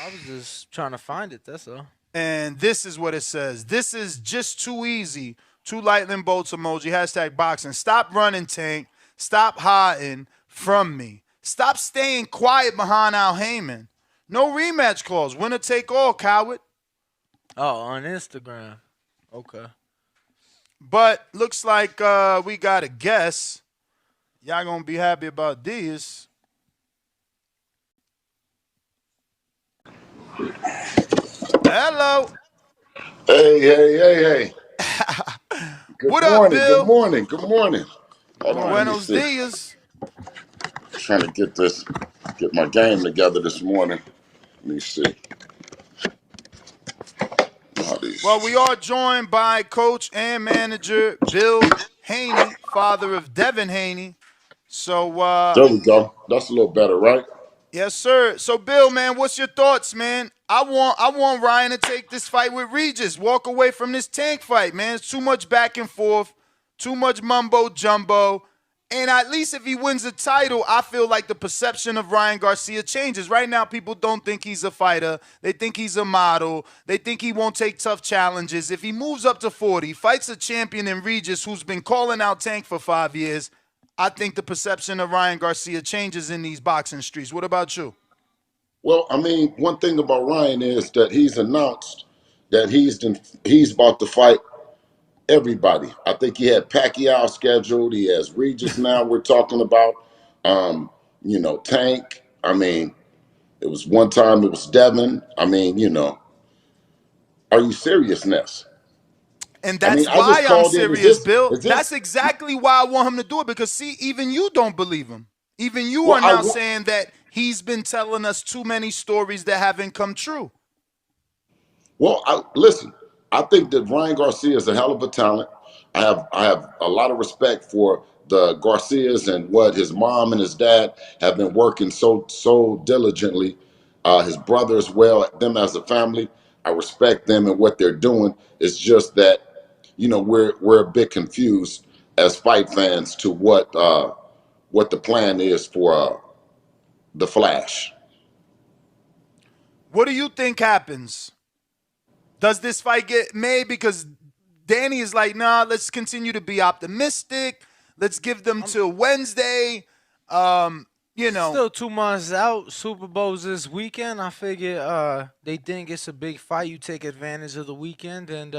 I was just trying to find it. That's all. And this is what it says. This is just too easy. Two lightning bolts emoji. Hashtag boxing. Stop running, Tank. Stop hiding from me. Stop staying quiet behind Al Heyman. No rematch clause. Winner take all, coward. Oh, on Instagram. Okay. But looks like we got a guess. Y'all gonna be happy about this. Hello. Hey, hey, hey, hey. Good What up, morning, good Bill? morning, good morning. Hold on, let me Buenos see. dias. Trying to get my game together this morning. Let me see. How Well, we these. are joined by coach and manager Bill Haney, father of Devin Haney. So, There we go. That's a little better, right? yes, sir. So, Bill, man, what's your thoughts, man? I want Ryan to take this fight with Regis. Walk away from this Tank fight, man. It's too much back and forth, too much mumbo jumbo. And at least if he wins the title, I feel like the perception of Ryan Garcia changes. Right now, people don't think he's a fighter. They think he's a model. They think he won't take tough challenges. If he moves up to 40, fights a champion in Regis who's been calling out Tank for 5 years, I think the perception of Ryan Garcia changes in these boxing streets. What about you? Well, I mean, one thing about Ryan is that he's announced that he's about to fight everybody. I think he had Pacquiao scheduled. He has Regis now. We're talking about, Tank. I mean, it was one time it was Devin. I mean, are you serious, Ness? And I mean, that's I just why I'm called in. Is serious, this Bill. is That's this? exactly why I want him to do it because, see, even you don't believe him. Even you Well, are I now want. saying that he's been telling us too many stories that haven't come true. Listen. I think that Ryan Garcia is a hell of a talent. I have a lot of respect for the Garcias and what his mom and his dad have been working so diligently. His brother as well. Them as a family, I respect them and what they're doing. It's just that we're a bit confused as fight fans to what the plan is for the Flash. What do you think happens? Does this fight get made? Because Danny is like, nah, let's continue to be optimistic. Let's give them I'm till Wednesday. Um, you know, still 2 months out. Super Bowl's this weekend. I figure they think it's a big fight. You take advantage of the weekend, and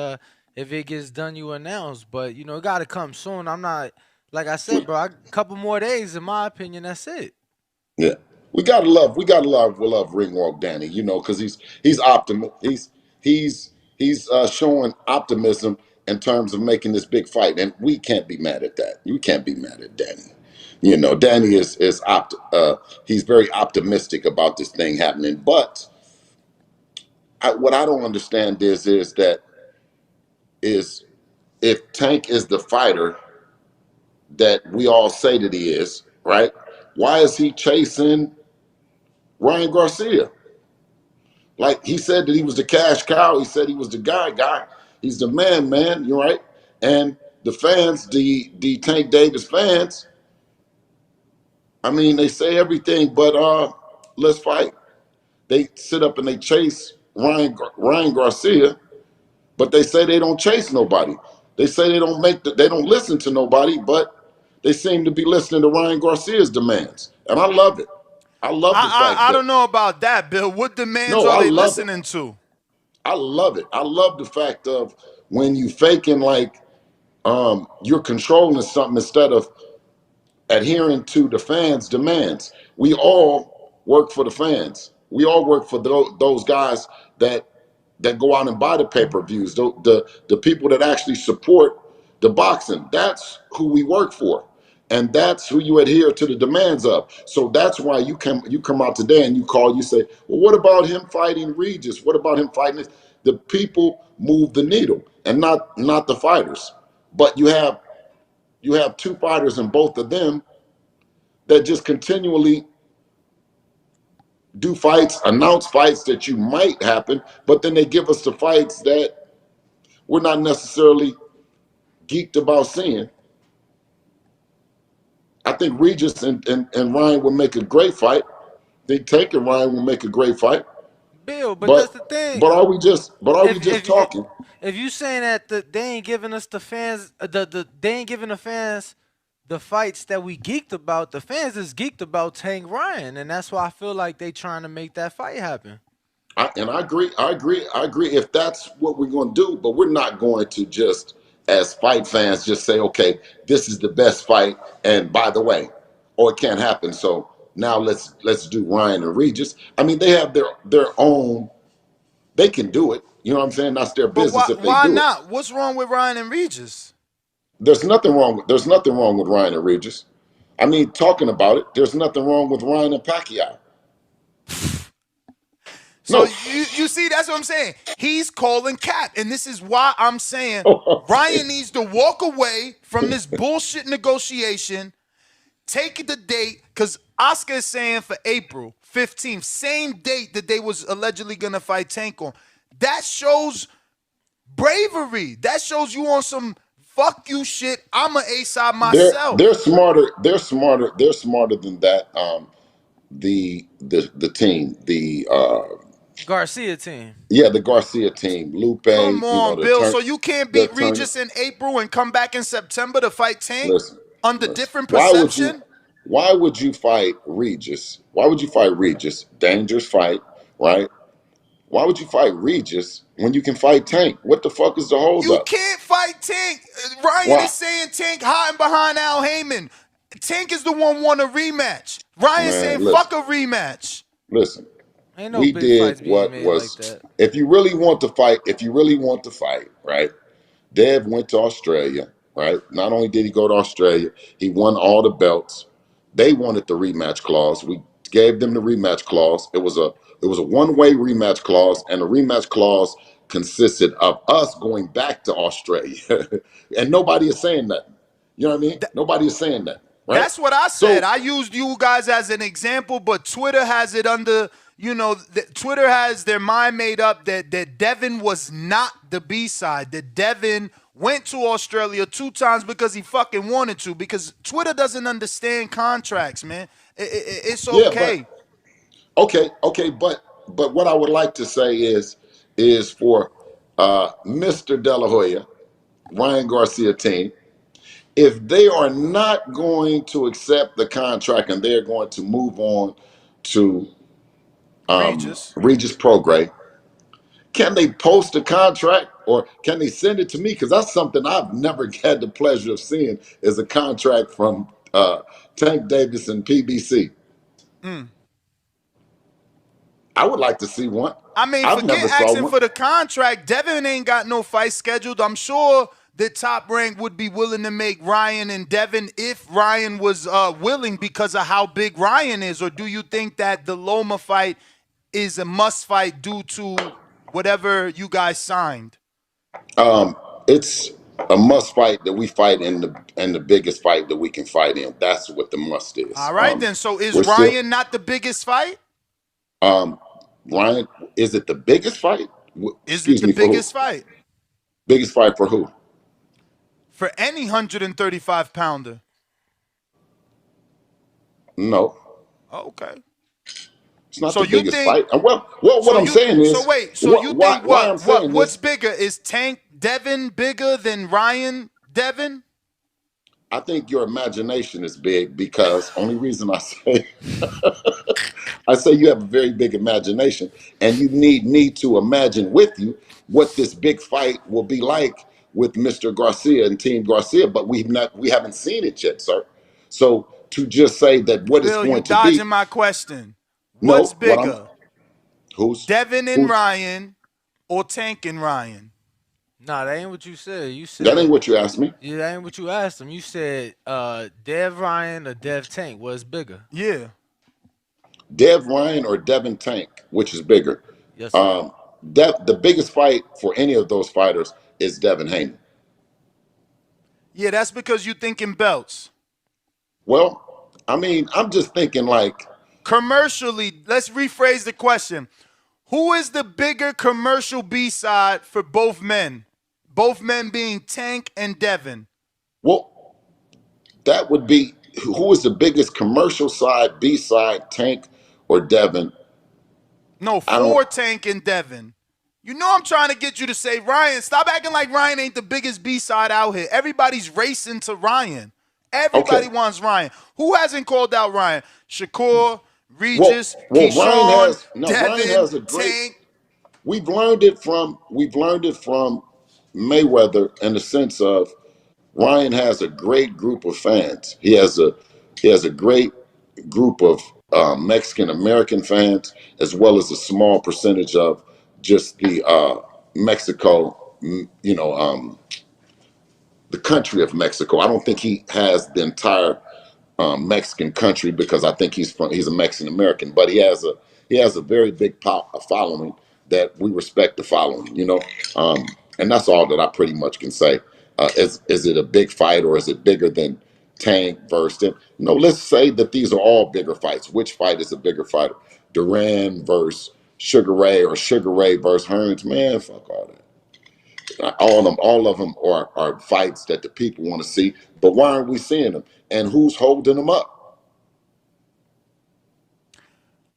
if it gets done, you announce. But it got to come soon. I'm not like I said, bro. A couple more days, in my opinion. That's it. Yeah, we gotta love Ringwalk Danny, because he's showing optimism in terms of making this big fight, and we can't be mad at that. You can't be mad at Danny. Danny he's very optimistic about this thing happening. But what I don't understand is if Tank is the fighter that we all say that he is, right? Why is he chasing Ryan Garcia? Like he said that he was the cash cow. He said he was the guy. He's the man. You're right. And the fans, the Tank Davis fans, I mean, they say everything, but let's fight. They sit up and they chase Ryan Garcia, but they say they don't chase nobody. They say they don't listen to nobody, but they seem to be listening to Ryan Garcia's demands, and I love it. I love the fact I that don't know about that, Bill. What demands no, are I they love it. listening to? I love it. I love the fact of when you faking like you're controlling something instead of adhering to the fans' demands. We all work for the fans. We all work for those guys that go out and buy the pay-per-views. The people that actually support the boxing. That's who we work for. And that's who you adhere to the demands of. So that's why you come out today and you say, well, what about him fighting Regis? What about him fighting this? The people move the needle and not the fighters. But you have two fighters and both of them that just continually do fights, announce fights that you might happen, but then they give us the fights that we're not necessarily geeked about seeing. I think Regis and Ryan would make a great fight. I think Tank and Ryan will make a great fight. Bill, but But that's the thing. but are we just If talking? if you saying that they ain't giving us the fans they ain't giving the fans the fights that we geeked about, the fans is geeked about Tank Ryan, and that's why I feel like they trying to make that fight happen. And I agree. I agree. If that's what we're going to do, but we're not going to just, as fight fans, just say, okay, this is the best fight, and by the way, or it can't happen. So now let's do Ryan and Regis. I mean, they have their own. They can do it. You know what I'm saying? That's their But business if they why do it. not? What's wrong with Ryan and Regis? There's nothing wrong with Ryan and Regis. I mean, talking about it, there's nothing wrong with Ryan and Pacquiao. So No. you see, that's what I'm saying. He's calling cap, and this is why I'm saying Okay. Ryan needs to walk away from this bullshit negotiation. Take the date, because Oscar is saying for April 15th, same date that they was allegedly gonna fight Tank on. That shows bravery. That shows you on some fuck you shit. I'm a A-side They're myself. smarter. They're smarter than that. The team, Garcia team. yeah, the Garcia team, Lupe, Come on, the Bill. turn So you can't the beat attorney. Regis in April and come back in September to fight Tank Listen, under listen. different perception? Why would you fight Regis? Why would you fight Regis? Dangerous fight, right? Why would you fight Regis when you can fight Tank? What the fuck is the You holdup? can't fight Tank. Ryan Why? is saying Tank hiding behind Al Heyman. Tank is the one want a rematch. Ryan saying Man, fuck listen, a rematch. listen. Ain't no We big did fights being what made like was. that. If you really want to fight, right? Dev went to Australia, right? Not only did he go to Australia, he won all the belts. They wanted the rematch clause. We gave them the rematch clause. It was a one-way rematch clause, and the rematch clause consisted of us going back to Australia, and nobody is saying that. You know what I mean? Nobody is saying that, right? That's what I said. So, I used you guys as an example, but Twitter has it under, Twitter has their mind made up that Devin was not the B-side, that Devin went to Australia 2 times because he fucking wanted to, because Twitter doesn't understand contracts, man. It's yeah, but okay. okay, but what I would like to say is for Mr. De La Hoya, Ryan Garcia team, if they are not going to accept the contract and they're going to move on to Regis. Regis Prograis, can they post a contract or can they send it to me? Because that's something I've never had the pleasure of seeing is a contract from Tank Davis and PBC. Mm. I would like to see one. I mean, I've forget never saw asking one. for the contract. Devin ain't got no fight scheduled. I'm sure the Top Rank would be willing to make Ryan and Devin if Ryan was willing because of how big Ryan is. Or do you think that the Loma fight is a must fight due to whatever you guys signed? It's a must fight that we fight in the biggest fight that we can fight in. That's what the must is. All right, then. So is We're still Ryan not the biggest fight? um, Ryan. Is it the biggest fight? Is it Excuse the me, for who? biggest fight Biggest fight for who? for any 135 pounder? No, Okay. it's not So the you biggest think fight. Well, what So I'm you saying so is, wait, so you why think why I'm saying what's this. bigger? Is Tank Devin bigger than Ryan Devin? I think your imagination is big because only reason I say I say you have a very big imagination, and you need me to imagine with you what this big fight will be like with Mr. Garcia and Team Garcia, but we haven't seen it yet, sir. So to just say that what it's Bill, you going to be, dodging my question. What's no, what I'm bigger? who's Devin and who's Ryan or Tank and Ryan? Nah, that ain't what you said. You that ain't said what you asked me. yeah, that ain't what you asked him. You said Dev Ryan or Dev Tank was bigger. Yeah. Dev Ryan or Devin Tank, which is bigger? Yes, sir. Um, the biggest fight for any of those fighters is Devin Haney. Yeah, that's because you thinking belts. Well, I mean, I'm just thinking like Commercially, let's rephrase the question. Who is the bigger commercial B-side for both men? Both men being Tank and Devin. well, that would be who is the biggest commercial side, B side, Tank or Devin? No, I don't. for Tank and Devin. You know I'm trying to get you to say Ryan. Stop acting like Ryan ain't the biggest B-side out here. Everybody's racing to Ryan. Okay. Everybody wants Ryan. Who hasn't called out Ryan? Shakur, Regis, Well, Ryan Keyshawn, has no. Ryan Devin, has a great. Tank. We've learned it from Mayweather in the sense of Ryan has a great group of fans. He has a great group of Mexican American fans, as well as a small percentage of just the Mexico, the country of Mexico. I don't think he has the entire Mexican country because I think he's a Mexican American, but he has a very big following that we respect the following, and that's all that I pretty much can say. Is it a big fight or is it bigger than Tank versus him? No, let's say that these are all bigger fights. Which fight is a bigger fighter? Duran versus Sugar Ray or Sugar Ray versus Hearns? Man, fuck all that. All of them are fights that the people want to see, but why aren't we seeing them? And who's holding them up?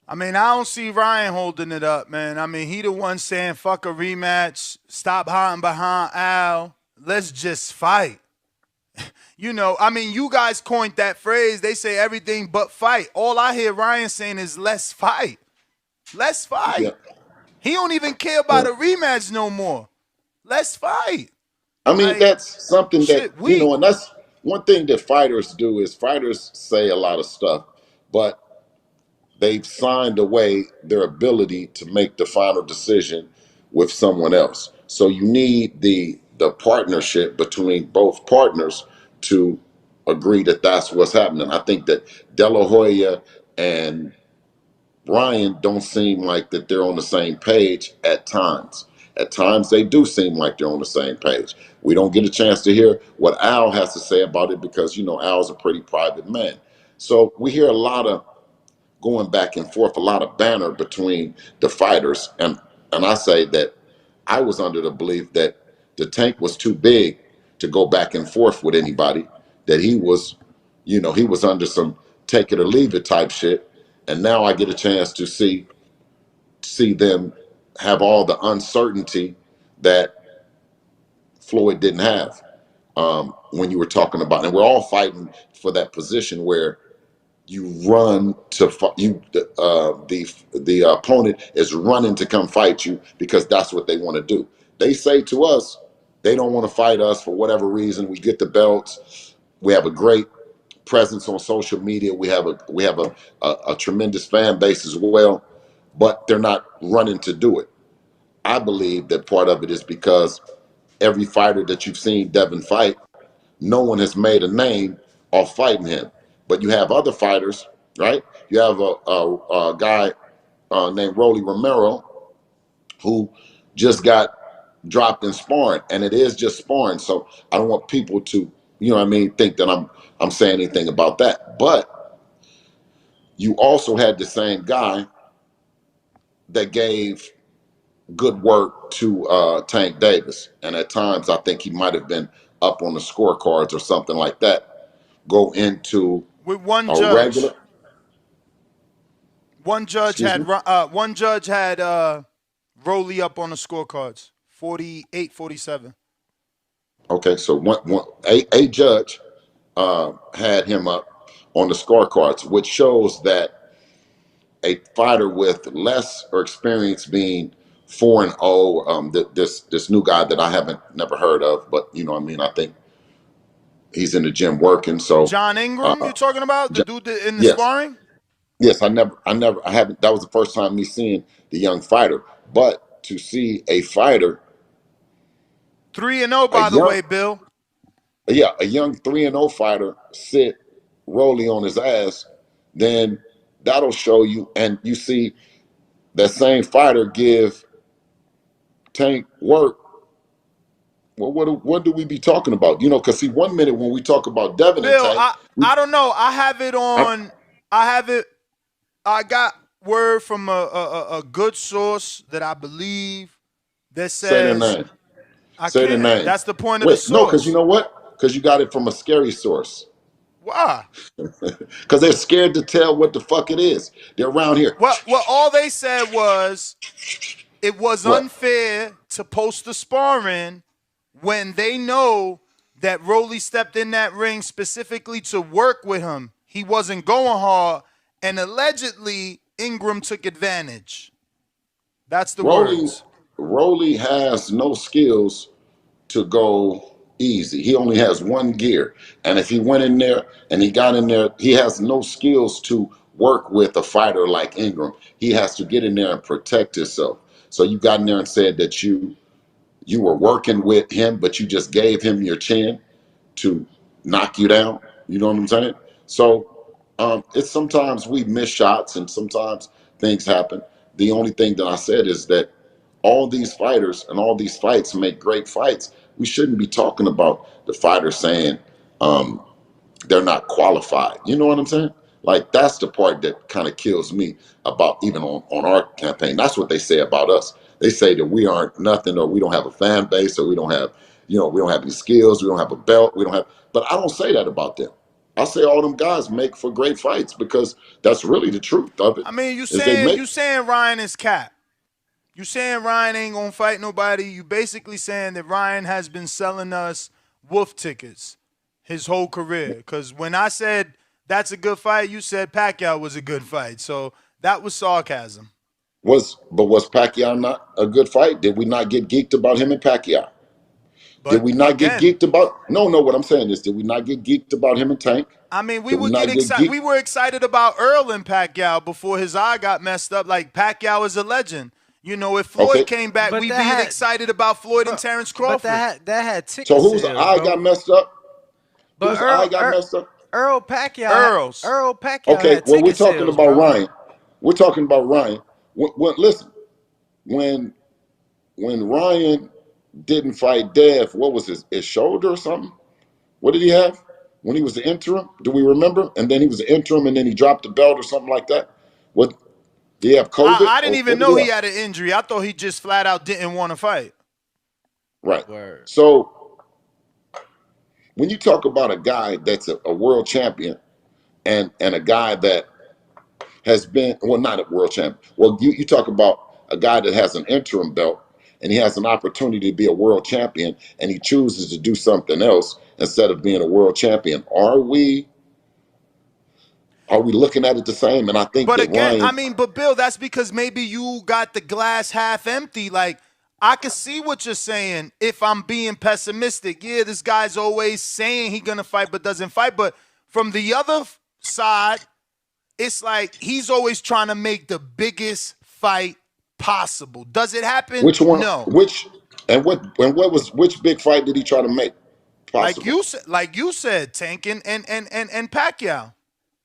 I mean, I don't see Ryan holding it up, man. I mean, he the one saying fuck a rematch, stop hiding behind Al, let's just fight. I mean, you guys coined that phrase. They say everything but fight. All I hear Ryan saying is let's fight. Let's Yeah, fight. He don't even care about yeah. a rematch no more. Let's fight. I mean, Like, that's something that shit, weak. and that's one thing that fighters do is fighters say a lot of stuff, but they've signed away their ability to make the final decision with someone else. So you need the partnership between both partners to agree that that's what's happening. I think that De La Hoya and Ryan don't seem like that they're on the same page at times. At times they do seem like they're on the same page. We don't get a chance to hear what Al has to say about it because Al's a pretty private man. So we hear a lot of going back and forth, a lot of banter between the fighters. And I say that I was under the belief that the Tank was too big to go back and forth with anybody, that he was under some take it or leave it type shit. And now I get a chance to see them have all the uncertainty that Floyd didn't have. When you were talking about, and we're all fighting for that position where you run to the opponent is running to come fight you because that's what they want to do. They say to us they don't want to fight us for whatever reason. We get the belts. We have a great presence on social media. We have a tremendous fan base as well, but they're not running to do it. I believe that part of it is because every fighter that you've seen Devin fight, no one has made a name off fighting him. But you have other fighters, right? You have a guy named Rolly Romero who just got dropped in sparring, and it is just sparring. So I don't want people to, think that I'm saying anything about that. But you also had the same guy that gave good work to Tank Davis, and at times I think he might have been up on the scorecards or something like that. Go into With one a regular, judge. One judge excuse had me. Rolly up on the scorecards. 48-47. Okay, so a judge had him up on the scorecards, which shows that a fighter with less or experience being 4-0, this new guy that I haven't never heard of, but I think he's in the gym working. So, John Ingram, uh, you talking about? The j- dude in the yes, sparring? yes, I haven't. That was the first time me seeing the young fighter, but to see a fighter, 3-0, a by the young, way, Bill. yeah, a young 3-0 fighter sit Rolly on his ass, then that'll show you, and you see that same fighter give Tank work. Well, what do we be talking about? Because see, one minute when we talk about Devin and Bill, Tank, I don't know. I have it I, on. I have it. I got word from a good source that I believe that say their says name. I Say their can't. name. That's the point of the Wait, no, because you source. know what? Because you got it from a scary source. Why? Because they're scared to tell what the fuck it is. They're around here. Well, all they said was it was What? unfair to post the sparring when they know that Rolly stepped in that ring specifically to work with him. He wasn't going hard, and allegedly Ingram took advantage. That's the Rolly, words. Rolly has no skills to go easy. He only has one gear. And if he went in there and he got in there, he has no skills to work with a fighter like Ingram. He has to get in there and protect himself. So you got in there and said that you were working with him, but you just gave him your chin to knock you down. You know what I'm saying? So it's sometimes we miss shots and sometimes things happen. The only thing that I said is that all these fighters and all these fights make great fights. We shouldn't be talking about the fighters saying um, they're not qualified. You know what I'm saying? Like that's the part that kind of kills me about even on our campaign. That's what they say about us. They say that we aren't nothing or we don't have a fan base or we don't have, we don't have any skills, we don't have a belt, we don't have but I don't say that about them. I say all them guys make for great fights because that's really the truth of it. I mean, you Is they saying make you saying Ryan is cap. You saying Ryan ain't gonna fight nobody. You basically saying that Ryan has been selling us wolf tickets his whole career. Because when I said that's a good fight, you said Pacquiao was a good fight. So that was sarcasm. was Pacquiao not a good fight? Did we not get geeked about him and Pacquiao? Did But we not get again, geeked about? No, no. What I'm saying is, did we not get geeked about him and Tank? I mean, we Did we would get not get excited. geeked? We were excited about Earl and Pacquiao before his eye got messed up. Like Pacquiao is a legend. You know, if Floyd Okay. came back, But we'd that be had, excited about Floyd and but Terrence but Crawford. that had So ticket whose sales, eye got bro. messed up? But Whose eye got messed up? Earls. Earl Pacquiao Okay. had Well, we're ticket talking sales, about bro. Ryan. We're talking about Ryan. Listen, when when Ryan didn't fight Dev, what was his shoulder or something? What did he have when he was the interim? Do we remember? And then he was the interim, and then he dropped the belt or something like that. What did he have? COVID I didn't or even what did he know he have? had an injury. I thought he just flat out didn't want to fight. Right. Word. So when you talk about a guy that's a world champion and a guy that has been well not a world champion, well you talk about a guy that has an interim belt and he has an opportunity to be a world champion and he chooses to do something else instead of being a world champion. Are we looking at it the same? And I think But that again, I Ryan, mean, but Bill, that's because maybe you got the glass half empty. Like, I can see what you're saying if I'm being pessimistic. Yeah, this guy's always saying he's gonna fight but doesn't fight. But from the other side, it's like he's always trying to make the biggest fight possible. Does it happen? which one, No. what was which big fight did he try to make possible? Like you said, Tank and Pacquiao.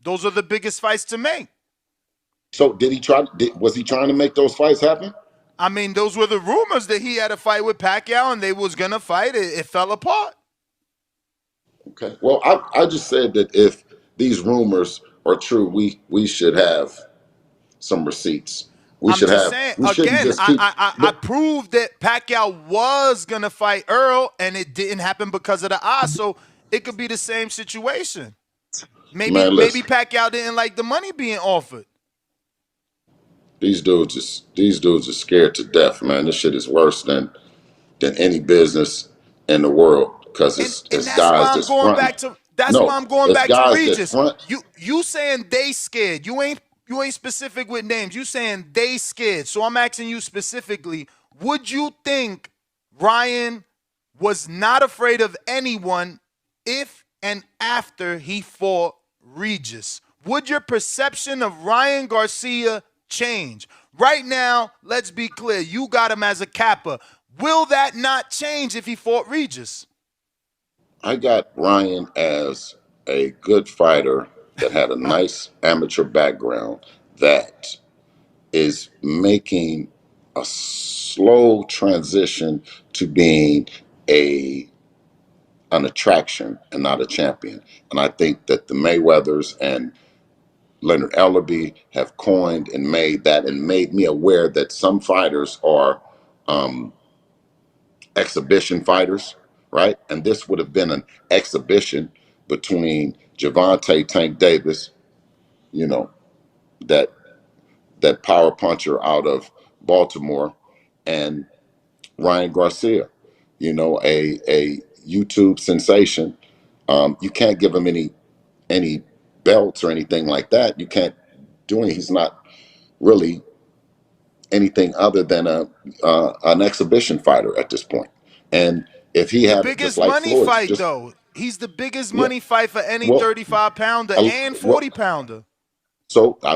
Those are the biggest fights to make. So was he trying to make those fights happen? I mean, those were the rumors that he had a fight with Pacquiao and they was gonna fight. It fell apart. Okay. Well, I just said that if these rumors are true, we should have some receipts. We I'm should just have. saying We shouldn't again. just keep. I proved that Pacquiao was gonna fight Earl, and it didn't happen because of the odds. So it could be the same situation. Maybe Man, maybe listen. Pacquiao didn't like the money being offered. These dudes are scared to death, man. This shit is worse than any business in the world because And it's that's why guys I'm that's going fronting. back to that's why No, I'm going it's back to guys that Regis. front. You saying they scared. You ain't specific with names. You saying they scared. So I'm asking you specifically, would you think Ryan was not afraid of anyone if and after he fought Regis? Would your perception of Ryan Garcia change? Right now, let's be clear. You got him as a Kappa. Will that not change if he fought Regis? I got Ryan as a good fighter that had a nice amateur background that is making a slow transition to being a an attraction and not a champion. And I think that the Mayweathers and Leonard Ellerby have coined and made that and made me aware that some fighters are um, exhibition fighters, right? And this would have been an exhibition between Javante Tank Davis, you know, that that power puncher out of Baltimore, and Ryan Garcia, a YouTube sensation. You can't give him any belts or anything like that. You can't do any. He's not really anything other than a an exhibition fighter at this point. And if he The had just biggest like money Floyd's, fight, just though. He's the biggest yeah, money fight for any well, 35-pounder and well, 40-pounder. so I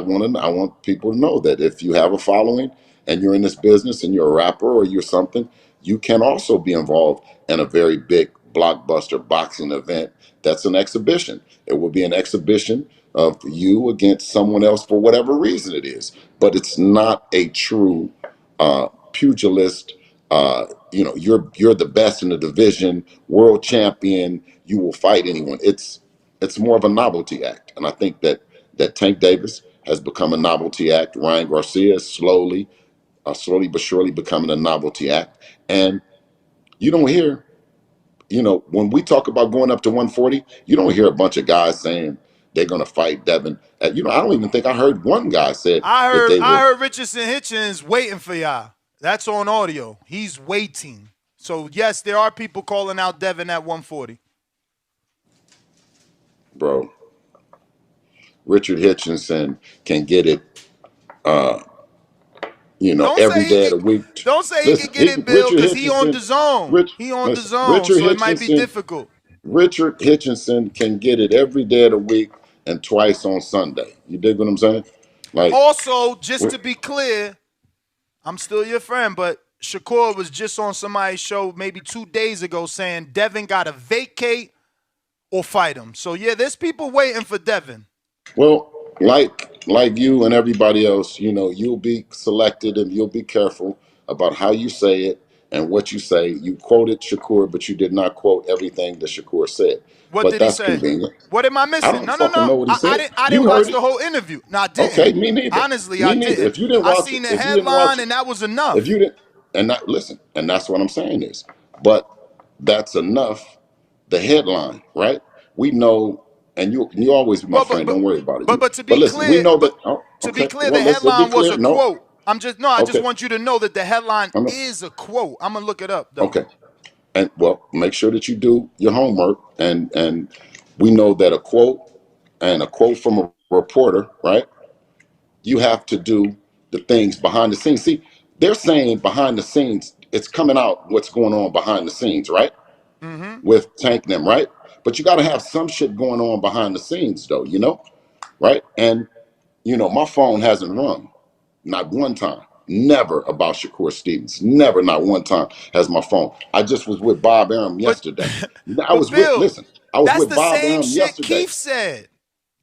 want people to know that if you have a following and you're in this business and you're a rapper or you're something, you can also be involved in a very big blockbuster boxing event that's an exhibition. It will be an exhibition of you against someone else for whatever reason it is, but it's not a true pugilist. You're the best in the division, world champion. You will fight anyone. It's more of a novelty act, and I think that Tank Davis has become a novelty act. Ryan Garcia is slowly but surely becoming a novelty act. And you don't hear, when we talk about going up to 140, you don't hear a bunch of guys saying they're going to fight Devin. I don't even think I heard one guy said I that heard they I were, heard Richardson Hitchens waiting for y'all. That's on audio. He's waiting. So yes, there are people calling out Devin at 140. bro. Richard Hitchinson can get it, Don't every say he day of could. the week. Don't say he Listen, could get it, Bill, Richard because he on Hitchinson, the zone. Rich, He on the listen, zone, so it might be difficult. Richard Hitchinson can get it every day of the week and twice on Sunday. You dig what I'm saying? Like, Also, just we- to be clear, I'm still your friend, but Shakur was just on somebody's show maybe 2 days ago saying Devin got to vacate or fight him. So yeah, there's people waiting for Devin. well, like you and everybody else, you'll be selected and you'll be careful about how you say it and what you say. You quoted Shakur, but you did not quote everything that Shakur said. What But did he that's say? convenient. What am I I missing? don't No, no, fucking no. know what he I said. didn't. I You didn't heard watch it. the whole interview. No, I Okay, didn't. me neither. Honestly, Me I neither. didn't. If you didn't I watch seen it, the if you didn't watch headline it, and that was if enough. you didn't, and that listen, and that's what I'm saying is, but that's enough. The headline, right? We know, and you always be my Well, but friend. but Don't worry about it. but to But be listen, we clear, know but that. Oh, to be okay. clear, Well, the let's be headline was clear. a No. quote. I just Okay. want you to know that the headline I'm is a quote. I'm gonna look it up though. okay. And well, make sure that you do your homework. And we know that a quote from a reporter, right? You have to do the things behind the scenes. See, they're saying behind the scenes, it's coming out what's going on behind the scenes, right? Mm-hmm. With Tank them, right? But you got to have some shit going on behind the scenes, though, right? And my phone hasn't rung, not one time. Never about Shakur Stevens. Never, not one time has my phone. I just was with Bob Arum But yesterday. I but was with, Bill, listen, I was that's with the Bob same Arum shit yesterday. Keith said.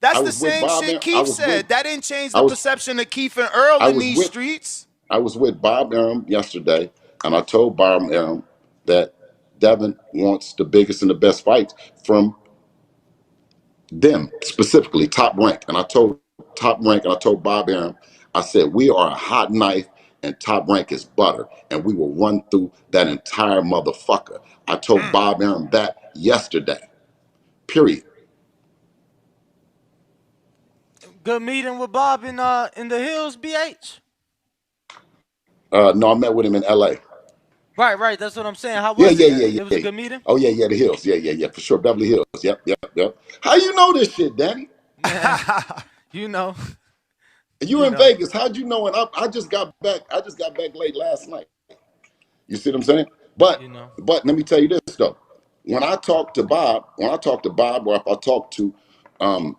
That's I the was with same Bob shit Arum. Keith said. That didn't change I the was, perception of Keith and Earl I in was these with, streets. I was with Bob Arum yesterday, and I told Bob Arum that Devin wants the biggest and the best fights from them, specifically Top Rank. And I told Top Rank, and I told Bob Arum, I said, we are a hot knife, and Top Rank is butter, and we will run through that entire motherfucker. I told Mm. Bob Arum that yesterday, period. Good meeting with Bob in the hills, BH. No, I met with him in L.A. Right, right. That's what I'm saying. How Yeah, was yeah, it? yeah, It was yeah. a good meeting. Oh, yeah, yeah, the hills. Yeah, yeah, yeah, for sure. Beverly Hills. Yep, yep, yep. How you know this shit, Danny? you know, You you in know, Vegas? How'd you know? And I just got back. I just got back late last night. You see what I'm saying? But you know. but let me tell you this though. When I talk to Bob, or if I talk to um,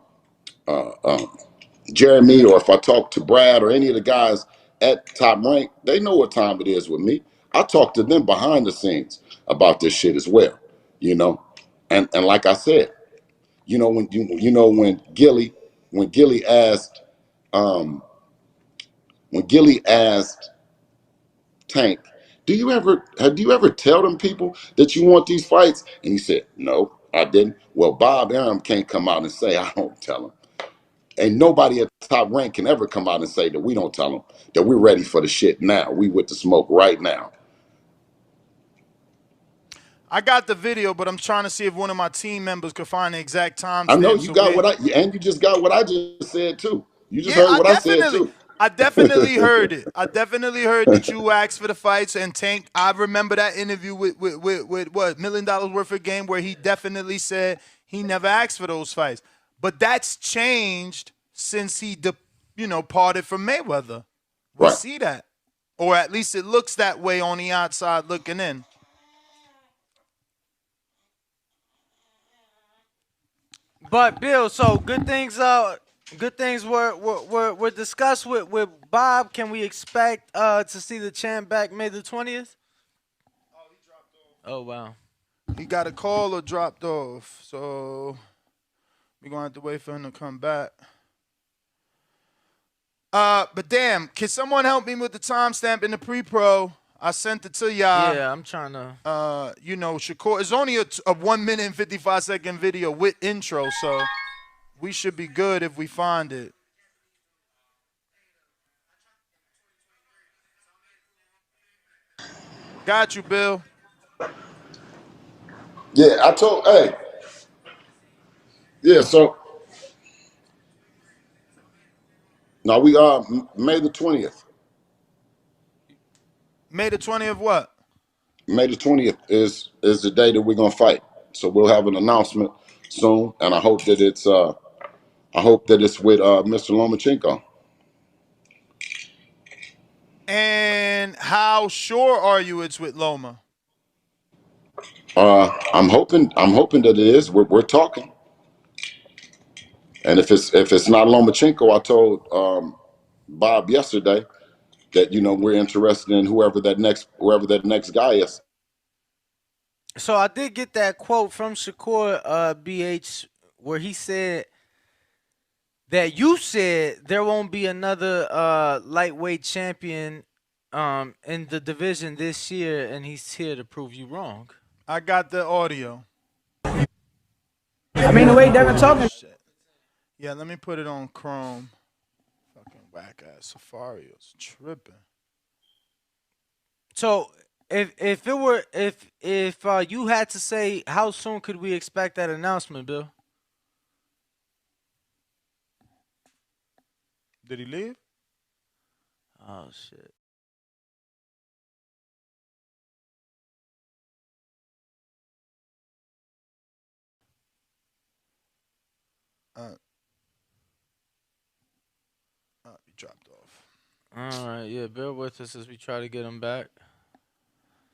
Jeremy, or if I talk to Brad or any of the guys at Top Rank, they know what time it is with me. I talk to them behind the scenes about this shit as well. You know, and like I said, when Gilly asked um, when Gilly asked Tank, do you ever tell them people that you want these fights? And he said, no, I didn't. Well, Bob Arum can't come out and say I don't tell them. And nobody at Top Rank can ever come out and say that we don't tell them that we're ready for the shit now. We with the smoke right now. I got the video, but I'm trying to see if one of my team members could find the exact I know timestamp. you So got we, what and you just got what I just said too. You just yeah, heard what I said too. I definitely heard it. I definitely heard that you asked for the fights and Tank. I remember that interview with what $1 million worth of game where he definitely said he never asked for those fights. But that's changed since he, parted from Mayweather. We Right. see that, or at least it looks that way on the outside looking in. But Bill, so good things were discussed with Bob. Can we expect to see the champ back May the 20th? Oh wow. He got a call or dropped off, so we're gonna have to wait for him to come back. But damn, can someone help me with the timestamp in the pre-pro? I sent it to y'all. Yeah, I'm trying to. Shakur. It's only a 1 minute and 55-second video with intro, so we should be good if we find it. Got you, Bill. Yeah, I told. Hey, yeah. So now we May the 20th. May the 20th what? May the 20th is the day that we're gonna fight. So we'll have an announcement soon, and I hope that it's with Mr. Lomachenko. And how sure are you it's with Loma? I'm hoping that it is. We're talking, and if it's not Lomachenko, I told Bob yesterday that we're interested in whoever that next guy is. So I did get that quote from Shakur BH where he said that you said there won't be another lightweight champion in the division this year, and he's here to prove you wrong. I got the audio. I mean, the way Devin talking. Shit. Yeah, let me put it on Chrome. Fucking whack ass Safari is tripping. So if you had to say how soon could we expect that announcement, Bill? Did he leave? Oh shit. He dropped off. All right, yeah, bear with us as we try to get him back.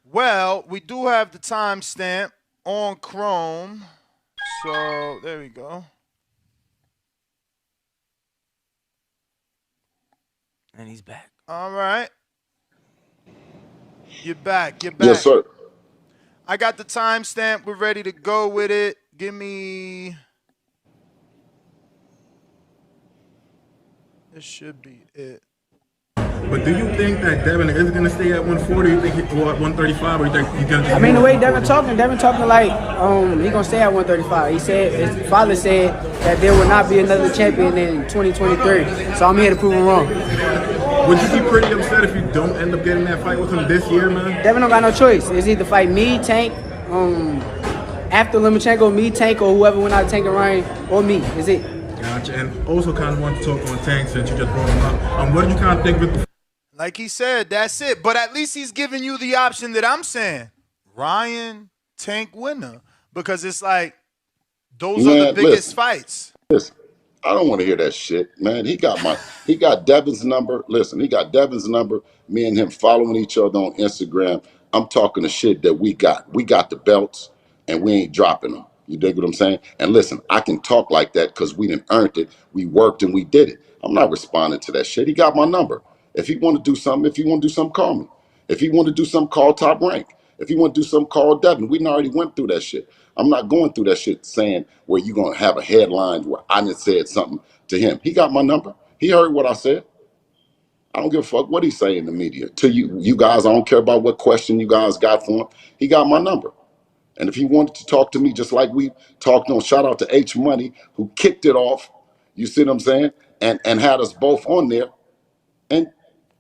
Well, we do have the timestamp on Chrome. So there we go. And he's back. All right. You're back. Yes, sir. I got the timestamp. We're ready to go with it. Give me. This should be it. But do you think that Devin is going to stay at 140? You think or at 135? Or you think he's going to? I mean, the way Devin talking like he gonna stay at 135. He said his father said that there will not be another champion in 2023. So I'm here to prove him wrong. Would you be pretty upset if you don't end up getting that fight with him this year, man? Devin don't got no choice. It's either fight me, Tank, after Lomachenko, me, Tank, or whoever went out Tank and Ryan, or me. Is it? Gotcha. And also kind of want to talk on Tank since you just brought him up. What did you kind of think with? Like he said, that's it. But at least he's giving you the option that I'm saying. Ryan, Tank, winner. Because it's like, those are the biggest fights. Listen, I don't want to hear that shit, man. He got Devin's number. Listen, he got Devin's number. Me and him following each other on Instagram. I'm talking the shit that we got. We got the belts, and we ain't dropping them. You dig what I'm saying? And listen, I can talk like that because we done earned it. We worked and we did it. I'm not responding to that shit. He got my number. If he want to do something, call me. If he want to do something, call Top Rank. If he want to do something, call Devin. We already went through that shit. I'm not going through that shit saying where you going to have a headline where I didn't said something to him. He got my number. He heard what I said. I don't give a fuck what he's saying in the media. To you guys, I don't care about what question you guys got for him. He got my number. And if he wanted to talk to me just like we talked on, shout out to H Money who kicked it off, you see what I'm saying? And had us both on there. And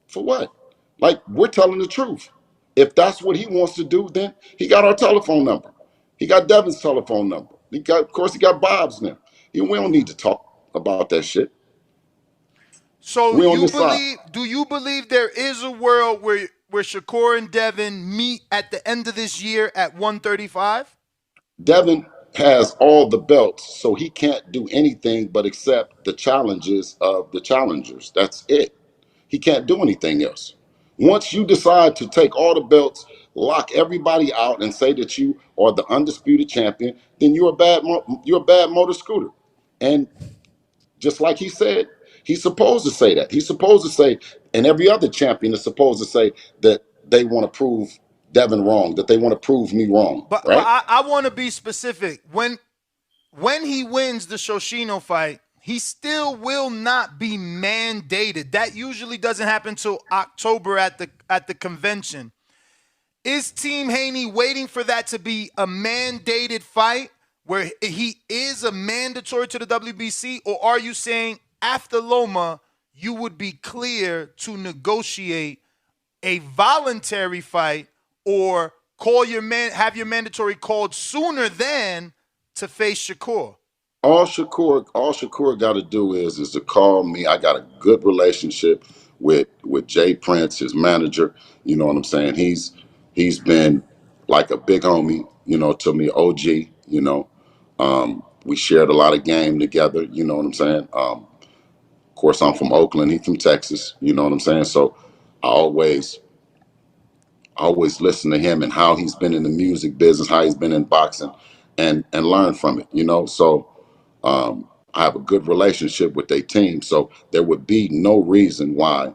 for what? Like, we're telling the truth. If that's what he wants to do, then he got our telephone number. He got Devin's telephone number. Of course, he got Bob's now. We don't need to talk about that shit. So We on you this side. believe? Do you believe there is a world where Shakur and Devin meet at the end of this year at 135? Devin has all the belts, so he can't do anything but accept the challenges of the challengers. That's it. He can't do anything else. Once you decide to take all the belts, lock everybody out, and say that you are the undisputed champion, then you're a bad motor scooter. And just like he said, he's supposed to say that. He's supposed to say, and every other champion is supposed to say that they want to prove Devin wrong, that they want to prove me wrong, But right? I want to be specific. When he wins the Shoshino fight, he still will not be mandated. That usually doesn't happen till October at the convention. Is Team Haney waiting for that to be a mandated fight where he is a mandatory to the WBC, or are you saying after Loma you would be clear to negotiate a voluntary fight or have your mandatory called sooner than to face Shakur? All Shakur got to do is to call me. I got a good relationship with Jay Prince, his manager. You know what I'm saying? He's been like a big homie, to me, OG. We shared a lot of game together. You know what I'm saying? Of course, I'm from Oakland. He's from Texas. You know what I'm saying? So I always listen to him and how he's been in the music business, how he's been in boxing, and learn from it. So I have a good relationship with their team, so there would be no reason why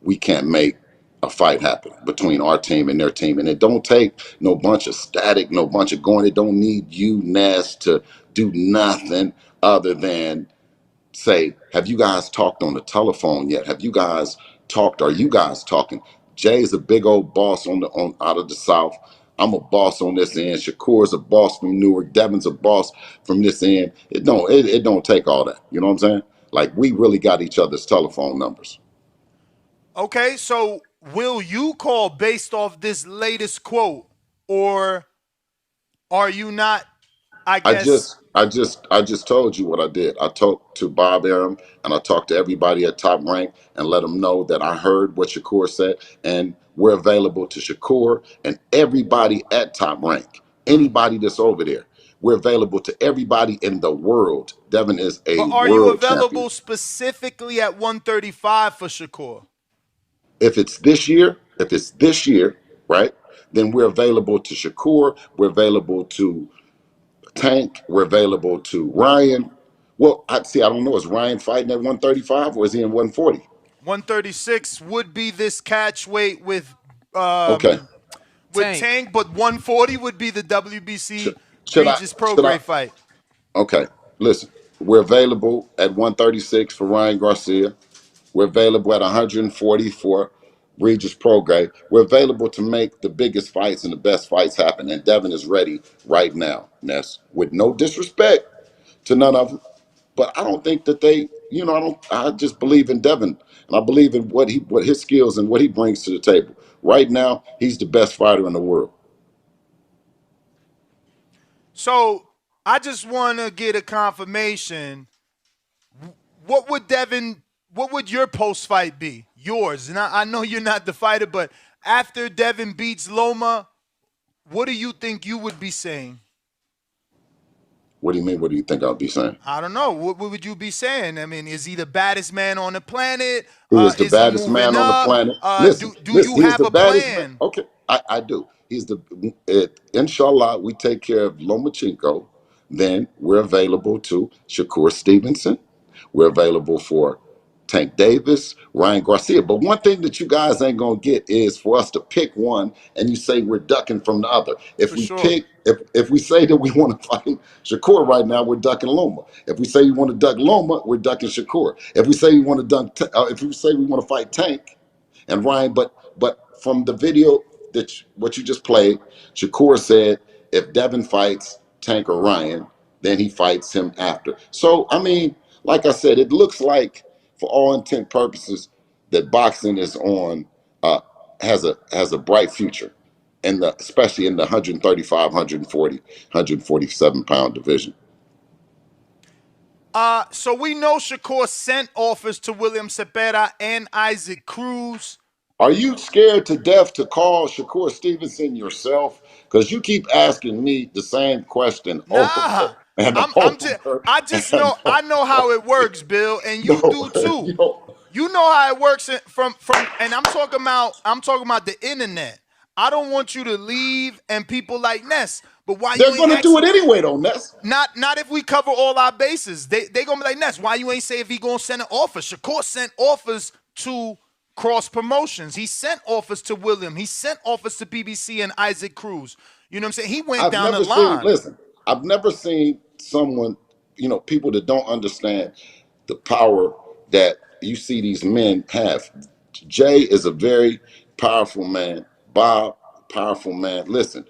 we can't make a fight happen between our team and their team. And it don't take no bunch of static, no bunch of going. It don't need you, Ness, to do nothing other than say, have you guys talked on the telephone yet? Have you guys talked? Are you guys talking? Jay's a big old boss on out of the South. I'm a boss on this end. Shakur's a boss from Newark. Devin's a boss from this end. It don't take all that. You know what I'm saying? Like, we really got each other's telephone numbers. Okay, so will you call based off this latest quote, or are you not? I I guess. just I just I just told you what I did. I talked to Bob Arum and I talked to everybody at Top Rank and let them know that I heard what Shakur said, and we're available to Shakur and everybody at Top Rank. Mm. Anybody that's over there. We're available to everybody in the world. Devin is But a are you world champion. available specifically at 135 for Shakur? If it's this year, right, then we're available to Shakur. We're available to Tank. We're available to Ryan. Well, I don't know. Is Ryan fighting at 135 or is he in 140? 136 would be this catch weight Okay. with Tank. Tank, but 140 would be the Should, WBC should I? Regis Should I? Prograis fight. Okay. Listen, we're available at 136 for Ryan Garcia. We're available at 140 for Regis Prograis. We're available to make the biggest fights and the best fights happen. And Devin is ready right now, Ness, with no disrespect to none of them. But I don't think that I just believe in Devin and I believe in what his skills and what he brings to the table. Right now, he's the best fighter in the world. So I just want to get a confirmation. What would Devin? What would your post fight be? Yours. And I know you're not the fighter, but after Devin beats Loma, what do you think you would be saying? What do you mean? What do you think I'll be saying? I don't know. What would you be saying? I mean, is he the baddest man on the planet? He is the Is he baddest moving man on the up? planet. Listen, Do listen. you He is have the a baddest man. plan? Okay, I do. Inshallah, we take care of Lomachenko. Then we're available to Shakur Stevenson. We're available for Tank Davis, Ryan Garcia. But one thing that you guys ain't gonna get is for us to pick one and you say we're ducking from the other. If For we sure. pick, if we say that we want to fight Shakur right now, we're ducking Loma. If we say we want to duck Loma, we're ducking Shakur. If we say we want to if we say we want to fight Tank and Ryan, but from the video what you just played, Shakur said if Devin fights Tank or Ryan, then he fights him after. So I mean, like I said, it looks like, for all intent purposes, that boxing is on has a bright future, in the especially in the 135, 140, 147 pound division. So we know Shakur sent offers to William Cepeda and Isaac Cruz. Are you scared to death to call Shakur Stevenson yourself? Because you keep asking me the same question over Nah, and I'm just over I just and know I know how it works, Bill, and you no, do too. you know, You know how it works from and I'm talking about the internet. I don't want you to leave and people like Ness. But why you they're ain't going to do ask? it anyway, though, Ness. Not if we cover all our bases. They gonna be like Ness. Why you ain't say if he gonna send an offer? Shakur sent offers to Cross Promotions. He sent offers to William. He sent offers to BBC and Isaac Cruz. You know what I'm saying? He went I've down the never seen, line. listen, I've never seen someone, people that don't understand the power that you see these men have. Jay is a very powerful man. Bob, powerful man. Listen,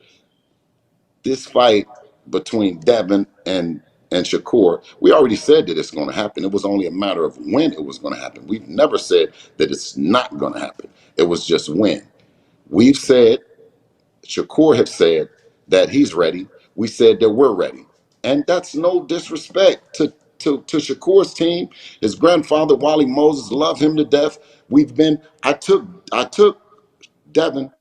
this fight between Devin and Shakur, we already said that it's going to happen. It was only a matter of when it was going to happen. We've never said that it's not going to happen. It was just when. We've said, Shakur have said that he's ready. We said that we're ready. And that's no disrespect to Shakur's team. His grandfather, Wally Moses, love him to death. I took Devin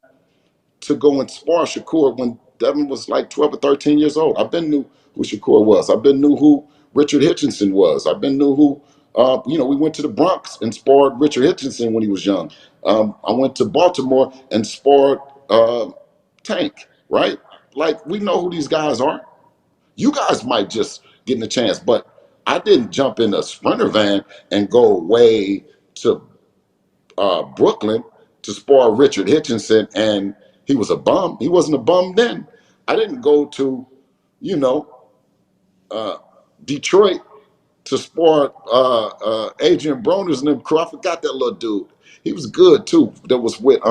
to go and spar Shakur when Devin was like 12 or 13 years old. I've been knew who Shakur was. I've been knew who Richard Hitchinson was. I've been knew who, we went to the Bronx and sparred Richard Hitchinson when he was young. I went to Baltimore and sparred Tank, right? Like, we know who these guys are. You guys might just get in a chance, but I didn't jump in a Sprinter van and go way to Brooklyn to spar Richard Hitchinson, and he was a bum. He wasn't a bum then. I didn't go to, you know, Detroit to spar Adrian Broners and them crew. I forgot that little dude. He was good too. That was with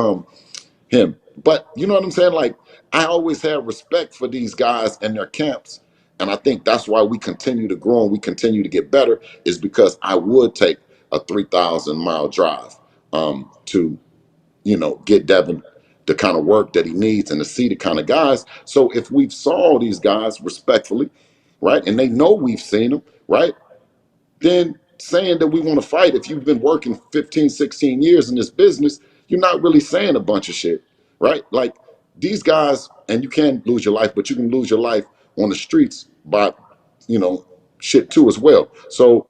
him. But you know what I'm saying? Like, I always had respect for these guys and their camps. And I think that's why we continue to grow and we continue to get better, is because I would take a 3,000-mile drive to, get Devin the kind of work that he needs and to see the kind of guys. So if we've saw these guys respectfully, right, and they know we've seen them, right, then saying that we want to fight, if you've been working 15, 16 years in this business, you're not really saying a bunch of shit, right? Like, these guys, and you can lose your life, but you can lose your life on the streets by, shit too as well. So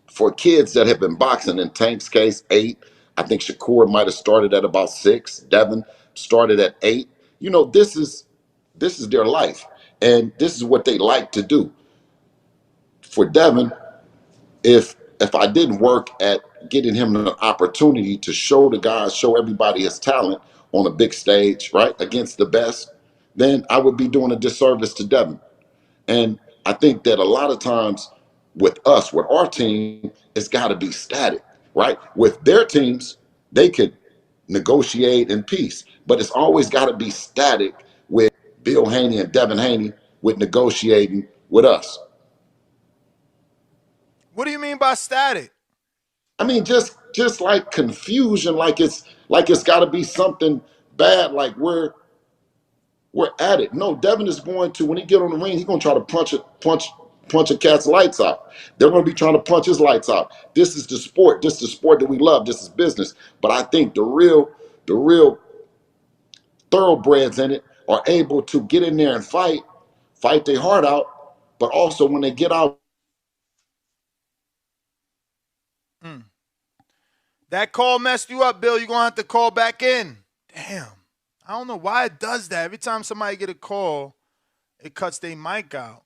for kids that have been boxing, in Tank's case, 8, I think Shakur might have started at about 6, Devin started at 8. This is their life, and this is what they like to do. For Devin, if I didn't work at getting him an opportunity to show the guys, show everybody his talent on a big stage, right, against the best, then I would be doing a disservice to Devin. And I think that a lot of times with us, with our team, it's got to be static, right? With their teams, they could negotiate in peace, but it's always got to be static with Bill Haney and Devin Haney with negotiating with us. What do you mean by static? I mean, just like confusion, like it's got to be something bad, like we're at it. No, Devin is going to, when he get on the ring, he's gonna try to punch a cat's lights out. They're gonna be trying to punch his lights out. This is the sport. This is the sport that we love. This is business. But I think the real thoroughbreds in it are able to get in there and fight their heart out. But also when they get out. That call messed you up, Bill. You're gonna have to call back in. Damn. I don't know why it does that. Every time somebody get a call, it cuts their mic out.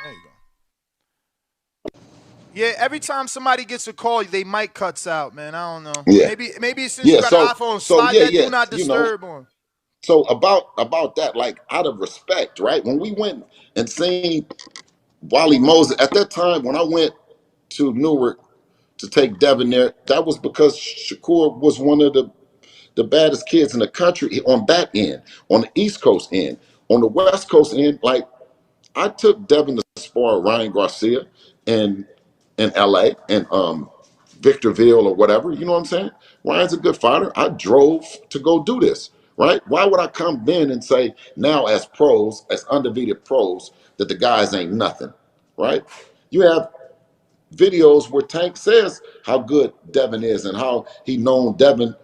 There you go. Yeah, every time somebody gets a call, they mic cuts out, man. I don't know. Yeah, Maybe since you yeah. got an So iPhone, so slide yeah, that yeah. do not disturb on. So about that, like, out of respect, right? When we went and seen Wally Moses at that time, when I went to Newark to take Devin there, that was because Shakur was one of the baddest kids in the country on that end, on the East Coast end. On the West Coast end, like, I took Devin to spar Ryan Garcia in LA, and Victorville or whatever. You know what I'm saying? Ryan's a good fighter. I drove to go do this, right? Why would I come then and say now as pros, as undefeated pros, that the guys ain't nothing, right? You have videos where Tank says how good Devin is and how he known Devin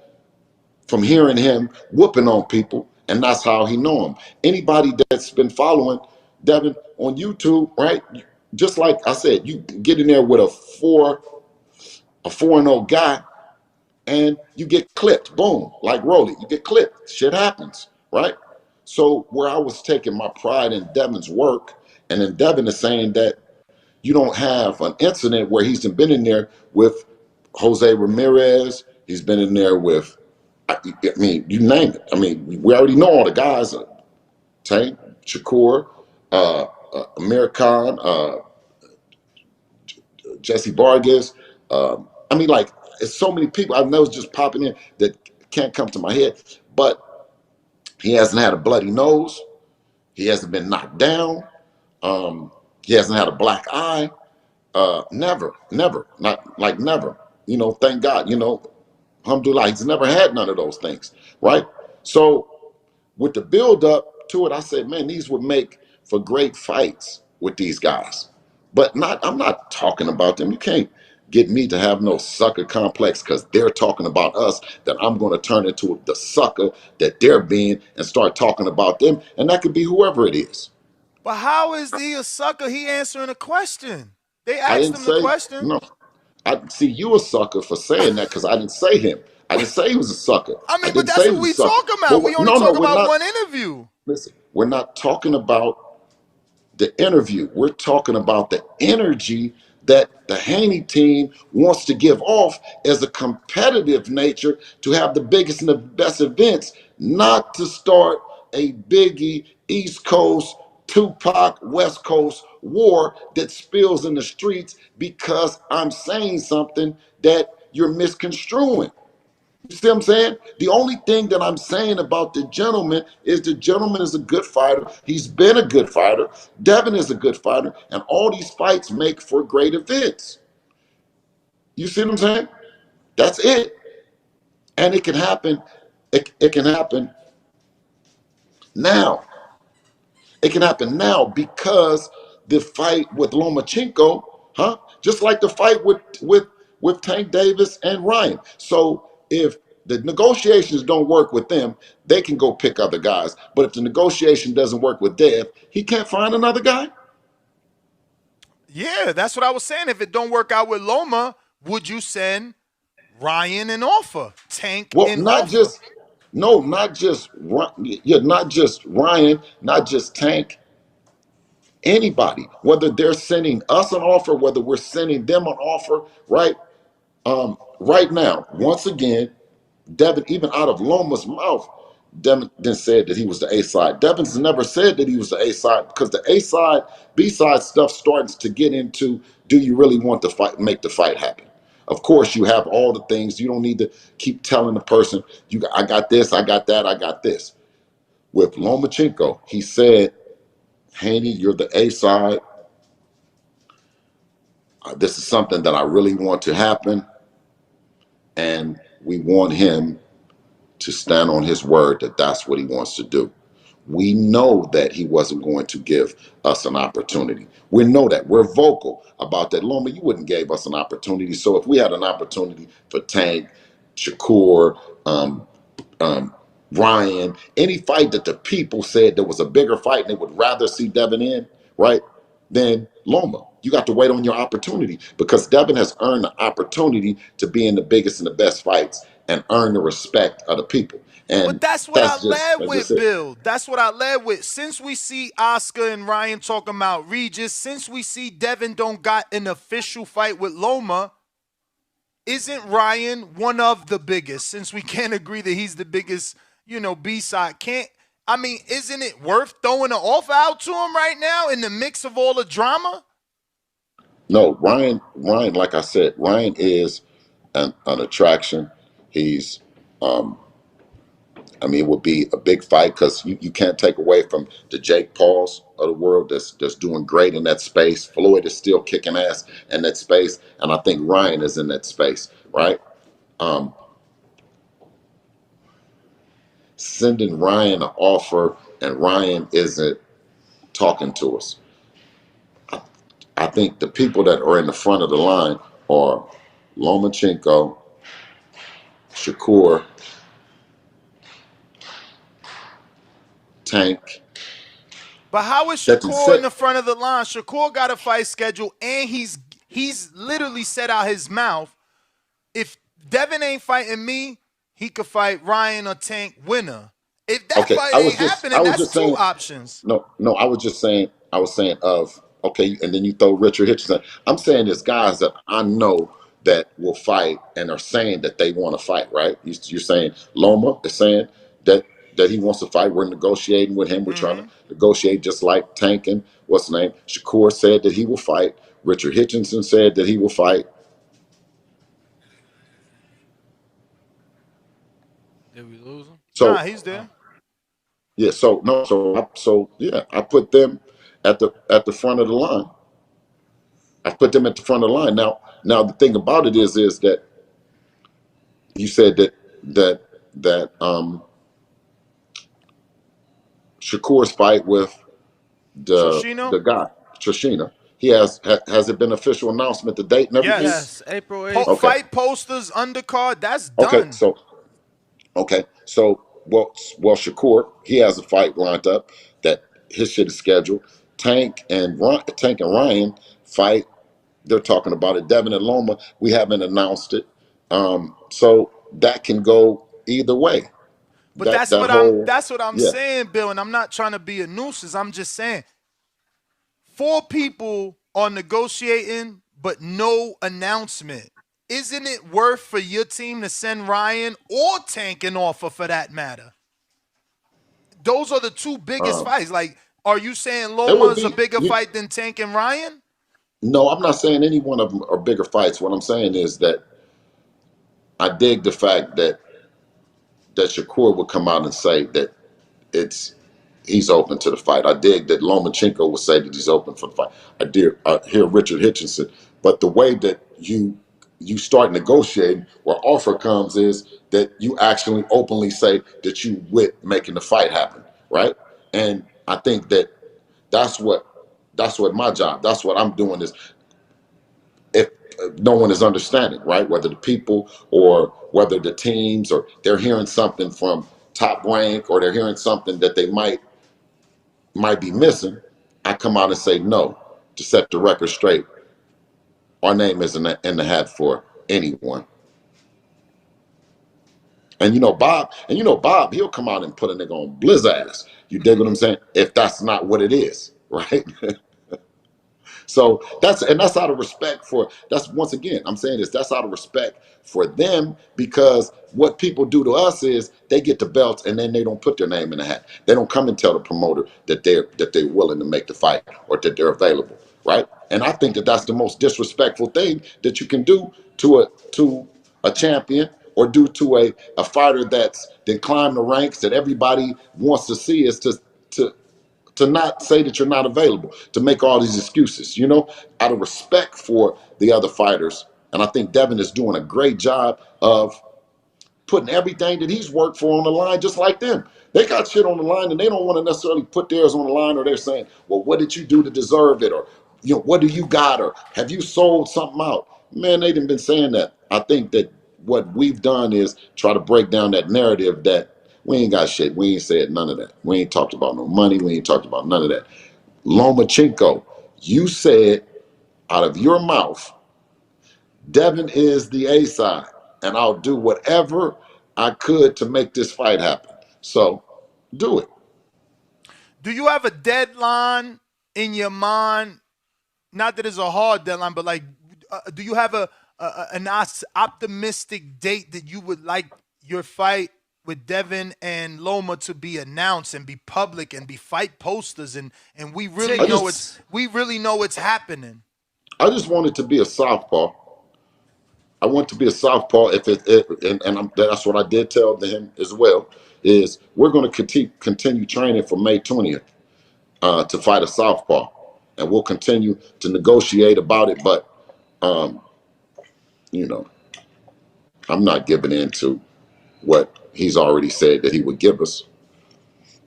from hearing him whooping on people, and that's how he know him. Anybody that's been following Devin on YouTube, right? Just like I said, you get in there with a 4-0 guy, and you get clipped. Boom, like Rolly, you get clipped. Shit happens, right? So where I was taking my pride in Devin's work, and then Devin is saying that you don't have an incident where he's been in there with Jose Ramirez. He's been in there with, I mean, you name it. I mean, we already know all the guys: Tank, Shakur, Amir Khan, Jesse Vargas. I mean, like, it's so many people I know just popping in that can't come to my head. But he hasn't had a bloody nose. He hasn't been knocked down. He hasn't had a black eye. Never, not like never. You know, thank God. You know, alhamdulillah, he's never had none of those things, right? So with the build up to it, I said, man, these would make for great fights with these guys. But I'm not talking about them. You can't get me to have no sucker complex because they're talking about us, that I'm going to turn into the sucker that they're being and start talking about them. And that could be whoever it is. But how is he a sucker? He answering a question. They I asked didn't him the say, question. no. I see you a sucker for saying that because I didn't say him. I didn't say he was a sucker. I I mean, but didn't that's say he what was a we sucker. talk about. We only No, talk we're about not. one interview. Listen, we're not talking about the interview. We're talking about the energy that the Haney team wants to give off as a competitive nature to have the biggest and the best events, not to start a Biggie East Coast, Tupac West Coast war that spills in the streets because I'm saying something that you're misconstruing. You see what I'm saying? The only thing that I'm saying about the gentleman is a good fighter. He's been a good fighter. Devin is a good fighter. And all these fights make for great events. You see what I'm saying? That's it. And it can happen. It can happen now. It can happen now because the fight with Lomachenko, huh? Just like the fight with Tank Davis and Ryan. So if the negotiations don't work with them, they can go pick other guys. But if the negotiation doesn't work with Dev, he can't find another guy. Yeah, that's what I was saying. If it don't work out with Loma, would you send Ryan an offer, Tank Well, an offer? not just Ryan, not just Tank. Anybody, whether they're sending us an offer, whether we're sending them an offer, right? Right now, once again, Devin, even out of Loma's mouth, Devin said that he was the A side. Devin's never said that he was the A side because the A side, B side stuff starts to get into, do you really want the fight, make the fight happen? Of course, you have all the things. You don't need to keep telling the person, I got this, I got that, I got this. With Lomachenko, he said, Haney, you're the A side. This is something that I really want to happen. And we want him to stand on his word that that's what he wants to do. We know that he wasn't going to give us an opportunity. We know that. We're vocal about that. Loma, you wouldn't give us an opportunity. So if we had an opportunity for Tank, Shakur, um, Ryan, any fight that the people said there was a bigger fight and they would rather see Devin in, right? Then Loma, you got to wait on your opportunity because Devin has earned the opportunity to be in the biggest and the best fights and earn the respect of the people. But And that's what I led that's just with, it. Bill. That's what I led with. Since we see Oscar and Ryan talking about Regis, since we see Devin don't got an official fight with Loma, isn't Ryan one of the biggest? Since we can't agree that he's the biggest, B-side, isn't it worth throwing an offer out to him right now in the mix of all the drama? No, Ryan, like I said, Ryan is an attraction. He's it would be a big fight because you can't take away from the Jake Pauls of the world that's doing great in that space. Floyd is still kicking ass in that space, and I think Ryan is in that space, right? Um, Sending Ryan an offer and Ryan isn't talking to us. I think the people that are in the front of the line are Lomachenko, Shakur, Tank. But how is That can Shakur in set. the front of the line? Shakur got a fight schedule, and he's literally said out his mouth, if Devin ain't fighting me, he could fight Ryan or Tank winner. If that Okay, fight ain't I happening, was that's just two saying. options. No, I was saying of okay, and then you throw Richard Hitchison. I'm saying there's guys that I know that will fight and are saying that they want to fight. Right? You're saying Loma is saying that he wants to fight. We're negotiating with him. We're trying to negotiate just like Tank and what's the name. Shakur said that he will fight. Richard Hitchinson said that he will fight. Did we lose him? Nah, So he's Oh, there. yeah, so no, so yeah, I put them at the front of the line. I put them at the front of the line. Now the thing about it is that you said that that Shakur's fight with Shoshino? the guy Trishina. Has it been official announcement, the date and everything? Yes. yes, April 8th. Okay, Fight posters, undercard, that's okay, done. so well Shakur he has a fight lined up that his shit is scheduled. Tank and Ryan fight. They're talking about it. Devin and Loma, we haven't announced it. So that can go either way. But That whole that's what I'm yeah. saying, Bill, and I'm not trying to be a nuisance. I'm just saying four people are negotiating, but no announcement. Isn't it worth for your team to send Ryan or Tank an offer for that matter? Those are the two biggest Um, fights. Like, are you saying it Loma would is a be bigger you. fight than Tank and Ryan? No, I'm not saying any one of them are bigger fights. What I'm saying is that I dig the fact that Shakur would come out and say that it's he's open to the fight. I dig that Lomachenko would say that he's open for the fight. I hear Richard Hitchinson, but the way that you start negotiating, where offer comes, is that you actually openly say that you with making the fight happen, right? And I think that that's what that's what my job. That's what I'm doing is if no one is understanding, right? Whether the people or whether the teams or they're hearing something from top rank or they're hearing something that they might be missing, I come out and say no to set the record straight. Our name isn't in the hat for anyone. And Bob, he'll come out and put a nigga on Blizz ass. You dig what I'm saying? If that's not what it is, right? So that's out of respect for that's once again I'm saying this that's out of respect for them because what people do to us is they get the belts and then they don't put their name in the hat. They don't come and tell the promoter that they're willing to make the fight or that they're available, right? And I think that that's the most disrespectful thing that you can do to a champion or do to a fighter that's then climbed the ranks that everybody wants to see is to to not say that you're not available, to make all these excuses, out of respect for the other fighters. And I think Devin is doing a great job of putting everything that he's worked for on the line, just like them. They got shit on the line and they don't want to necessarily put theirs on the line, or they're saying, well, what did you do to deserve it? Or, what do you got? Or have you sold something out? Man, they done been saying that. I think that what we've done is try to break down that narrative that we ain't got shit. We ain't said none of that. We ain't talked about no money. We ain't talked about none of that. Lomachenko, you said out of your mouth, Devin is the A side, and I'll do whatever I could to make this fight happen. So do it. Do you have a deadline in your mind? Not that it's a hard deadline, but like, do you have an optimistic date that you would like your fight with Devin and Loma to be announced and be public and be fight posters and I just Tickets. we really know it's happening. I just want it to be a southpaw. I want to be a southpaw. If that's what I did tell him as well. Is we're going to continue training for May 20th. to fight a southpaw, and we'll continue to negotiate about it. But um, you know, I'm not giving in to what he's already said that he would give us.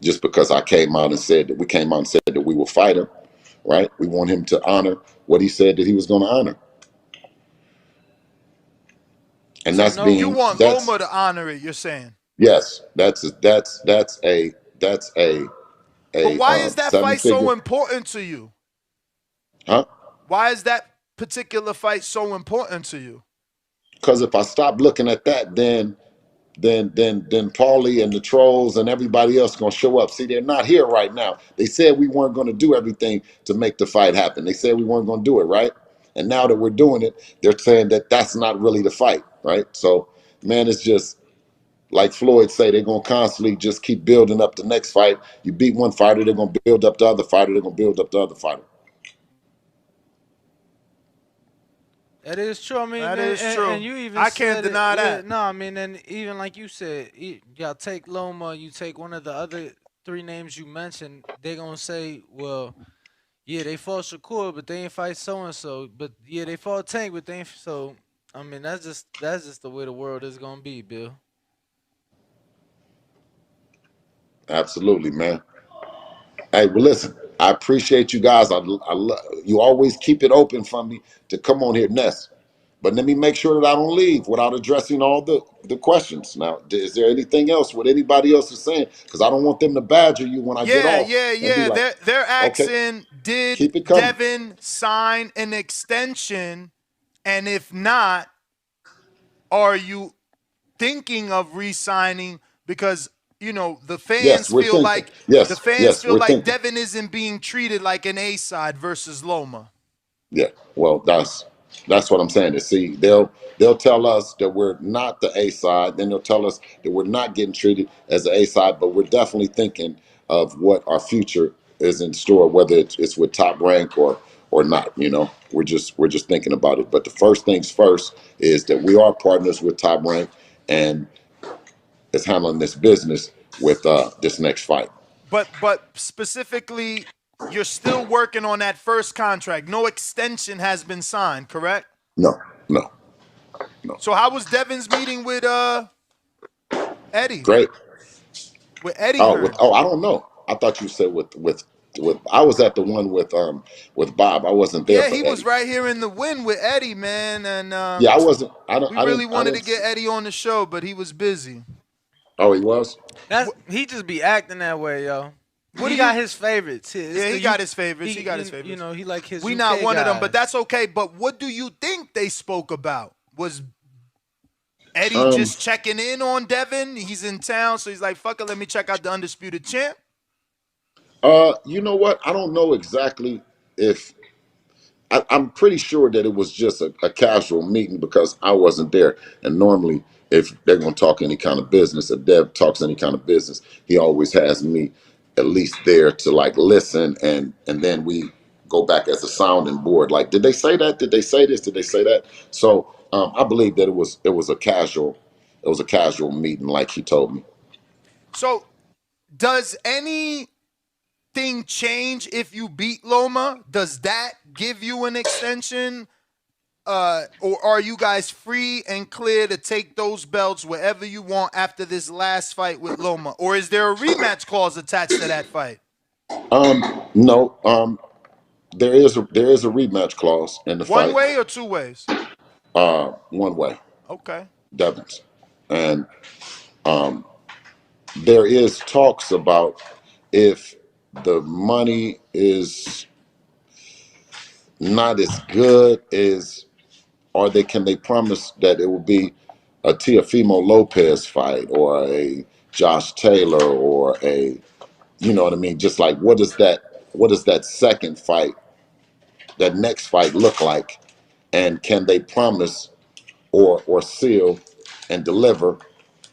Just because I came out and said that we came out and said that we will fight him, right? We want him to honor what he said that he was going to honor, and So that's no, You being want that's Loma to honor it, you're saying. yes, that's a But why is that seven fight so figure, important to you? huh? Why is that particular fight so important to you? Because if I stop looking at that, then Paulie and the trolls and everybody else gonna show up. See, they're not here right now. They said we weren't gonna do everything to make the fight happen. They said we weren't gonna do it, right? And now that we're doing it, they're saying that that's not really the fight, right? So, man, it's just like Floyd say, they're gonna constantly just keep building up the next fight. You beat one fighter, they're gonna build up the other fighter. They're gonna build up the other fighter. that is true. I mean, That is and true. you even I can't said it. deny Yeah, that. no, I mean, and even like you said, y'all take Loma, you take one of the other three names you mentioned, they gonna say, well, yeah, they fought Shakur, but they ain't fight so and so. But yeah, they fought Tank, but they ain't. So I mean, that's just the way the world is gonna be, Bill. Absolutely, man. Hey, well, listen, I appreciate you guys. You always keep it open for me to come on here, Ness. But let me make sure that I don't leave without addressing all the questions. Now, is there anything else what anybody else is saying? Because I don't want them to badger you when I get Yeah, off yeah, and be yeah. like, They're okay, asking, did keep it coming. Devin sign an extension? And if not, are you thinking of re-signing? Because the Yes, fans we're feel thinking. like Yes, we're thinking. Devin isn't being treated like an A side versus Loma. Yeah, well, that's what I'm saying. To see, they'll tell us that we're not the A side, then they'll tell us that we're not getting treated as the A side, but we're definitely thinking of what our future is in store, whether it's with Top Rank or not. We're just thinking about it. But the first things first is that we are partners with Top Rank, and is handling this business with this next fight. But specifically, you're still working on that first contract. No extension has been signed, correct? No, no, no. So how was Devin's meeting with Eddie? Great. With Eddie Oh, with Hearn? I don't know. I thought you said with I was at the one with Bob. I wasn't there Yeah, for he was Eddie. right here in the win with Eddie, man, and Yeah, I wasn't. we really I wanted to didn't. get Eddie on the show, but he was busy. Oh, he was. That's What, he just be acting that way, yo. what do He you? got his favorites. It's Yeah, the he U. got his favorites. He He got his you favorites. know he like his We not UK one of them, but guys. that's okay. But what do you think they spoke about? Was Eddie Um. just checking in on Devin? He's in town, so he's like, "Fuck it, let me check out the undisputed champ." You know what? I don't know exactly if I'm pretty sure that it was just a casual meeting because I wasn't there. And normally, if they're going to talk any kind of business, if Dev talks any kind of business, he always has me at least there to like listen, and then we go back as a sounding board. Like, did they say that? Did they say this? Did they say that? So I believe that it was a casual meeting, like he told me. So, does anything change if you beat Loma? Does that give you an extension? Or are you guys free and clear to take those belts wherever you want after this last fight with Loma? Or is there a rematch clause attached to that fight? No, there is a rematch clause in the One fight. way or two ways? One way, Okay. Devins, and there is talks about if the money is not as good as, or can they promise that it will be a Teofimo Lopez fight or a Josh Taylor or a, you know what I mean? Just like what does that second fight, that next fight look like, and can they promise or seal and deliver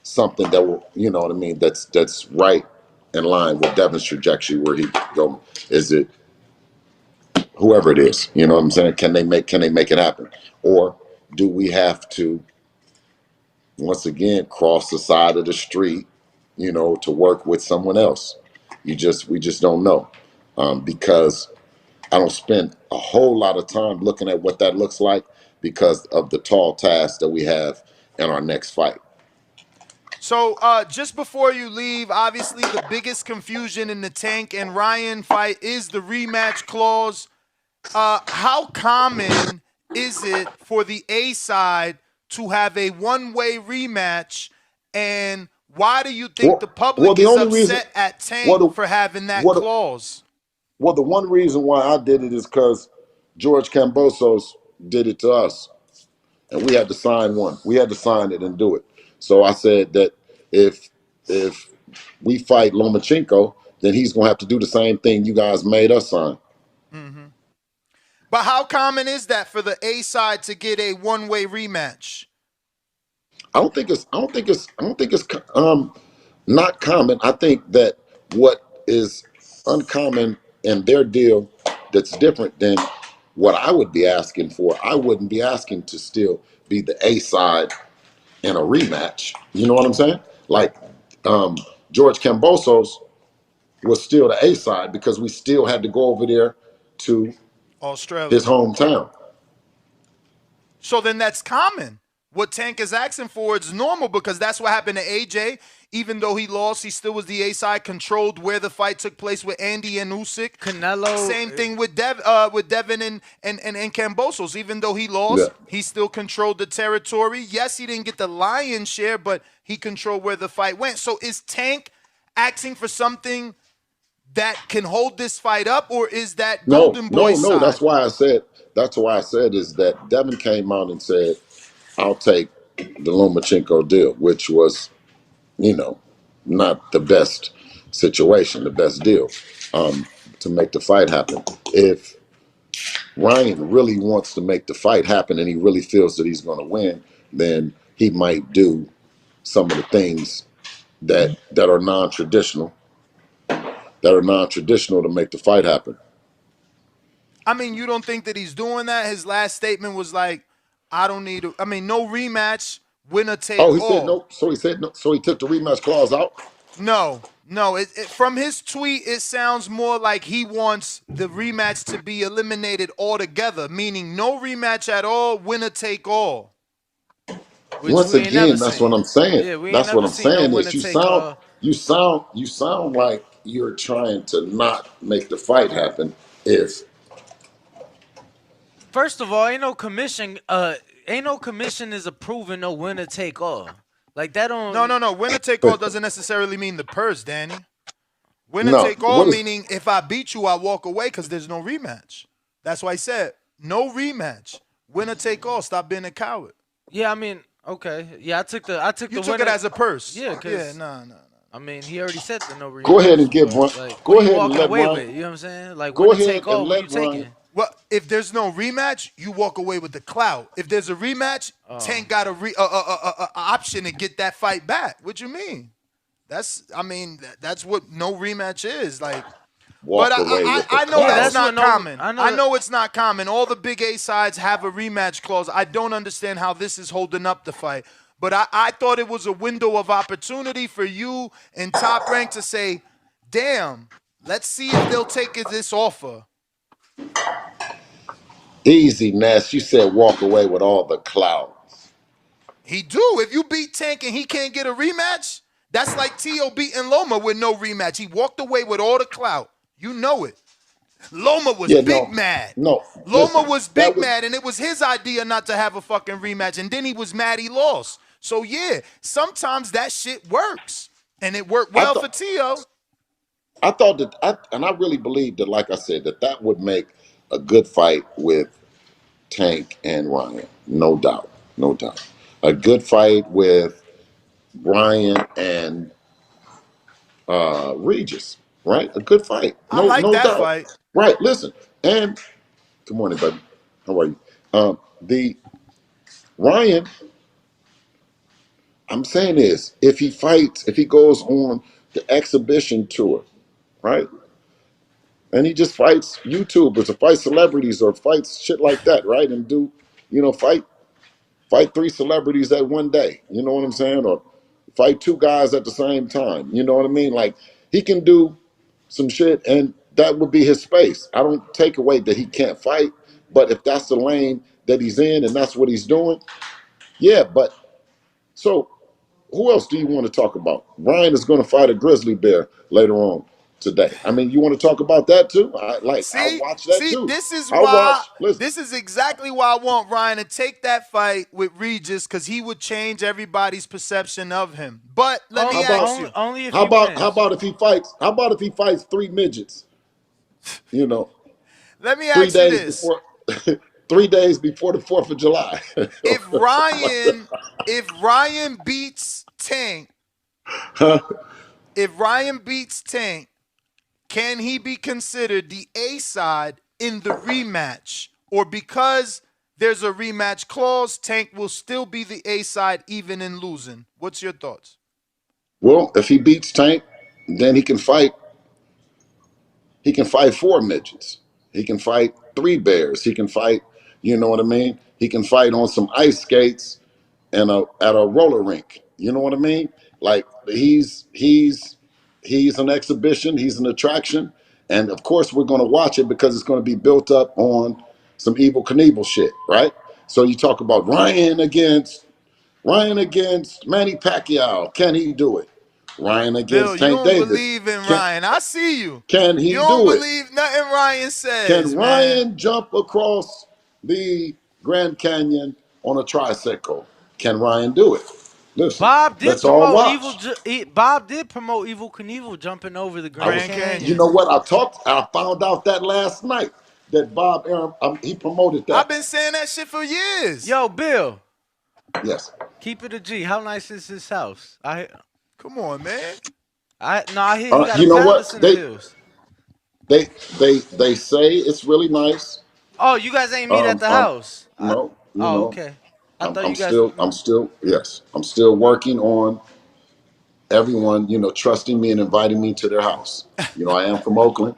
something that will, you know what I mean, that's right in line with Devin's trajectory where he go. Is it whoever it is? You know what I'm saying? Can they make it happen? Or do we have to once again cross the side of the street, to work with someone else? We just don't know. because I don't spend a whole lot of time looking at what that looks like because of the tall task that we have in our next fight. So just before you leave, obviously the biggest confusion in the Tank and Ryan fight is the rematch clause. How common is it for the A side to have a one-way rematch, and why do you think the Well, public the is only reason, upset at well, Tank the, for having that well, the, clause? well, the one reason why I did it is because George Kambosos did it to us, and we had to sign one. We had to sign it and do it. So I said that if if we fight Lomachenko, then he's gonna have to do the same thing you guys made us sign. Mm-hmm. But how common is that for the A side to get a one-way rematch? I don't think it's not common. I think that what is uncommon in their deal that's different than what I would be asking for. I wouldn't be asking to still be the A side in a rematch. You know what I'm saying? Like um, George Kambosos was still the A side because we still had to go over there to his Australia. hometown. So then that's common. What Tank is asking for is normal because that's what happened to AJ. Even though he lost, he still was the A side, controlled where the fight took place with Andy and Usyk. Canelo. Same thing with Devin and Kambosos. Even though he Yeah. lost, he still controlled the territory. Yes, he didn't get the lion's share, but he controlled where the fight went. So is Tank asking for something that can hold this fight up, or is that No, Golden no, Boy's no. side? That's why I said is that Devin came out and said, I'll take the Lomachenko deal, which was, you know, not the best situation, the best deal to make the fight happen. If Ryan really wants to make the fight happen and he really feels that he's going to win, then he might do some of the things that are non-traditional, to make the fight happen. I mean, you don't think that he's doing that? His last statement was like, I don't need I mean, no rematch, winner Oh, take he said all. no. So he said no. So he took the rematch clause out. No, no. From his tweet, it sounds more like he wants the rematch to be eliminated altogether, meaning no rematch at all, winner take all. Which Once we ain't never again, that's what seen. I'm saying. Yeah, we ain't That's what never I'm seen no saying winner is take all. you sound like you're trying to not make the fight happen. If First of all, ain't no commission is approving no winner take all. Like that No, don't. no, no. Winner take all doesn't necessarily mean the purse, Danny. Winner no, take all what is meaning if I beat you, I walk away because there's no rematch. That's why I said no rematch. Winner take all. Stop being a coward. Yeah, I mean, okay. Yeah, I took You the took it winner. as a purse. Yeah, Yeah, cause no, no, no. I mean he already said the no go ahead rematch. and give But Ryan. like, what Go are you ahead and walking let away Ryan. with? You know what I'm saying? Like Go winner ahead take and all. What you let Ryan. taking? Well, if there's no rematch, you walk away with the clout. If there's a rematch, Oh, Tank got a option to get that fight back. What you mean? I mean, that's what no rematch is. Like, but Walk away with the I know yeah, that's that's clout. what not no. common. I know I that. know it's not common. All the big A sides have a rematch clause. I don't understand how this is holding up the fight. But I thought it was a window of opportunity for you and Top Rank to say, damn, let's see if they'll take this offer. Easy, Ness. You said walk away with all the clout. He do. If you beat Tank and he can't get a rematch, that's like T.O. beating Loma with no rematch. He walked away with all the clout. You know it. Loma was Yeah, big no, mad. no. Loma Listen, was that big was. mad, and it was his idea not to have a fucking rematch. And then he was mad he lost. So yeah, sometimes that shit works. And it worked I well for thought. T.O. And I really believe that, like I said, that would make a good fight with Tank and Ryan, no doubt, no doubt. A good fight with Ryan and Regis, right? A good fight, I no, like no that doubt, fight. right? Listen, and good morning, baby. How are you? The Ryan, I'm saying is, if he goes on the exhibition tour, right, and he just fights YouTubers or fights celebrities or fights shit like that, right, and do, fight three celebrities that one day. You know what I'm saying? Or fight two guys at the same time. You know what I mean? Like he can do some shit, and that would be his space. I don't take away that he can't fight, but if that's the lane that he's in and that's what he's doing, yeah. But so who else do you want to talk about? Ryan is going to fight a grizzly bear later on today. I mean, you want to talk about that too? I'll See, watch that too. this is I'll why. watch. Listen, This is exactly why I want Ryan to take that fight with Regis, because he would change everybody's perception of him. But let how me Only, about ask only, you. only if how he about how wins. about if he fights? How about if he fights three midgets? You know, Let me three ask you days this: before 3 days before the 4th of July. if Ryan, if Ryan beats Tank, Huh? if Ryan beats Tank, can he be considered the A side in the rematch, or because there's a rematch clause, Tank will still be the A side even in losing? What's your thoughts? Well, if he beats Tank, then he can fight. He can fight four midgets. He can fight three bears. He can fight. You know what I mean? He can fight on some ice skates and at a roller rink. You know what I mean? Like he's an exhibition. He's an attraction, and of course we're going to watch it because it's going to be built up on some evil Knievel shit, right? So you talk about Ryan against Manny Pacquiao. Can he do it? Ryan Bill, against you Tank don't Davis. believe in Can Ryan. I see you. can You he don't do it? believe nothing Ryan Can says, man. Ryan jump across the Grand Canyon on a tricycle? Can Ryan do it? Listen, Bob did let's all promote evil. watch. Bob did promote Evil Knievel jumping over the I Grand was, Grand you Canyon. Canyon. know what? I found out that last night that Bob Arum, he promoted I've that. been saying that shit for years. Yo, Bill, Yes. keep it a G. How nice is his house? Come on, man. I hear he got a You know palace what? in the hills. They they say it's really nice. Oh, you guys ain't meet at the Um, house. no, you Oh, know, okay. I thought you guys. I'm still working on everyone, trusting me and inviting me to their house. I am from Oakland,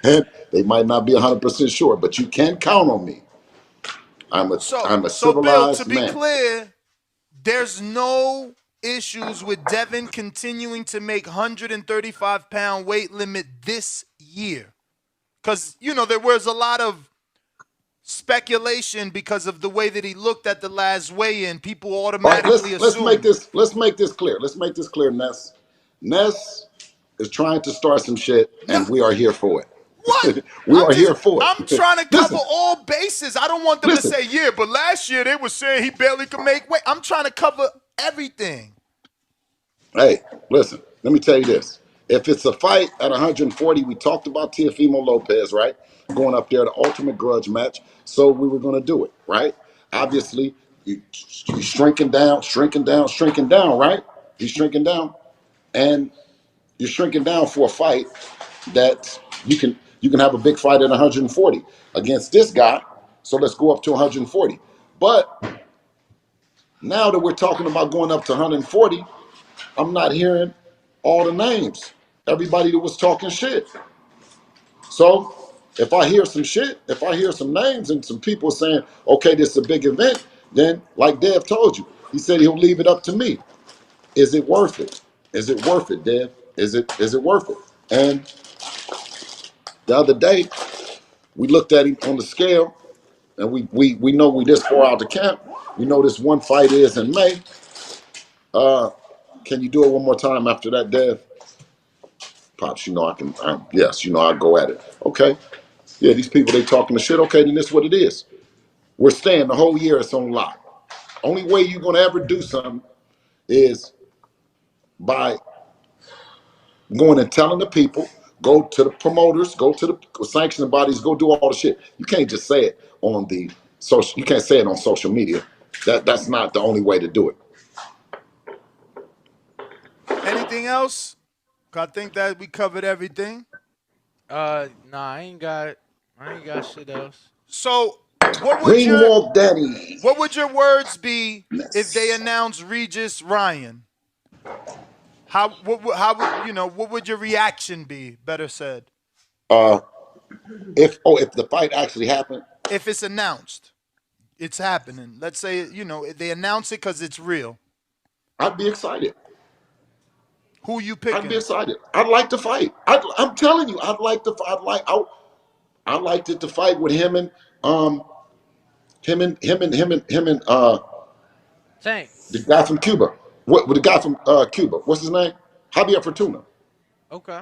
and they might not be 100% sure, but you can count on me. I'm a So Bill, to civilized be man. clear, there's no issues with Devin continuing to make 135-pound weight limit this year. Because, there was a lot of speculation because of the way that he looked at the last weigh-in. People All right, automatically let's make assumed. this clear. Let's make this clear, Ness. Ness is trying to start some shit, No, and we are here for what? it. We are here for I'm it. trying to cover Listen, all bases. I don't want them to listen. say, yeah, but last year they were saying he barely could make weight. I'm trying to cover everything. Hey, listen. Let me tell you this. If it's a fight at 140, we talked about Teofimo Lopez, right? Going up there, the ultimate grudge match. So we were going to do it, right? Obviously, you shrinking down, right? He's shrinking down, and you're shrinking down for a fight that you can have a big fight at 140 against this guy. So let's go up to 140. But now that we're talking about going up to 140, I'm not hearing all the names. Everybody that was talking shit. So if I hear some shit, if I hear some names and some people saying, okay, this is a big event, then like Dev told you, he said he'll leave it up to me. Is it worth it? Is it worth it, Dev? Is it worth it? And the other day, we looked at him on the scale, and we know we this far out the camp. We know this one fight is in May. Can you do it one more time after that, Dev? Pops, I can. Yes, I go at it. Okay. Yeah, these people they talking the shit. Okay, then this is what it is. We're staying the whole year. It's on lock. Only way you're gonna ever do something is by going and telling the people, go to the promoters, go to the sanctioning bodies, go do all the shit. You can't just say it on the social. You can't say it on social media. That's not the only way to do it. Anything else? I think that we covered everything. Nah, I ain't got shit else. So, what would Green your Walk Daddy. what would your words be if they Yes. announced Regis Ryan? What would your reaction be? Better said, Uh, if the fight actually happened, if it's announced, it's happening. Let's say they announce it because it's real. I'd be excited. Who you I'd be picking? excited. I'd like to fight. I'm telling you, I'd like to. I liked it to fight with him and Tank. the guy from Cuba. What with the guy from Cuba? What's his name? Javier Fortuna. Okay.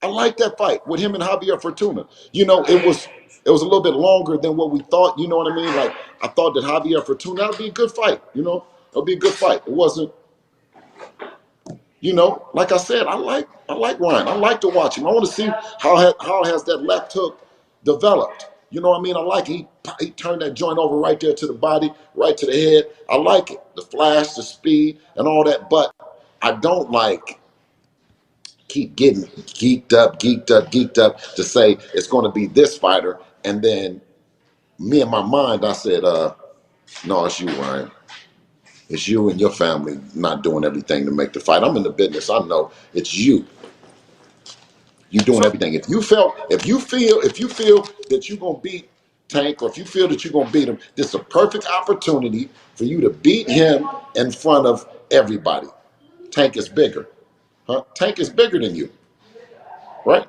I like that fight with him and Javier Fortuna. You know, it was a little bit longer than what we thought. You know what I mean? Like I thought that Javier Fortuna that'd be a good fight. You know, it'll be a good fight. It wasn't. You know, like I said, I like Ryan. I like to watch him. I want to see how has that left hook developed. You know what I mean? I like it. He turned that joint over right there to the body, right to the head. I like it. The flash, the speed, and all that. But I don't like keep getting geeked up to say it's going to be this fighter, and then me in my mind, I said, no, it's you, Ryan. It's you and your family not doing everything to make the fight. I'm in the business. I know it's you. You doing So everything. If you feel that you're gonna beat Tank, or if you feel that you're gonna beat him, this is a perfect opportunity for you to beat him in front of everybody. Tank is bigger, huh? Tank is bigger than you, right?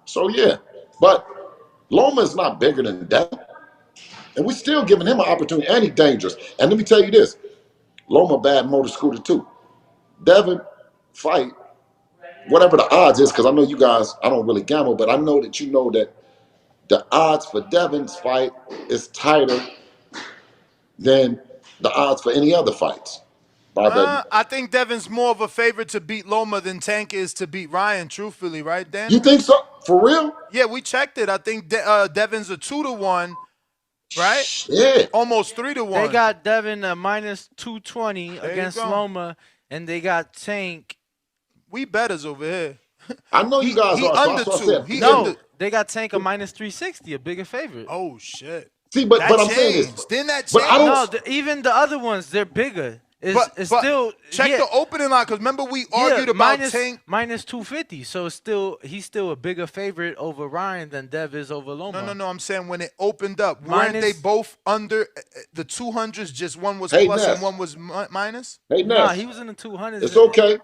So yeah, but Loma is not bigger than that, and we're still giving him an opportunity, and he's dangerous. And let me tell you this: Loma bad motor scooter too. Devin fight whatever the odds is, because I know you guys, I don't really gamble, but I know that you know that the odds for Devin's fight is tighter than the odds for any other fights. By the, I think Devin's more of a favorite to beat Loma than Tank is to beat Ryan. Truthfully, right, you Danny? think so? For real? Yeah, we checked it. I think Devin's a 2-1, right? Shit. Almost 3 to They 1. got Devin a minus 220 There you against go. Loma, and they got Tank. We betters over here. I know you guys He are, so under that's what I 2. said. He Forgive me. under. No, they got Tank a minus 360, a bigger favorite. Oh shit. See, but That I'm saying this, changed. Didn't that but I don't. No, change? even the other ones, they're bigger. It's But still check yeah, the opening line, because remember we argued about Tank. minus 250. So it's still he's still a bigger favorite over Ryan than Dev is over Loma. No. I'm saying when it opened up, weren't they Minus both under the 200s? Just one was Hey plus and Ness, one was minus. hey Nah, Ness, he was in the 200s. it's okay.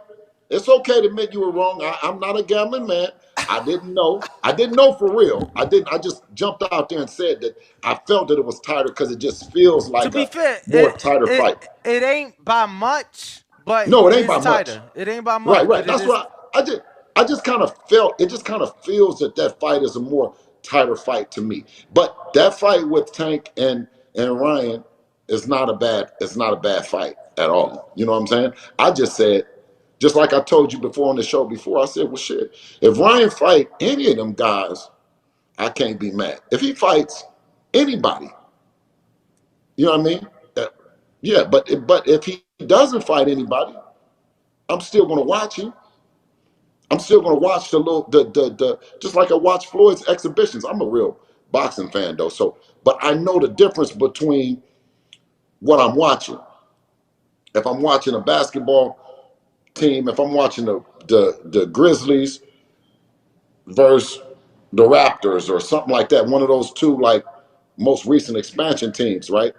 It's okay to admit you were wrong. I'm not a gambling man. I didn't know. I didn't know for real. I didn't. I just jumped out there and said that I felt that it was tighter because it just feels To like be a fair, more tighter fight. it ain't by much, but No, it it ain't is by much. tighter. It ain't by Right, much, right. but it That's is. what I just kind of felt. It just kind of feels that fight is a more tighter fight to me. But that fight with Tank and Ryan is not a bad. It's not a bad fight at all. You know what I'm saying? I just said, just like I told you before on the show before. I said, well, shit. If Ryan fight any of them guys, I can't be mad. If he fights anybody, you know what I mean? Yeah, but if he doesn't fight anybody, I'm still gonna watch him. I'm still gonna watch the little the just like I watch Floyd's exhibitions. I'm a real boxing fan though, so but I know the difference between what I'm watching. If I'm watching a basketball team, if I'm watching the Grizzlies versus the Raptors or something like that, one of those two like most recent expansion teams, right?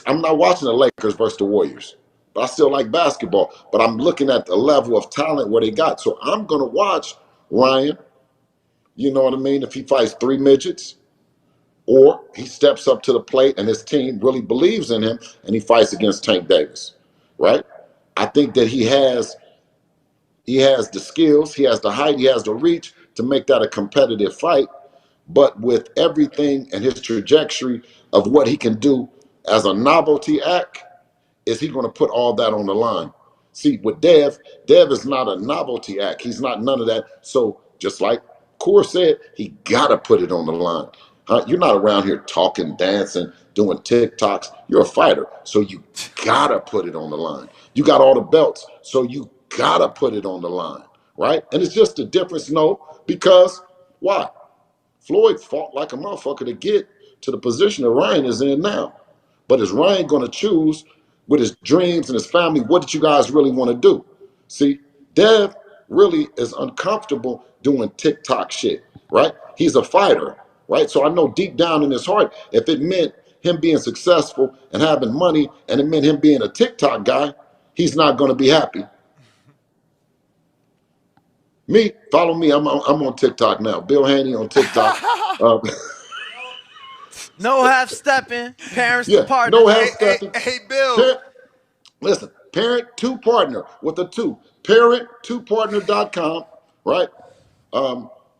I'm not watching the Lakers versus the Warriors. But I still like basketball. But I'm looking at the level of talent where they got. So I'm gonna watch Ryan. You know what I mean? If he fights three midgets, or he steps up to the plate and his team really believes in him and he fights against Tank Davis, right? I think that he has the skills, he has the height, he has the reach to make that a competitive fight. But with everything and his trajectory of what he can do as a novelty act, is he going to put all that on the line? See, with Dev is not a novelty act. He's not none of that. So just like Core said, he got to put it on the line. Huh? You're not around here talking, dancing, doing TikToks. You're a fighter. So you got to put it on the line. You got all the belts. So you got to put it on the line. Right? And it's just a difference, no, because why? Floyd fought like a motherfucker to get to the position that Ryan is in now. But is Ryan going to choose with his dreams and his family? What did you guys really want to do? See, Dev really is uncomfortable doing TikTok shit, right? He's a fighter, right? So I know deep down in his heart, if it meant him being successful and having money and it meant him being a TikTok guy, he's not going to be happy. Me, follow me. I'm on TikTok now. Bill Haney on TikTok. Uh, No half stepping. Parents to yeah, no partners. half Hey, hey, stepping. hey, Bill. Parent, listen, parent to partner with a two. Parent2partner.com, right?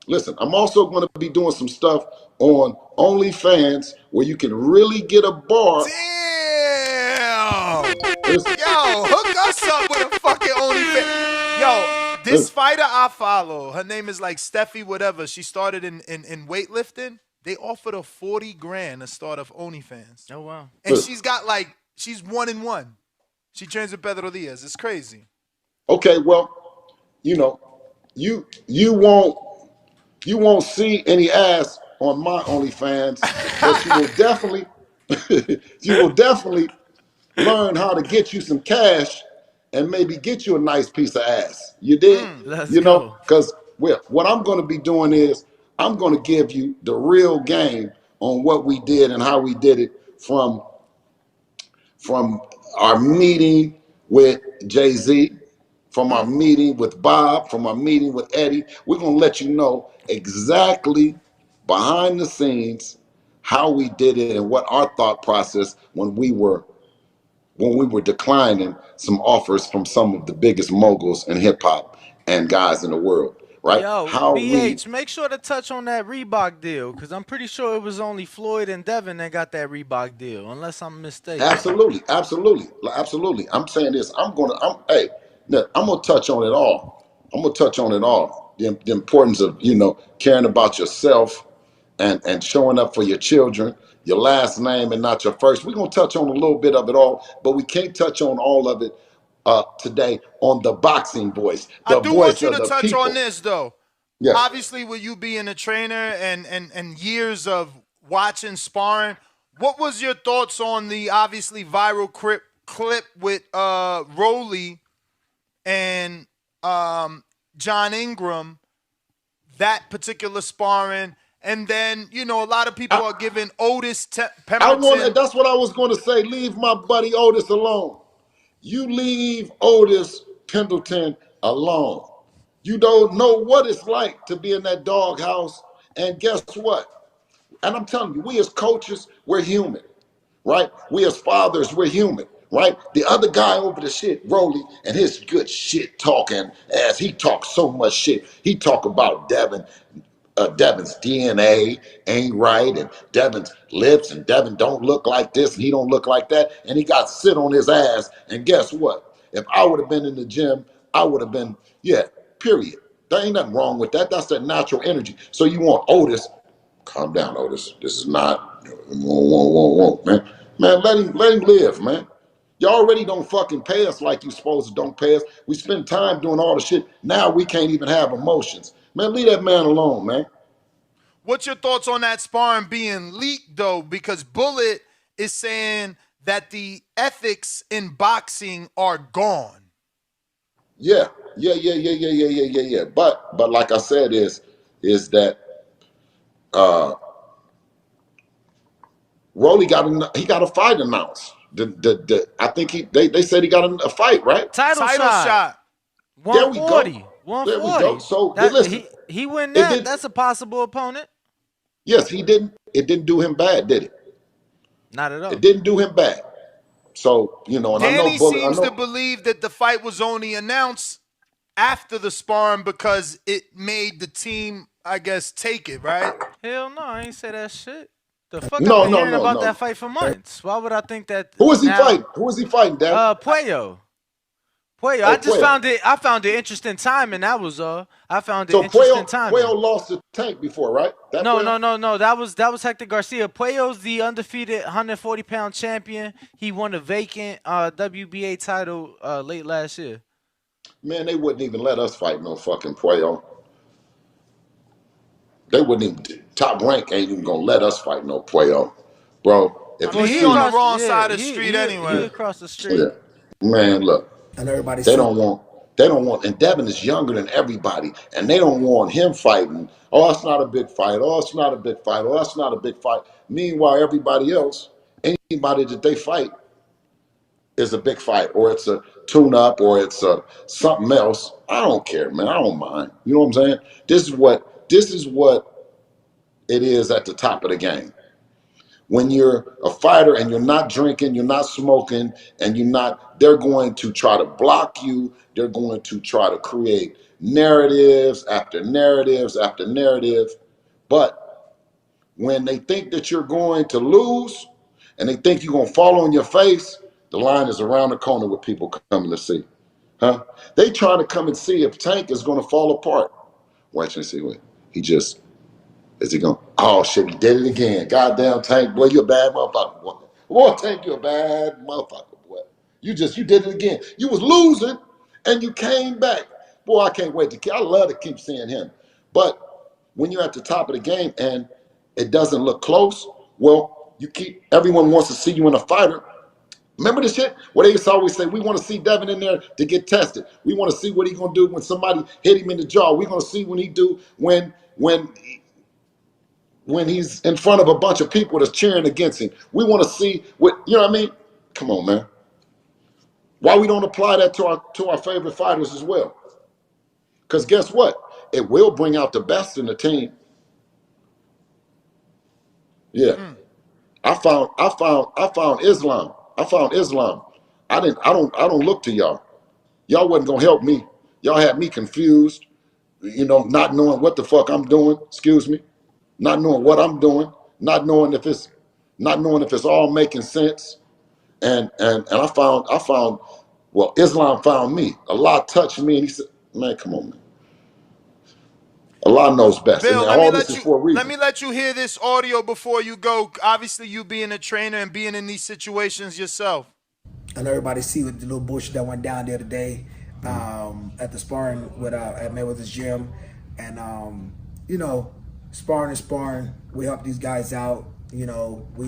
Listen, I'm also going to be doing some stuff on OnlyFans where you can really get a bar. Damn. Listen, Yo, hook us up with a fucking OnlyFans. Yo, this listen. fighter I follow, her name is like Steffi whatever. She started in weightlifting. They offered her 40 grand to start of OnlyFans. Oh wow. And Listen. she's got like, she's 1-1. She trains with Pedro Diaz. It's crazy. Okay, well, you know, you won't see any ass on my OnlyFans, but you will definitely learn how to get you some cash and maybe get you a nice piece of ass. You did, Let's you know, go. because what I'm going to be doing is I'm going to give you the real game on what we did and how we did it from our meeting with Jay-Z, from our meeting with Bob, from our meeting with Eddie. We're going to let you know exactly behind the scenes how we did it and what our thought process when we were declining some offers from some of the biggest moguls in hip hop and guys in the world, right? Yo, How we BH, make sure to touch on that Reebok deal, because I'm pretty sure it was only Floyd and Devin that got that Reebok deal, unless I'm mistaken. absolutely. I'm saying this. Hey, look, I'm gonna touch on it all. I'm gonna touch on it all. The importance of caring about yourself and showing up for your children, your last name and not your first. We're gonna touch on a little bit of it all, but we can't touch on all of it today on the boxing voice, I the do want voice you of to the touch on people. this though. Yes. Obviously, with you being a trainer and years of watching sparring, what was your thoughts on the obviously viral clip with Rolly and John Ingram, that particular sparring, and then a lot of people are giving Otis Pemberton. That's what I was going to say. Leave my buddy Otis alone. You leave Otis Pendleton alone. You don't know what it's like to be in that doghouse. And guess what? And I'm telling you, we as coaches, we're human, right? We as fathers, we're human, right? The other guy over the shit, Rolly, and his good shit talking, as he talks so much shit. He talk about Devin's DNA ain't right, and Devin's lips, and Devin don't look like this, and he don't look like that, and he got sit on his ass. And guess what? If I would have been in the gym, I would have been, yeah, period. There ain't nothing wrong with that. That's that natural energy. So you want Otis, calm down, Otis. This is not, whoa, man. Man, let him live, man. You already don't fucking pay us like you supposed to don't pay us. We spend time doing all the shit. Now we can't even have emotions. Man, leave that man alone, man. What's your thoughts on that sparring being leaked though? Because Bullet is saying that the ethics in boxing are gone. Yeah. But like I said, is that Rolly got a fight announced. I think they said he got a fight, right? Title Title shot. shot. There we go. 140. There we go. 140. So That listen, he win it that. did. That's a possible opponent. Yes, he didn't. It didn't do him bad, did it? Not at It all. didn't do him bad. So and I know Danny Bullet. I seems to know. believe that the fight was only announced after the sparring because it made the team, I guess, take it, right? Hell no, I ain't say that shit. The fuck, I've No, been no, hearing no, about no. that fight for months. Why would I think that Who is he now? fighting? Who is he fighting, Dad? Puello. Puello. Oh, I just Puello. found it interesting timing. That was all. I found it So interesting Puello timing. lost to Tank before, right? That No, Puello? no. That was Hector Garcia. Puello's the undefeated 140-pound champion. He won a vacant WBA title late last year. Man, they wouldn't even let us fight no fucking Puello. They wouldn't even. Top Rank ain't even gonna let us fight no Puello, bro. If I you mean, Well, he he see, on the across. wrong Yeah, side of the street he anyway. across the street. yeah, man, look, And everybody they see. don't want. They don't want, and Devin is younger than everybody, and they don't want him fighting. Oh, it's not a big fight. Oh, it's not a big fight. Oh, it's not a big fight. Meanwhile, everybody else, anybody that they fight, is a big fight, or it's a tune up, or it's a something else. I don't care, man. I don't mind. You know what I'm saying? This is what it is at the top of the game. When you're a fighter and you're not drinking, you're not smoking, and you're not, they're going to try to block you. They're going to try to create narratives after narratives after narrative. But when they think that you're going to lose and they think you're going to fall on your face, the line is around the corner with people coming to see. Huh? They trying to come and see if Tank is going to fall apart. Watch and see what he just is he going, oh shit, he did it again. Goddamn Tank, boy, you a bad motherfucker, boy. Boy, Tank, you a bad motherfucker, boy. You did it again. You was losing and you came back. Boy, I can't wait I love to keep seeing him. But when you're at the top of the game and it doesn't look close, well, everyone wants to see you in a fighter. Remember this shit where they used to always say, we want to see Devin in there to get tested. We want to see what he's going to do when somebody hit him in the jaw. We're going to see what he do when he's in front of a bunch of people that's cheering against him. We want to see what, you know what I mean? Come on, man. Why we don't apply that to our favorite fighters as well? Because guess what? It will bring out the best in the team. Yeah. I found Islam. I don't look to y'all. Y'all wasn't gonna help me. Y'all had me confused, not knowing what the fuck I'm doing, excuse me, not knowing what I'm doing, not knowing if it's all making sense. And I found well, Islam found me. Allah touched me and he said, man, come on, man. Allah knows best. And Bill, all this is for a let reason. me let you hear this audio before you go. Obviously, you being a trainer and being in these situations yourself. I know everybody see what the little bullshit that went down the other day at the sparring with at Mayweather's gym, and sparring is sparring. We help these guys out. We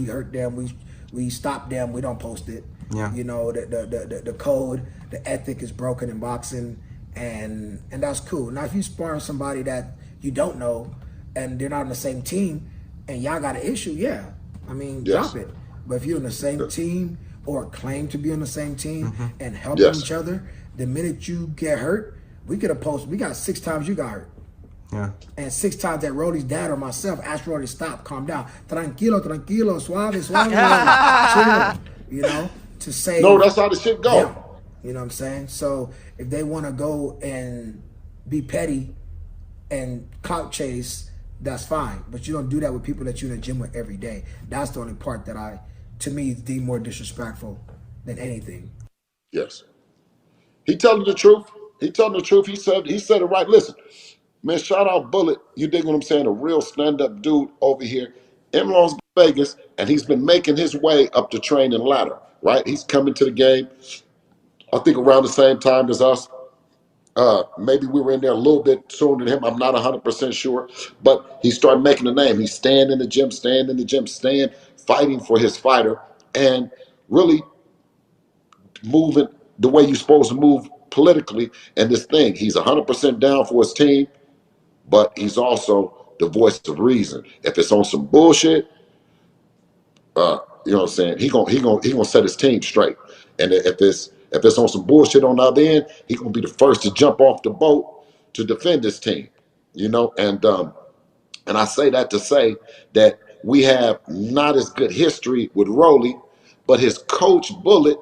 hurt them. We stop them. We don't post it. Yeah. The code, the ethic is broken in boxing, and that's cool. Now, if you sparring somebody that you don't know and they're not on the same team, and y'all got an issue, yeah, I mean, Yes. drop it. But if you're on the same team or claim to be on the same team and helping Yes. each other, the minute you get hurt, we could have posted. We got 6 times you got hurt. Yeah. And 6 times that Rolly's dad or myself asked Rolly, stop, calm down. Tranquilo, suave, chill. To say No, that's how the shit go. them. You know what I'm saying? So if they want to go and be petty and clout chase, that's fine. But you don't do that with people that you're in the gym with every day. That's the only part that to me, deem more disrespectful than anything. Yes. He telling the truth. He telling the truth. He said it right. Listen, man, shout out Bullet. You dig what I'm saying? A real stand-up dude over here in Las Vegas, and he's been making his way up the training ladder, right? He's coming to the game, I think around the same time as us. Maybe we were in there a little bit sooner than him. I'm not 100% sure. But he started making a name. He's staying in the gym, fighting for his fighter, and really moving the way you're supposed to move politically in this thing. He's 100% down for his team, but he's also the voice of reason. If it's on some bullshit, you know what I'm saying? He gonna set his team straight. And if it's on some bullshit on the other end, he gonna be the first to jump off the boat to defend his team. And I say that to say that we have not as good history with Rolly, but his coach Bullet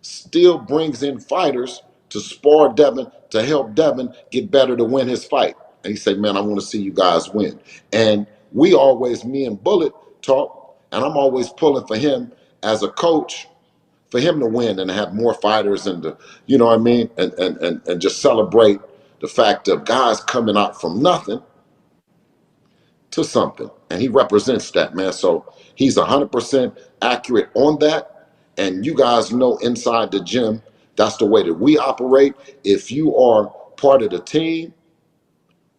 still brings in fighters to spar Devin, to help Devin get better to win his fight. And he said, man, I want to see you guys win. And me and Bullet talk, and I'm always pulling for him as a coach, for him to win and have more fighters and you know what I mean? And just celebrate the fact of guys coming out from nothing to something. And he represents that, man. So he's 100% accurate on that. And you guys know inside the gym, that's the way that we operate. If you are part of the team,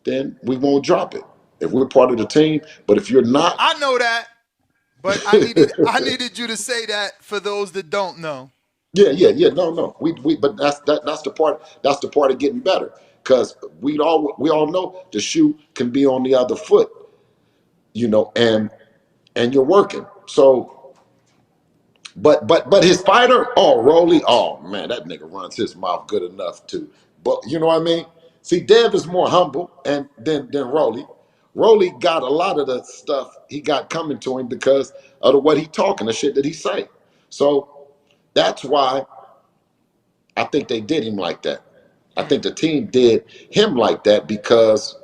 then we won't drop it. If we're part of the team, but if you're not, I know that, but I needed you to say that for those that don't know. yeah. No. But that's the part. That's the part of getting better, because we all know the shoe can be on the other foot, and you're working. So But his fighter, oh Rolly, oh man, that nigga runs his mouth good enough to. But you know what I mean? See, Dev is more humble and than Rolly. Rolly got a lot of the stuff he got coming to him because of the what he talking, the shit that he say. So that's why I think they did him like that. I think the team did him like that because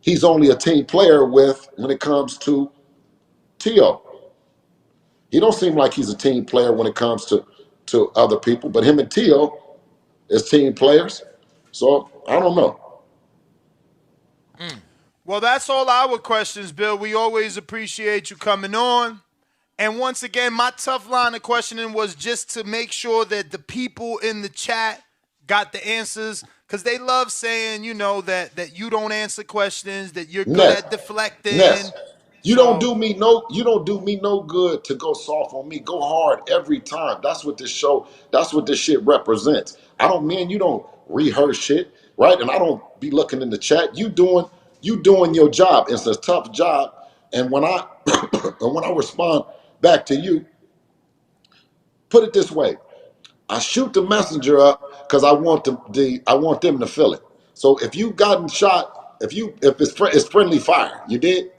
he's only a team player with when it comes to T.O. He don't seem like he's a team player when it comes to other people, but him and T.O. as team players. So I don't know. Well, that's all our questions, Bill. We always appreciate you coming on. And once again, my tough line of questioning was just to make sure that the people in the chat got the answers because they love saying, that you don't answer questions, that you're good Ness, at deflecting. Ness, So, you don't do me no good to go soft on me. Go hard every time. That's what this shit represents. I don't mean you don't rehearse shit, right? And I don't be looking in the chat. You doing your job. It's a tough job. And when I and when I respond back to you, put it this way. I shoot the messenger up because I want them to feel it. So if you gotten shot, if it's friendly fire, you did.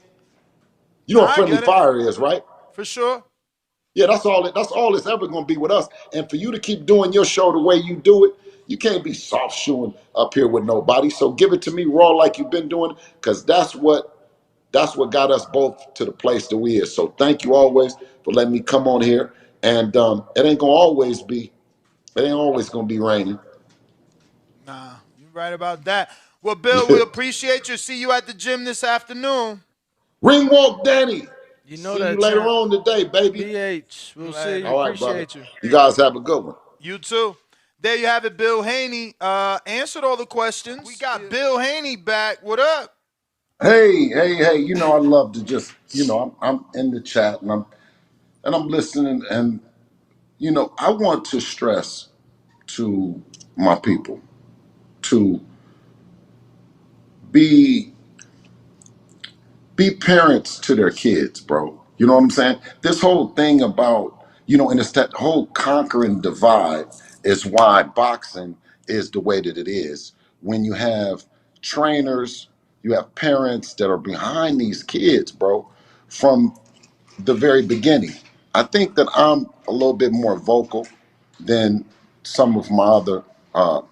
You know what I friendly get it. fire is, right? For sure. Yeah, that's all it's ever gonna be with us. And for you to keep doing your show the way you do it, you can't be soft shoeing up here with nobody. So give it to me raw like you've been doing, because that's what got us both to the place that we is. So thank you always for letting me come on here. And it ain't always gonna be raining. Nah, you're right about that. Well, Bill, we appreciate you. See you at the gym this afternoon. Ring walk Danny. You know See you that, later champ. on today, baby. BH. We'll see you. Later. All right, brother. Appreciate you. You guys have a good one. You too. There you have it, Bill Haney. Answered all the questions. We got Bill Haney back. What up? Hey. I love to just, I'm in the chat and I'm listening, and I want to stress to my people to be be parents to their kids, bro. You know what I'm saying? This whole thing about, and it's that whole conquering divide is why boxing is the way that it is. When you have trainers, you have parents that are behind these kids, bro, from the very beginning. I think that I'm a little bit more vocal than some of my other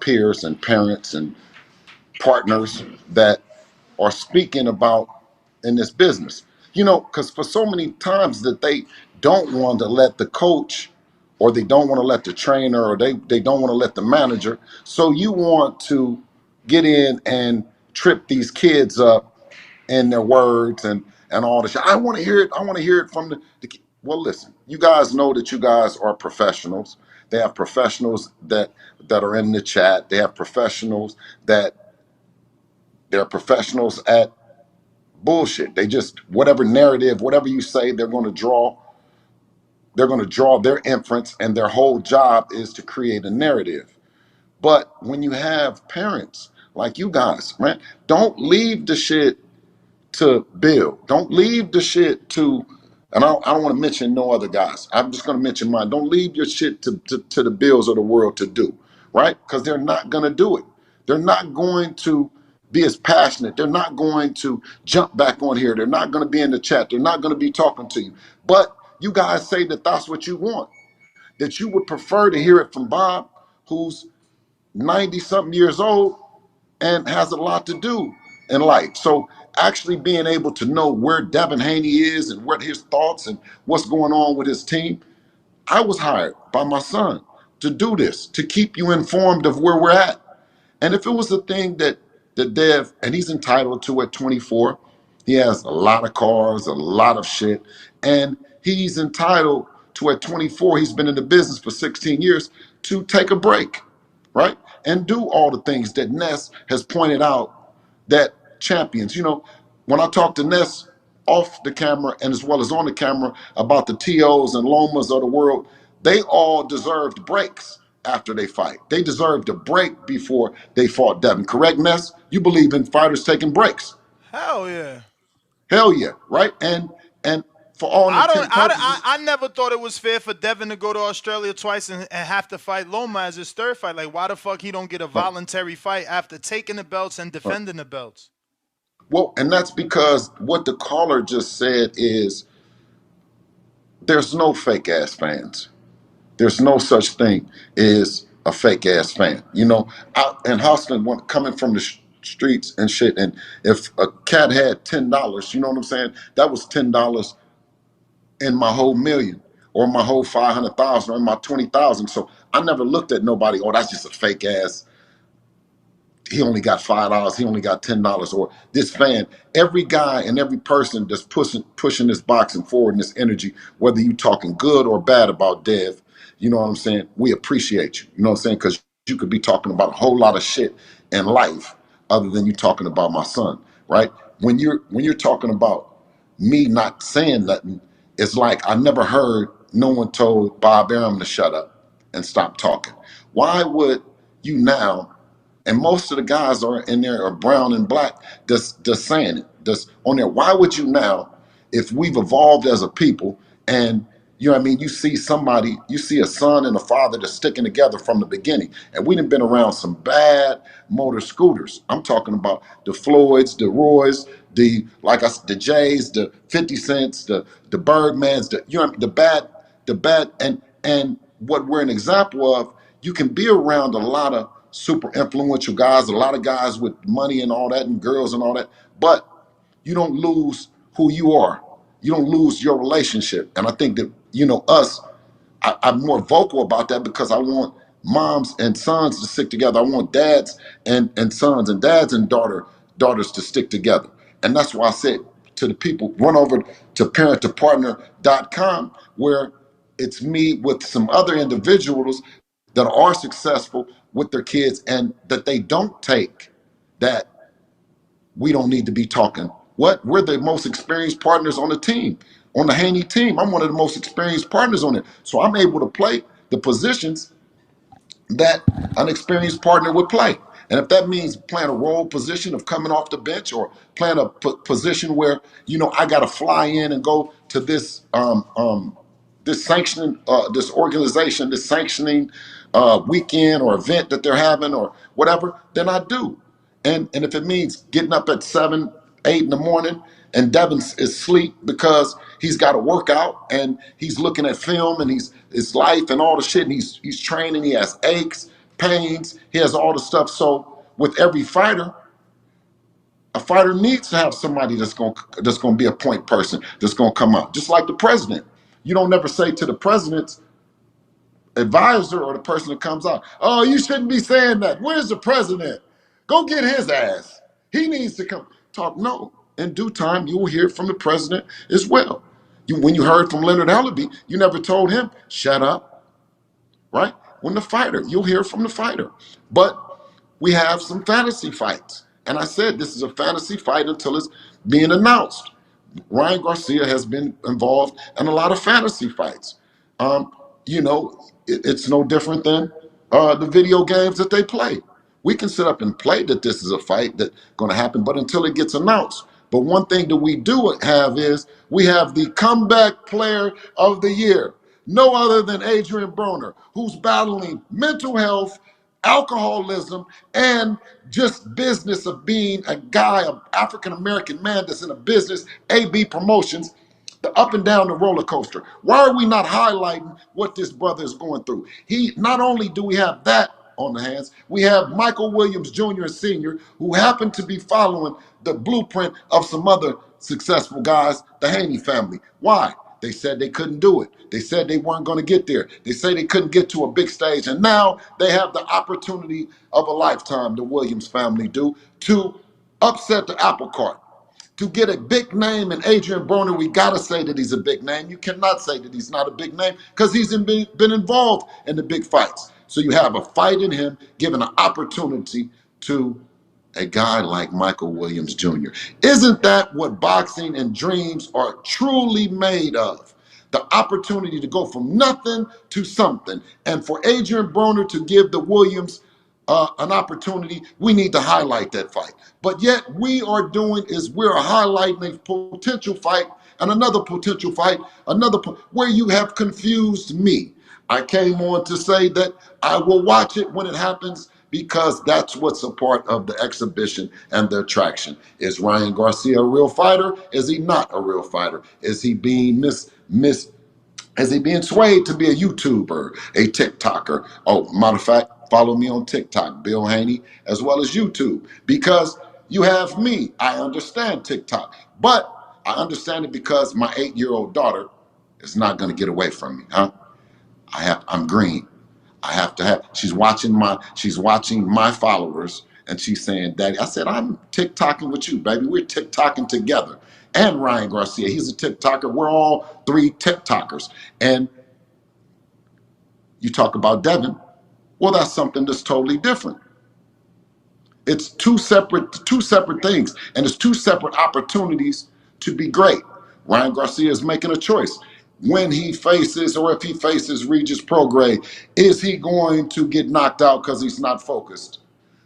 peers and parents and partners that are speaking about in this business. Because for so many times that they don't want to let the coach or they don't want to let the trainer or they don't want to let the manager. So you want to get in and trip these kids up in their words and all the shit. I want to hear it. I want to hear it from well, listen, you guys know that you guys are professionals. They have professionals that are in the chat. They have professionals that they're professionals at bullshit. They just whatever narrative, whatever you say, they're going to draw. They're going to draw their inference, and their whole job is to create a narrative. But when you have parents like you guys, man, don't leave the shit to Bill. Don't leave the shit to, and I don't want to mention no other guys. I'm just going to mention mine. Don't leave your shit to the Bills of the world to do, right? Because they're not going to do it. They're not going to be as passionate. They're not going to jump back on here. They're not going to be in the chat. They're not going to be talking to you. But you guys say that that's what you want, that you would prefer to hear it from Bob, who's 90 something years old and has a lot to do in life. So actually being able to know where Devin Haney is and what his thoughts and what's going on with his team. I was hired by my son to do this, to keep you informed of where we're at. And if it was the thing that Dev, and he's entitled to at 24, he has a lot of cars, a lot of shit, and he's entitled to at 24, he's been in the business for 16 years, to take a break, right? And do all the things that Ness has pointed out that champions, when I talk to Ness off the camera and as well as on the camera about the TOs and Lomas of the world, they all deserved breaks after they fight. They deserved a break before they fought Devin. Correct, Ness? You believe in fighters taking breaks. Hell yeah. Hell yeah, right? And for all I don't. intent purposes. I never thought it was fair for Devin to go to Australia twice and have to fight Loma as his third fight. Like, why the fuck he don't get a Right, voluntary fight after taking the belts and right. defending the belts? Well, and that's because what the caller just said is there's no fake ass fans. There's no such thing as a fake ass fan. You know, and Houston coming from the streets and shit. And if a cat had $10, you know what I'm saying? That was $10 in my whole million, or my whole 500,000, or in my 20,000. So I never looked at nobody. Oh, that's just a fake ass, he only got $5, he only got $10, or this fan. Every guy and every person that's pushing this boxing forward and this energy, whether you talking good or bad about Dev, you know what I'm saying? We appreciate you. You know what I'm saying? Because you could be talking about a whole lot of shit in life other than you talking about my son, right? When you're talking about me not saying nothing, it's like I never heard no one told Bob Arum to shut up and stop talking. Why would you now? And most of the guys are in there are brown and black, just saying it, just on there. Why would you now, if we've evolved as a people, and you know what I mean, you see somebody, you see a son and a father that's sticking together from the beginning, and we done been around some bad motor scooters. I'm talking about the Floyds, the Roys, the Jays, the 50 Cents, the Birdmans, the you know what I mean, the bad, and what we're an example of. You can be around a lot of super influential guys, a lot of guys with money and all that, and girls and all that, but you don't lose who you are. You don't lose your relationship. And I think that, you know, I'm more vocal about that because I want moms and sons to stick together. I want dads and sons, and dads and daughters to stick together. And that's why I said to the people, run over to parent2partner.com, where it's me with some other individuals that are successful with their kids, and that they don't take that we don't need to be talking. What? We're the most experienced partners on the team, on the Haney team. I'm one of the most experienced partners on it. So I'm able to play the positions that an experienced partner would play. And if that means playing a role position of coming off the bench, or playing a position where, you know, I got to fly in and go to this sanctioning, this organization, this sanctioning weekend or event that they're having or whatever, then I do. And if it means getting up at 7, 8 in the morning, and Devin is asleep because he's got to work out and he's looking at film and he's his life and all the shit, and he's training, he has aches, pains, he has all the stuff. So with every fighter, a fighter needs to have somebody that's gonna be a point person, that's gonna come out. Just like the president. You don't never say to the president's advisor or the person that comes out, oh, you shouldn't be saying that. Where's the president? Go get his ass. He needs to come talk. No, in due time, you will hear from the president as well. When you heard from Leonard Allaby, you never told him, shut up, right? When the fighter, you'll hear from the fighter. But we have some fantasy fights. And I said this is a fantasy fight until it's being announced. Ryan Garcia has been involved in a lot of fantasy fights. Um, you know, it's no different than the video games that they play. We can sit up and play that this is a fight that's going to happen, but until it gets announced. But one thing that we do have is we have the comeback player of the year, no other than Adrian Broner, who's battling mental health, alcoholism, and just business of being a guy, an African American man that's in a business, AB Promotions, the up and down the roller coaster. Why are we not highlighting what this brother is going through? He not only do we have that on the hands, we have Michael Williams Jr. and Sr., who happen to be following the blueprint of some other successful guys, the Haney family. Why? They said they couldn't do it. They said they weren't going to get there. They say they couldn't get to a big stage. And now they have the opportunity of a lifetime, the Williams family do, to upset the apple cart. To get a big name in Adrian Broner, we got to say that he's a big name. You cannot say that he's not a big name because he's been involved in the big fights. So you have a fight in him, given an opportunity to a guy like Michael Williams Jr. Isn't that what boxing and dreams are truly made of? The opportunity to go from nothing to something. And for Adrian Broner to give the Williams an opportunity, we need to highlight that fight. But yet we are doing is we're highlighting a potential fight And another potential fight, where you have confused me. I came on to say that I will watch it when it happens because that's what's a part of the exhibition and the attraction. Is Ryan Garcia a real fighter? Is he not a real fighter? Is he being is he being swayed to be a YouTuber, a TikToker? Oh, matter of fact, follow me on TikTok, Bill Haney, as well as YouTube, because you have me. I understand TikTok, but I understand it because my 8-year-old daughter is not going to get away from me, huh? I'm green. I have to have. She's watching my followers, and she's saying, "Daddy," I said, "I'm TikToking with you, baby. We're TikToking together." And Ryan Garcia, he's a TikToker. We're all three TikTokers. And you talk about Devin, well, that's something that's totally different. It's two separate things, and it's two separate opportunities to be great. Ryan Garcia is making a choice. When he faces, or if he faces Regis Prograis, is he going to get knocked out because he's not focused?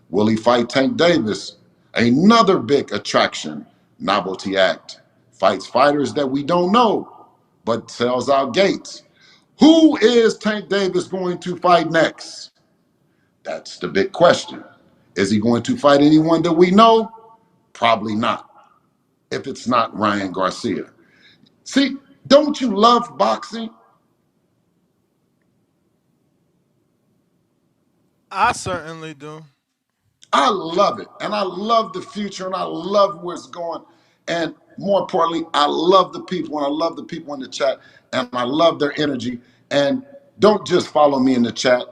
Will he fight Tank Davis? Another big attraction. Novelty Act fights fighters that we don't know, but sells out gates. Who is Tank Davis going to fight next? That's the big question. Is he going to fight anyone that we know? Probably not, if it's not Ryan Garcia. See, don't you love boxing? I certainly do. I love it. And I love the future and I love where it's going. And more importantly, I love the people and I love the people in the chat and I love their energy. And don't just follow me in the chat.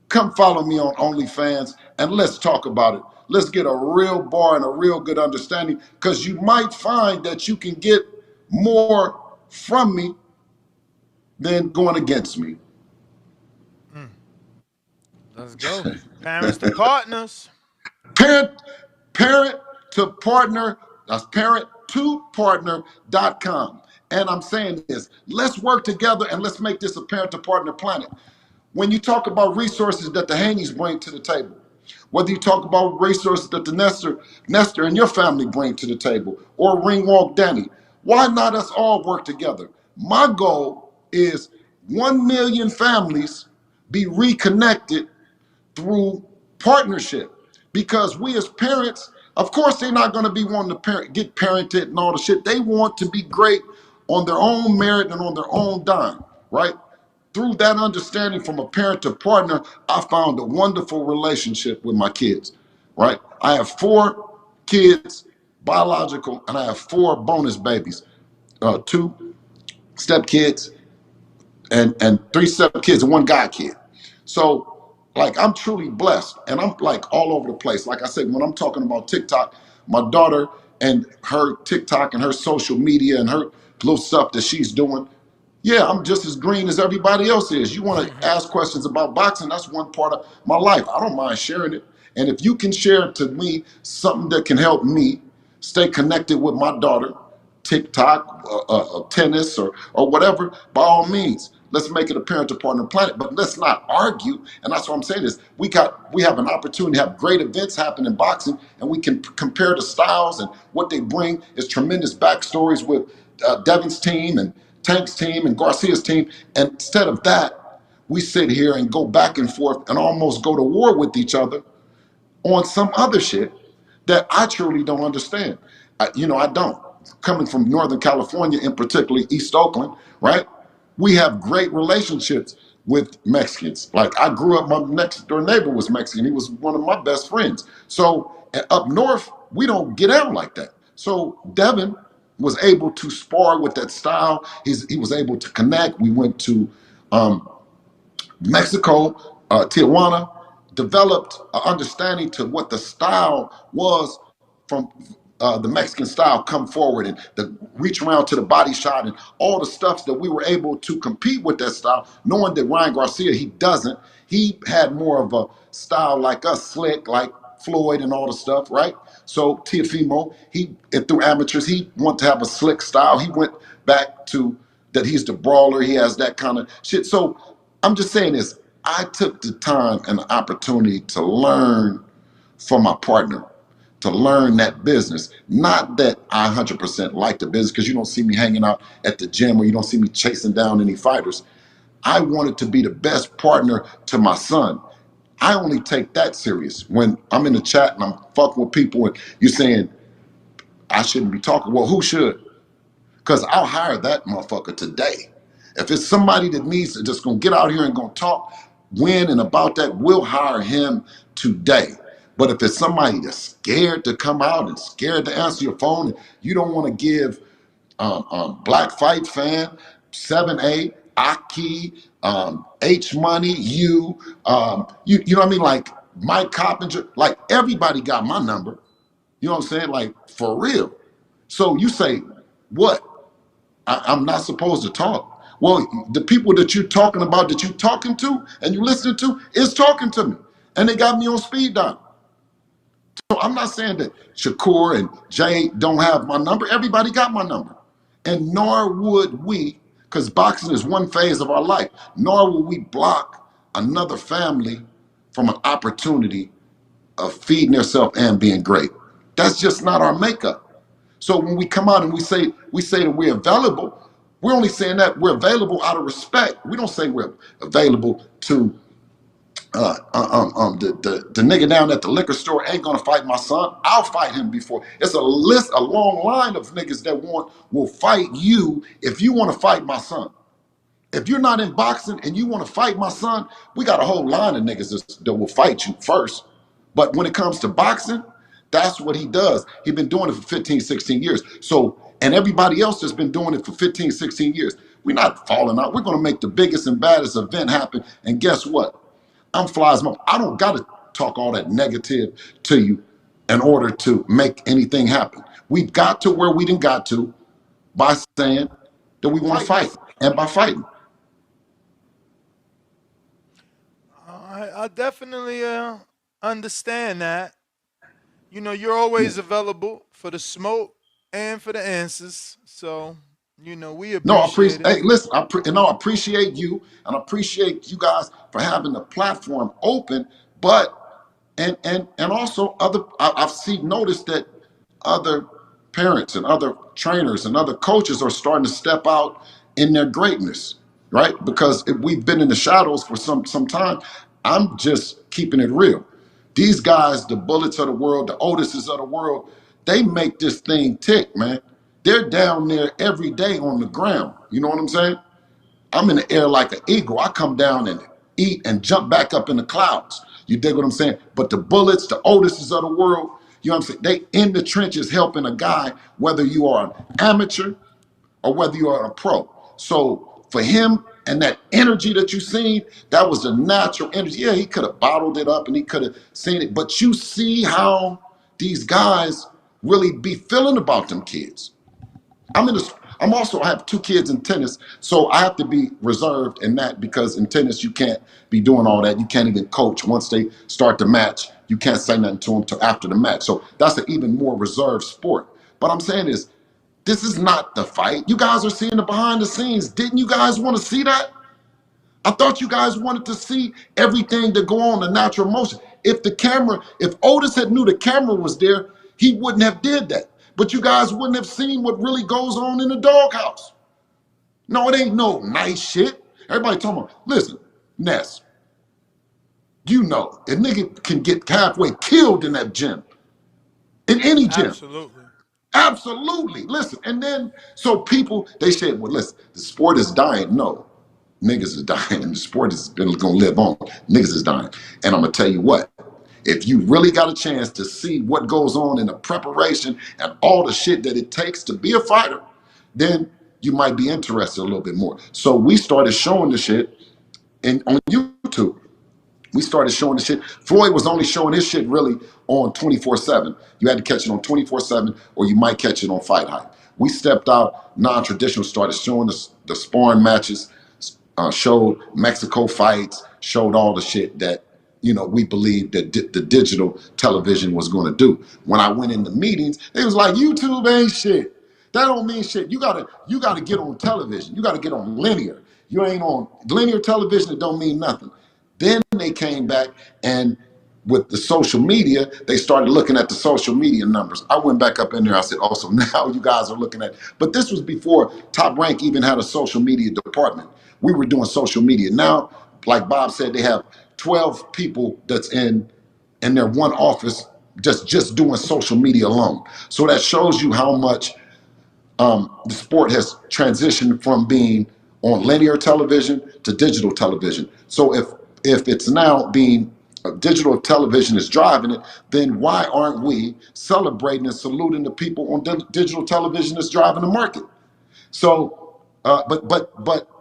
Come follow me on OnlyFans and let's talk about it. Let's get a real bar and a real good understanding because you might find that you can get more from me than going against me. Let's go. Parents to partners. Parent, parent to partner, that's parent to partner.com. And I'm saying this, let's work together and let's make this a parent to partner planet. When you talk about resources that the Haneys bring to the table, whether you talk about resources that the Nestor and your family bring to the table, or Ringwalk Danny, why not us all work together? My goal is 1 million families be reconnected through partnership. Because we as parents, of course, they're not going to be wanting to get parented and all the shit. They want to be great on their own merit and on their own dime, right? Through that understanding from a parent to partner, I found a wonderful relationship with my kids, right? I have 4 kids, biological, and I have 4 bonus babies, 2 step kids and 3 step kids and 1 god kid. So, like, I'm truly blessed, and I'm like all over the place. Like I said, when I'm talking about TikTok, my daughter and her TikTok and her social media and her little stuff that she's doing, yeah, I'm just as green as everybody else is. You want to ask questions about boxing, that's one part of my life. I don't mind sharing it. And if you can share to me something that can help me stay connected with my daughter, TikTok, tennis, or whatever, by all means, let's make it a parent to partner planet. But let's not argue. And that's what I'm saying is we have an opportunity to have great events happen in boxing, and we can compare the styles and what they bring is tremendous backstories with Devin's team and Tank's team and Garcia's team. And instead of that, we sit here and go back and forth and almost go to war with each other on some other shit that I truly don't understand. I don't. Coming from Northern California, in particularly East Oakland, right? We have great relationships with Mexicans. Like I grew up, my next door neighbor was Mexican. He was one of my best friends. So up north, we don't get out like that. So Devin was able to spar with that style. He was able to connect. We went to um, Mexico, Tijuana, developed an understanding to what the style was from the Mexican style come forward and the reach around to the body shot and all the stuff that we were able to compete with that style, knowing that Ryan Garcia, he doesn't. He had more of a style like us, slick, like Floyd and all the stuff, right? So Tiafimo, through amateurs, he wanted to have a slick style. He went back to that he's the brawler. He has that kind of shit. So I'm just saying this. I took the time and the opportunity to learn from my partner, to learn that business. Not that I 100% like the business, because you don't see me hanging out at the gym or you don't see me chasing down any fighters. I wanted to be the best partner to my son. I only take that serious when I'm in the chat and I'm fucking with people and you're saying I shouldn't be talking. Well, who should? Because I'll hire that motherfucker today. If it's somebody that needs to just gonna get out here and gonna talk, when and about that, we'll hire him today. But if it's somebody that's scared to come out and scared to answer your phone, and you don't want to give Black Fight Fan, 7A, Aki, H Money, you know what I mean? Like Mike Coppinger, like everybody got my number. You know what I'm saying? Like for real. So you say, what? I'm not supposed to talk. Well, the people that you're talking about, that you're talking to and you listening to, is talking to me. And they got me on speed dial. So I'm not saying that Shakur and Jay don't have my number. Everybody got my number. And nor would we, because boxing is one phase of our life, nor will we block another family from an opportunity of feeding themselves and being great. That's just not our makeup. So when we come out and we say that we're available, we're only saying that we're available out of respect. We don't say we're available to the nigga down at the liquor store ain't gonna fight my son. I'll fight him before. It's a long line of niggas that will fight you if you want to fight my son. If you're not in boxing and you want to fight my son, we got a whole line of niggas that will fight you first. But when it comes to boxing, that's what he does. He's been doing it for 15, 16 years. So, and everybody else has been doing it for 15, 16 years. We're not falling out. We're going to make the biggest and baddest event happen. And guess what? I'm fly as mother. I don't got to talk all that negative to you in order to make anything happen. We got to where we didn't got to by saying that we want to fight and by fighting. I definitely understand that. You know, you're always available for the smoke and for the answers. So, you know, we No, I appreciate appreciate. it. Hey, listen, I appreciate you, and I appreciate you guys for having the platform open. But and also other, I've seen noticed that other parents and other trainers and other coaches are starting to step out in their greatness, right? Because if we've been in the shadows for some time. I'm just keeping it real. These guys, the Bullets of the world, the Otises of the world, they make this thing tick, man. They're down there every day on the ground. You know what I'm saying? I'm in the air like an eagle. I come down and eat and jump back up in the clouds. You dig what I'm saying? But the Bullets, the Otises of the world, you know what I'm saying? They in the trenches helping a guy, whether you are an amateur or whether you are a pro. So for him and that energy that you seen, that was the natural energy. Yeah, he could have bottled it up and he could have seen it, but you see how these guys really be feeling about them kids. I'm in this. I'm also, I have two kids in tennis, so I have to be reserved in that, because in tennis you can't be doing all that. You can't even coach once they start the match. You can't say nothing to them until after the match. So that's an even more reserved sport. But I'm saying is, this is not the fight. You guys are seeing the behind the scenes. Didn't you guys want to see that? I thought you guys wanted to see everything that go on, the natural motion. If Otis had knew the camera was there, he wouldn't have did that. But you guys wouldn't have seen what really goes on in the doghouse. No, it ain't no nice shit. Everybody talking about, listen, Ness, you know, a nigga can get halfway killed in that gym, in any gym. Absolutely. Absolutely. Listen, and then, so people, they said, well, listen, the sport is dying. No, niggas is dying, and the sport is been gonna live on. Niggas is dying. And I'm gonna tell you what, if you really got a chance to see what goes on in the preparation and all the shit that it takes to be a fighter, then you might be interested a little bit more. So we started showing the shit on YouTube. We started showing the shit. Floyd was only showing his shit really on 24/7. You had to catch it on 24/7, or you might catch it on Fight Hype. We stepped out non-traditional, started showing the sparring matches, showed Mexico fights, showed all the shit that, you know, we believed that the digital television was going to do. When I went into meetings, they was like, YouTube ain't shit. That don't mean shit. You gotta get on television. You gotta get on linear. You ain't on linear television, it don't mean nothing. Then they came back and with the social media, they started looking at the social media numbers. I went back up in there. I said, "Oh, so now you guys are looking at." But this was before Top Rank even had a social media department. We were doing social media. Now, like Bob said, they have 12 people that's in their one office just doing social media alone. So that shows you how much the sport has transitioned from being on linear television to digital television. So if it's now being digital television is driving it, then why aren't we celebrating and saluting the people on digital television that's driving the market? So, but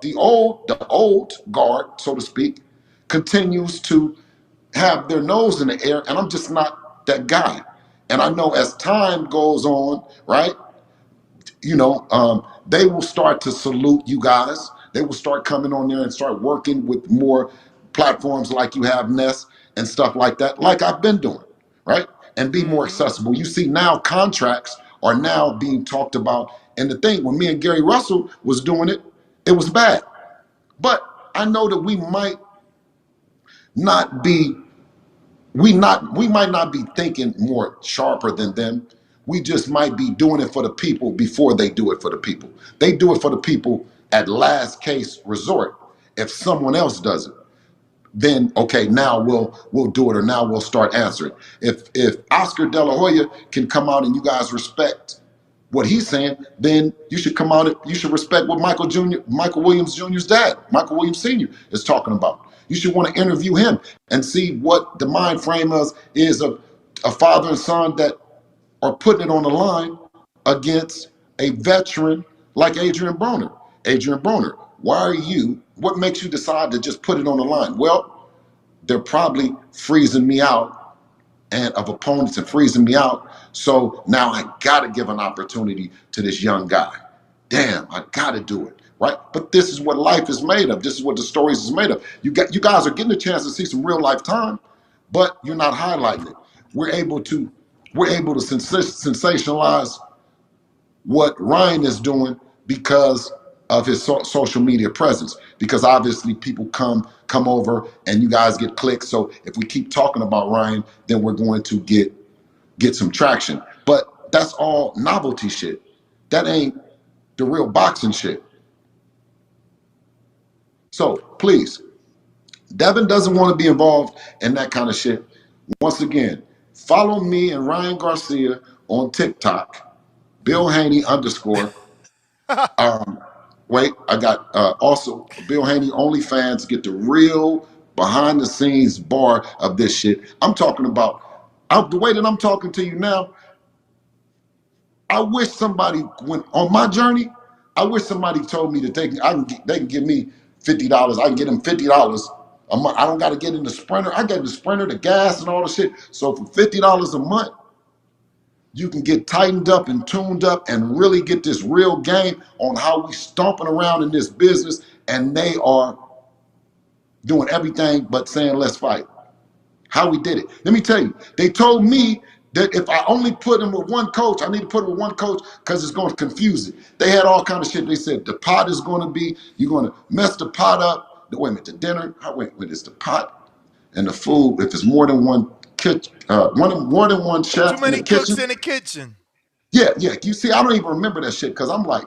the old guard, so to speak, continues to have their nose in the air, and I'm just not that guy. And I know as time goes on, right? They will start to salute you guys. They will start coming on there and start working with more platforms like you have Nest and stuff like that, like I've been doing, right? And be more accessible. You see now contracts are now being talked about. And the thing, when me and Gary Russell was doing it, it was bad. But I know that not be we might not be thinking more sharper than them. We just might be doing it for the people before they do it for the people. They do it for the people at last case resort. If someone else does it, then okay, now we'll do it, or now we'll start answering. If Oscar De La Hoya can come out and you guys respect what he's saying, then you should come out and you should respect what Michael Williams Jr.'s dad, Michael Williams Sr. is talking about. You should want to interview him and see what the mind frame is of a father and son that are putting it on the line against a veteran like Adrian Broner. Adrian Broner, what makes you decide to just put it on the line? Well, they're probably freezing me out and of opponents and freezing me out. So now I got to give an opportunity to this young guy. Damn, I got to do it, right? But this is what life is made of. This is what the stories is made of. You guys are getting a chance to see some real life time, but you're not highlighting it. We're able to sensationalize what Ryan is doing because of his social media presence. Because obviously people come over and you guys get clicks. So if we keep talking about Ryan, then we're going to get some traction. But that's all novelty shit. That ain't the real boxing shit. So please, Devin doesn't want to be involved in that kind of shit. Once again, follow me and Ryan Garcia on TikTok, Bill Haney _ wait, I got also Bill Haney OnlyFans. Get the real behind the scenes bar of this shit. I'm talking about the way that I'm talking to you now. I wish somebody went on my journey. I wish somebody told me that they can give me $50. I can get them $50 a month. I don't got to get in the Sprinter. I get the Sprinter, the gas, and all the shit. So for $50 a month, you can get tightened up and tuned up and really get this real game on how we stomping around in this business, and they are doing everything but saying let's fight. How we did it. Let me tell you, they told me that if I only put him with one coach, I need to put him with one coach because it's going to confuse it. They had all kind of shit. They said the pot is going to be, you're going to mess the pot up. Wait a minute, the dinner, wait, it's the pot and the food. If it's more than one kitchen, more than one chef Too in many the cooks kitchen. in the kitchen. Yeah. You see, I don't even remember that shit because I'm like,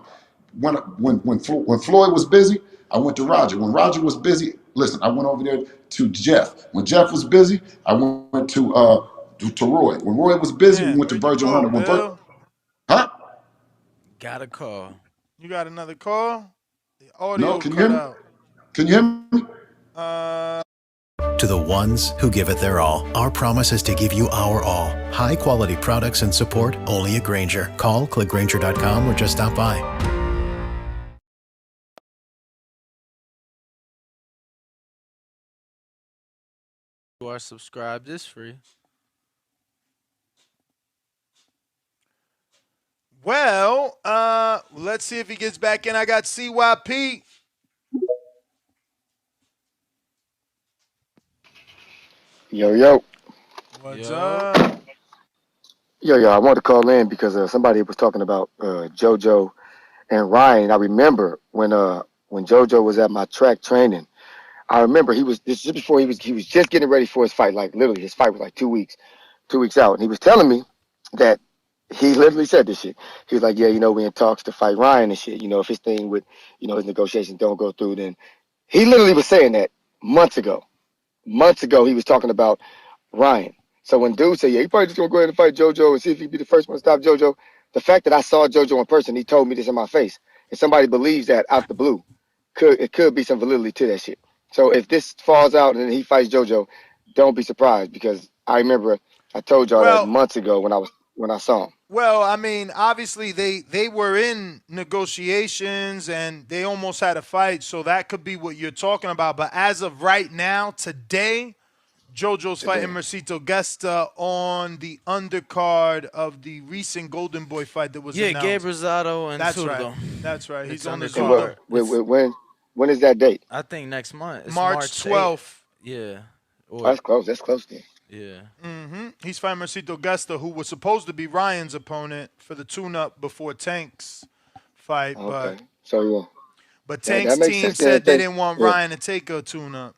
when Floyd was busy, I went to Roger. When Roger was busy, listen, I went over there to Jeff. When Jeff was busy, I went to Roy. When Roy was busy, we Man, went to where'd you Virgil go, Hunter. Bill? Huh? Got a call. You got another call? The No, audio can you hear cut me? out. Can you hear me? To the ones who give it their all, our promise is to give you our all. High quality products and support only at Grainger. Call, click Grainger.com, or just stop by. You are subscribed. It's free. Well, let's see if he gets back in. I got CYP. Yo. What's Yo. up? Yo, I wanted to call in because somebody was talking about JoJo and Ryan. I remember when JoJo was at my track training, I remember this just before he was just getting ready for his fight. Like literally, his fight was like 2 weeks out, and he was telling me that he literally said this shit. He was like, "Yeah, we in talks to fight Ryan and shit. If his thing with his negotiations don't go through, then he literally was saying that months ago. Months ago, he was talking about Ryan. So when dude said, "Yeah, he probably just gonna go ahead and fight JoJo and see if he be the first one to stop JoJo," the fact that I saw JoJo in person, he told me this in my face, and somebody believes that out the blue, could be some validity to that shit. So if this falls out and he fights JoJo, don't be surprised because I remember I told y'all that Well, months ago when I saw him. Well, I mean, obviously they were in negotiations and they almost had a fight, so that could be what you're talking about. But as of right now, today, JoJo's fighting Today. Mercito Gesta on the undercard of the recent Golden Boy fight that was Yeah, Gabe announced. Rosado and That's right. Turgo. That's right. He's It's on on the the And what Zudo. card. It's when is that date? I think next month. It's March March 8th. 12th. Yeah. Oh, Or that's close. That's close then. yeah. He's fighting Mercito Gesta, who was supposed to be Ryan's opponent for the tune-up before Tank's fight, Okay. but So yeah, Tank's that makes team sense then. said they didn't want Yeah. Ryan to take a tune-up.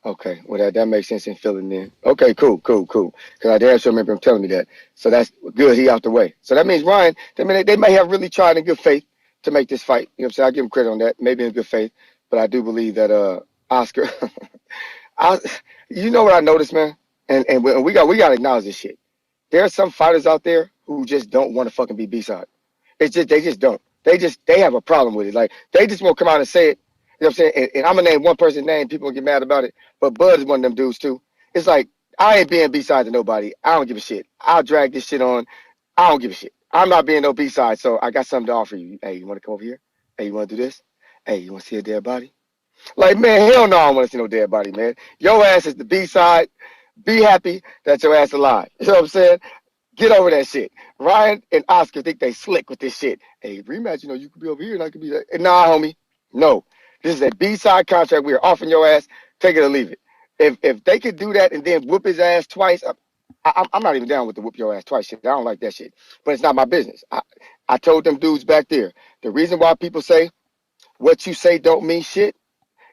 Okay, well that makes sense in filling in. Okay, cool. Because I damn sure remember him telling me that. So that's good. He out the way. So that means Ryan. I mean, they may have really tried in good faith to make this fight. You know what I'm saying? I give him credit on that. Maybe in good faith, but I do believe that Oscar. I, you know what I noticed, man, and we got to acknowledge this shit. There are some fighters out there who just don't want to fucking be B-side. It's just they just don't. They have a problem with it. Like they just won't come out and say it. You know what I'm saying? And I'm gonna name one person's name. People will get mad about it. But Bud is one of them dudes too. It's like I ain't being B-side to nobody. I don't give a shit. I'll drag this shit on. I don't give a shit. I'm not being no B-side. So I got something to offer you. Hey, you want to come over here? Hey, you want to do this? Hey, you want to see a dead body? Like man, hell no, I don't want to see no dead body, man. Your ass is the B-side. Be happy that your ass alive. You know what I'm saying? Get over that shit. Ryan and Oscar think they slick with this shit. Hey, rematch, you could be over here and I could be there. Nah, homie. No. This is a B-side contract. We are offering your ass. Take it or leave it. If they could do that and then whoop his ass twice, I'm not even down with the whoop your ass twice shit. I don't like that shit. But it's not my business. I told them dudes back there, the reason why people say what you say don't mean shit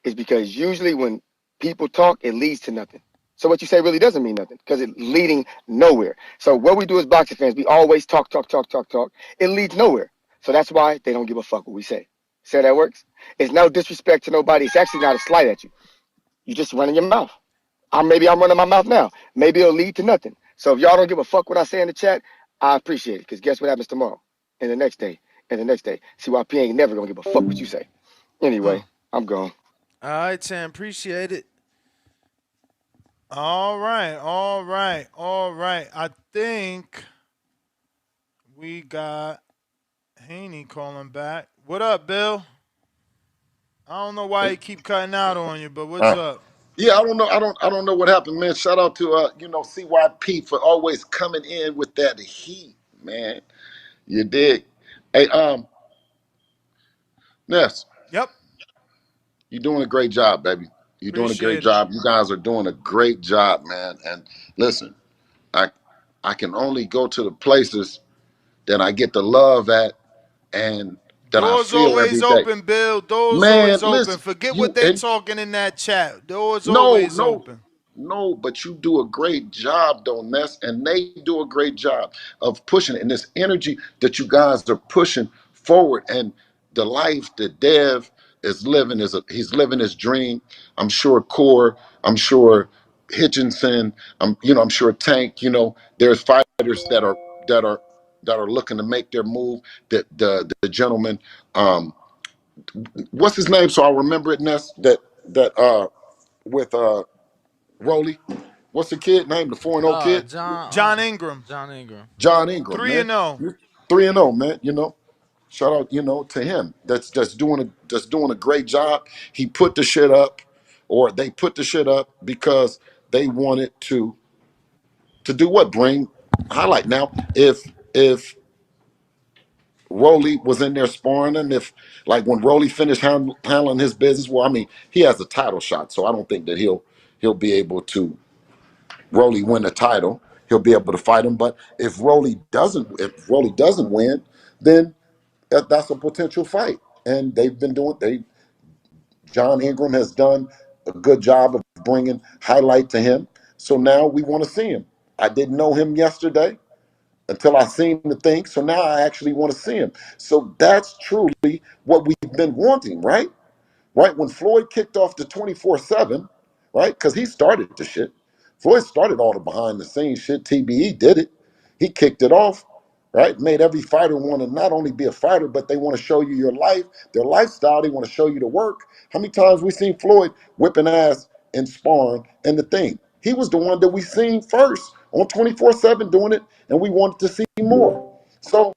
is because usually when people talk, it leads to nothing. So what you say really doesn't mean nothing because it's leading nowhere. So what we do as boxing fans, we always talk, talk, talk, talk, talk. It leads nowhere. So that's why they don't give a fuck what we say. See how that works? It's no disrespect to nobody. It's actually not a slight at you. You just running your mouth. Maybe I'm running my mouth now. Maybe it'll lead to nothing. So if y'all don't give a fuck what I say in the chat, I appreciate it. Because guess what happens tomorrow? And the next day. And the next day. CYP ain't never going to give a fuck what you say. Anyway, I'm gone. All right, Sam. Appreciate it. All right. I think we got Haney calling back. What up, Bill? I don't know why he keep cutting out on you, but what's Uh, up? yeah, I don't know. I don't know what happened, man. Shout out to CYP for always coming in with that heat, man. You dig? Hey, Ness, Yep. you're doing a great job, baby. You're doing a great Appreciate it. job. You guys are doing a great job, man. And listen, I I can only go to the places that I get the love at and that I Doors feel always every day. open, Bill. Doors Man, always open. listen, Forget what you they and talking in that chat. Doors no, always no, open. no, but you do a great job, though, Ness, and they do a great job of pushing it. And this energy that you guys are pushing forward, and the life that Dev is living he's living his dream. I'm sure Core, I'm sure Hitchinson, I'm sure Tank. There's fighters that are that are looking to make their move. That the gentleman, what's his name? So I'll remember it, Ness. That with Rolly. What's the kid name? The 4-0 kid? John Ingram, John Ingram. John Ingram, 3 man. and 0. 3-0, man. Shout out, to him. That's doing a great job. He put the shit up, or they put the shit up because they wanted to do what? Bring highlight. Now, if Rolly was in there sparring him, if like when Rolly finished handling his business, well, I mean, he has a title shot, so I don't think that he'll be able to Rolly win a title, he'll be able to fight him. But if Rolly doesn't win, then that's a potential fight. And they've been doing John Ingram has done a good job of bringing highlight to him. So now we want to see him. I didn't know him yesterday until I seen the thing. So now I actually want to see him. So that's truly what we've been wanting, right? Right when Floyd kicked off the 24/7, right? Because he started the shit. Floyd started all the behind the scenes shit. TBE did it. He kicked it off, right? Made every fighter want to not only be a fighter, but they want to show you your life, their lifestyle. They want to show you the work. How many times we seen Floyd whipping ass and sparring and the thing? He was the one that we seen first on 24/7 doing it, and we wanted to see more. So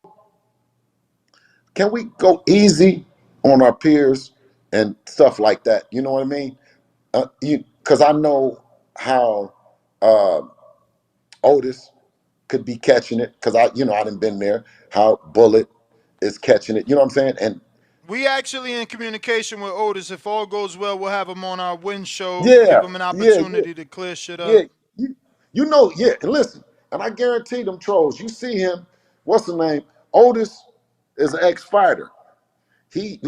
can we go easy on our peers and stuff like that? You know what I mean? Because I know how uh, Otis could be catching it. Because I done been there. How Bullet is catching it. You know what I'm saying? And We actually in communication with Otis. If all goes well, we'll have him on our win show. Give yeah, him an yeah, yeah, opportunity to clear shit yeah. up. Yeah. And listen, and I guarantee them trolls. You see him. What's the name? Otis is an ex-fighter. He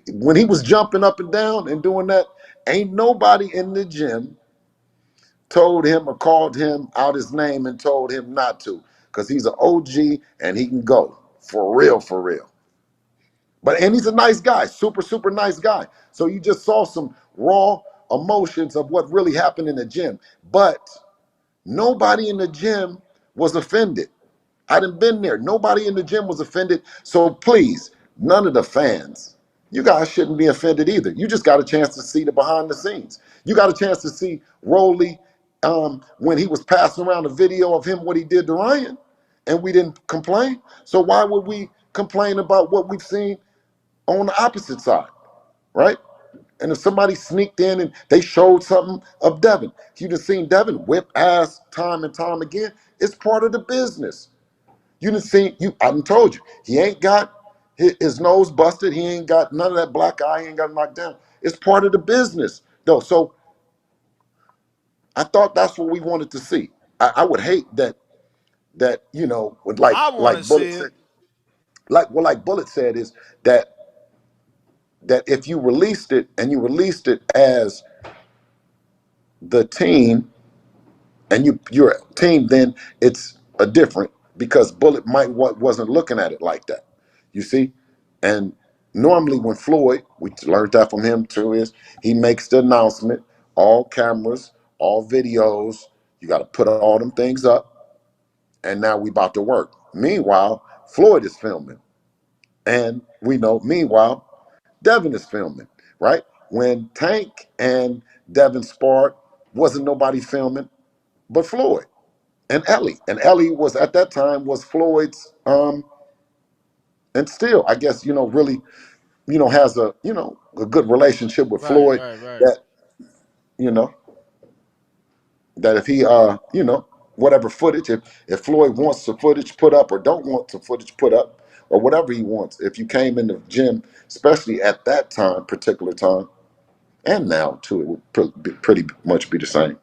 when he was jumping up and down and doing that, ain't nobody in the gym told him or called him out his name and told him not to, because he's an OG and he can go for real, for real. And he's a nice guy, super, super nice guy. So you just saw some raw emotions of what really happened in the gym. But nobody in the gym was offended. I done been there. Nobody in the gym was offended. So please, none of the fans, you guys shouldn't be offended either. You just got a chance to see the behind the scenes. You got a chance to see Rolly when he was passing around a video of him, what he did to Ryan, and we didn't complain. So why would we complain about what we've seen on the opposite side, right? And if somebody sneaked in and they showed something of Devin, you just seen Devin whip ass time and time again. It's part of the business. You didn't see you. I done told you he ain't got his nose busted. He ain't got none of that black eye. He ain't got knocked down. It's part of the business, though. So I thought that's what we wanted to see. I would hate that with I want to like see Bullet it. said, like Bullet said is that if you released it and you released it as the team and you're a team, then it's a different, because Bullet might wasn't looking at it like that. You see, and normally when Floyd, we learned that from him too, is he makes the announcement, all cameras, all videos. You got to put all them things up, and now we about to work. Meanwhile, Floyd is filming, and we know. Meanwhile, Devin is filming. Right when Tank and Devin sparred, wasn't nobody filming but Floyd and Ellie. And Ellie was at that time was Floyd's and still, I guess, really, has a good relationship with Right, Floyd, right, right. that, you know, that if he whatever footage, if Floyd wants the footage put up or don't want the footage put up or whatever he wants, if you came in the gym, especially at that time, particular time, and now too, it would pretty much be the same.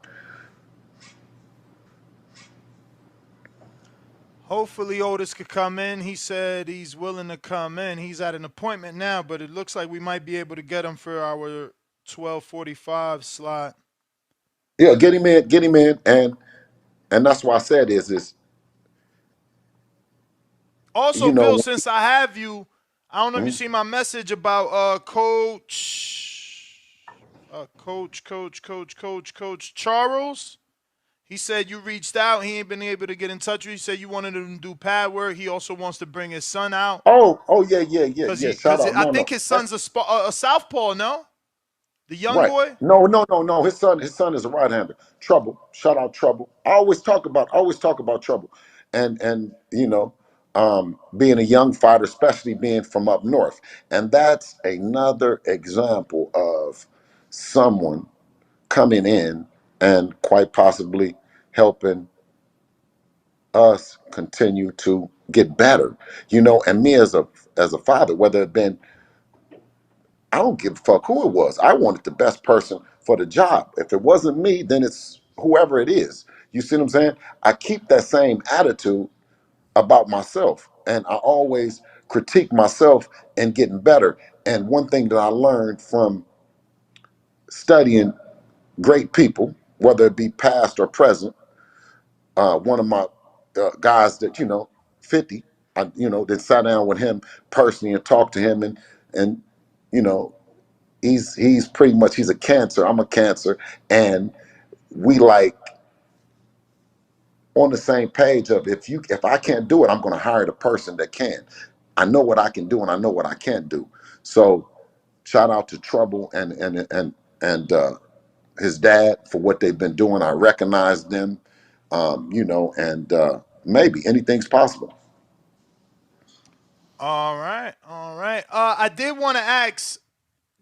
Hopefully Otis could come in. He said he's willing to come in. He's at an appointment now, but it looks like we might be able to get him for our 12:45 slot. Yeah, get him in, and that's why I said is Also, you know Bill, since I have you, I don't know if you hmm? see my message about Coach Charles. He said you reached out. He ain't been able to get in touch with you. He said you wanted him to do pad work. He also wants to bring his son out Oh yeah, yeah. Shout because out. I No, think no. his son's a southpaw. No, the young Right. boy. No. His son is a right hander. Trouble. Shout out Trouble. I always talk about Trouble. And being a young fighter, especially being from up north. And that's another example of someone coming in and quite possibly helping us continue to get better. And me as a father, whether it been, I don't give a fuck who it was. I wanted the best person for the job. If it wasn't me, then it's whoever it is. You see what I'm saying? I keep that same attitude about myself, and I always critique myself and getting better. And one thing that I learned from studying great people, whether it be past or present. One of my guys that 50, that sat down with him personally and talked to him, and you know, he's pretty much, he's a cancer. I'm a cancer, and we like on the same page of, if I can't do it, I'm going to hire the person that can. I know what I can do and I know what I can't do. So shout out to Trouble and his dad for what they've been doing. I recognize them, and maybe anything's possible. All right, all right. I did want to ask,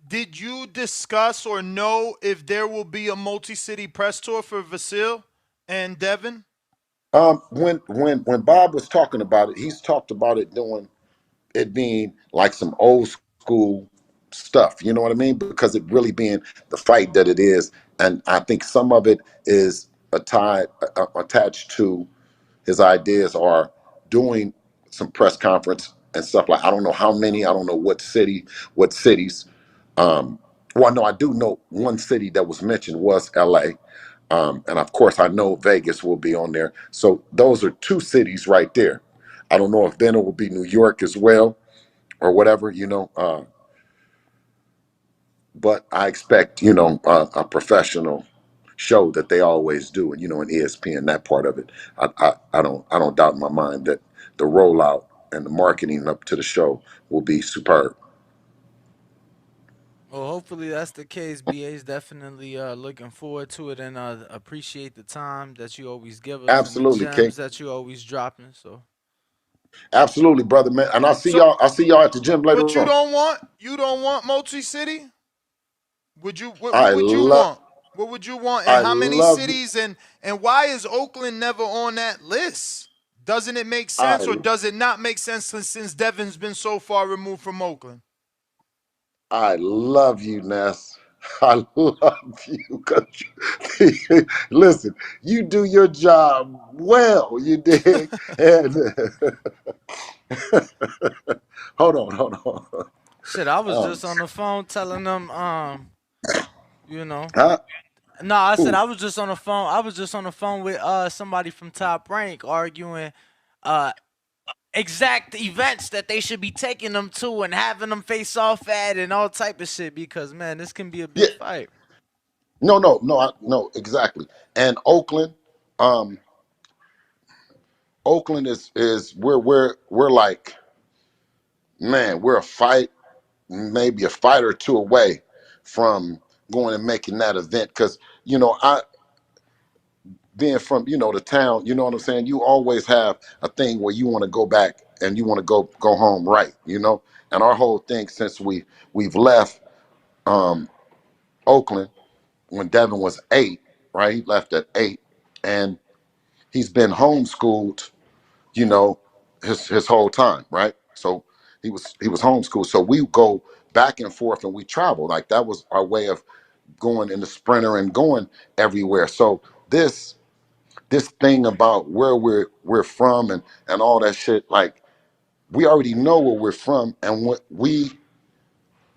did you discuss or know if there will be a multi-city press tour for Vasil and Devin? When Bob was talking about it, he's talked about it doing it being like some old school stuff. You know what I mean? Because it really being the fight that it is, and I think some of it is attached to his ideas are doing some press conference and stuff like. I don't know how many. I don't know what cities. Um, well, no, I do know one city that was mentioned was L.A. And of course, I know Vegas will be on there. So those are two cities right there. I don't know if then it will be New York as well or whatever. But I expect a professional show that they always do, and in ESPN, that part of it, I don't doubt in my mind that the rollout and the marketing up to the show will be superb. Well, hopefully that's the case. BA's definitely looking forward to it and appreciate the time that you always give us and the Absolutely, King. gems that you always dropping. So Absolutely, brother, man. And I'll see So, y'all. I'll see y'all at the gym but later on. you don't want multi-city? Would you? What I would you love. want? What would you want? And I how many love. cities? And why is Oakland never on that list? Doesn't it make sense, or I does it not make sense since Devin's been so far removed from Oakland? I love you, Ness. I love you. 'Cause listen, you do your job well. You dig? And hold on. shit, I was Um, just on the phone telling them, you know. huh? No, I said Who? I was just on the phone. I was just on the phone with somebody from Top Rank arguing uh exact events that they should be taking them to and having them face off at and all type of shit because man, this can be a Yeah. big fight. No, exactly. And um, Oakland is we're like, man, we're a fight, maybe a fight or two away from going and making that event. Because I being from the town, you know what I'm saying. You always have a thing where you want to go back and you want to go home right, And our whole thing since we've left um, Oakland when Devin was 8, right? He left at 8, and he's been homeschooled, you know, his whole time, right? So he was homeschooled. So we go back and forth and we travel. Like that was our way of going in the sprinter and going everywhere. So this thing about where we're from and all that shit, like we already know where we're from, and what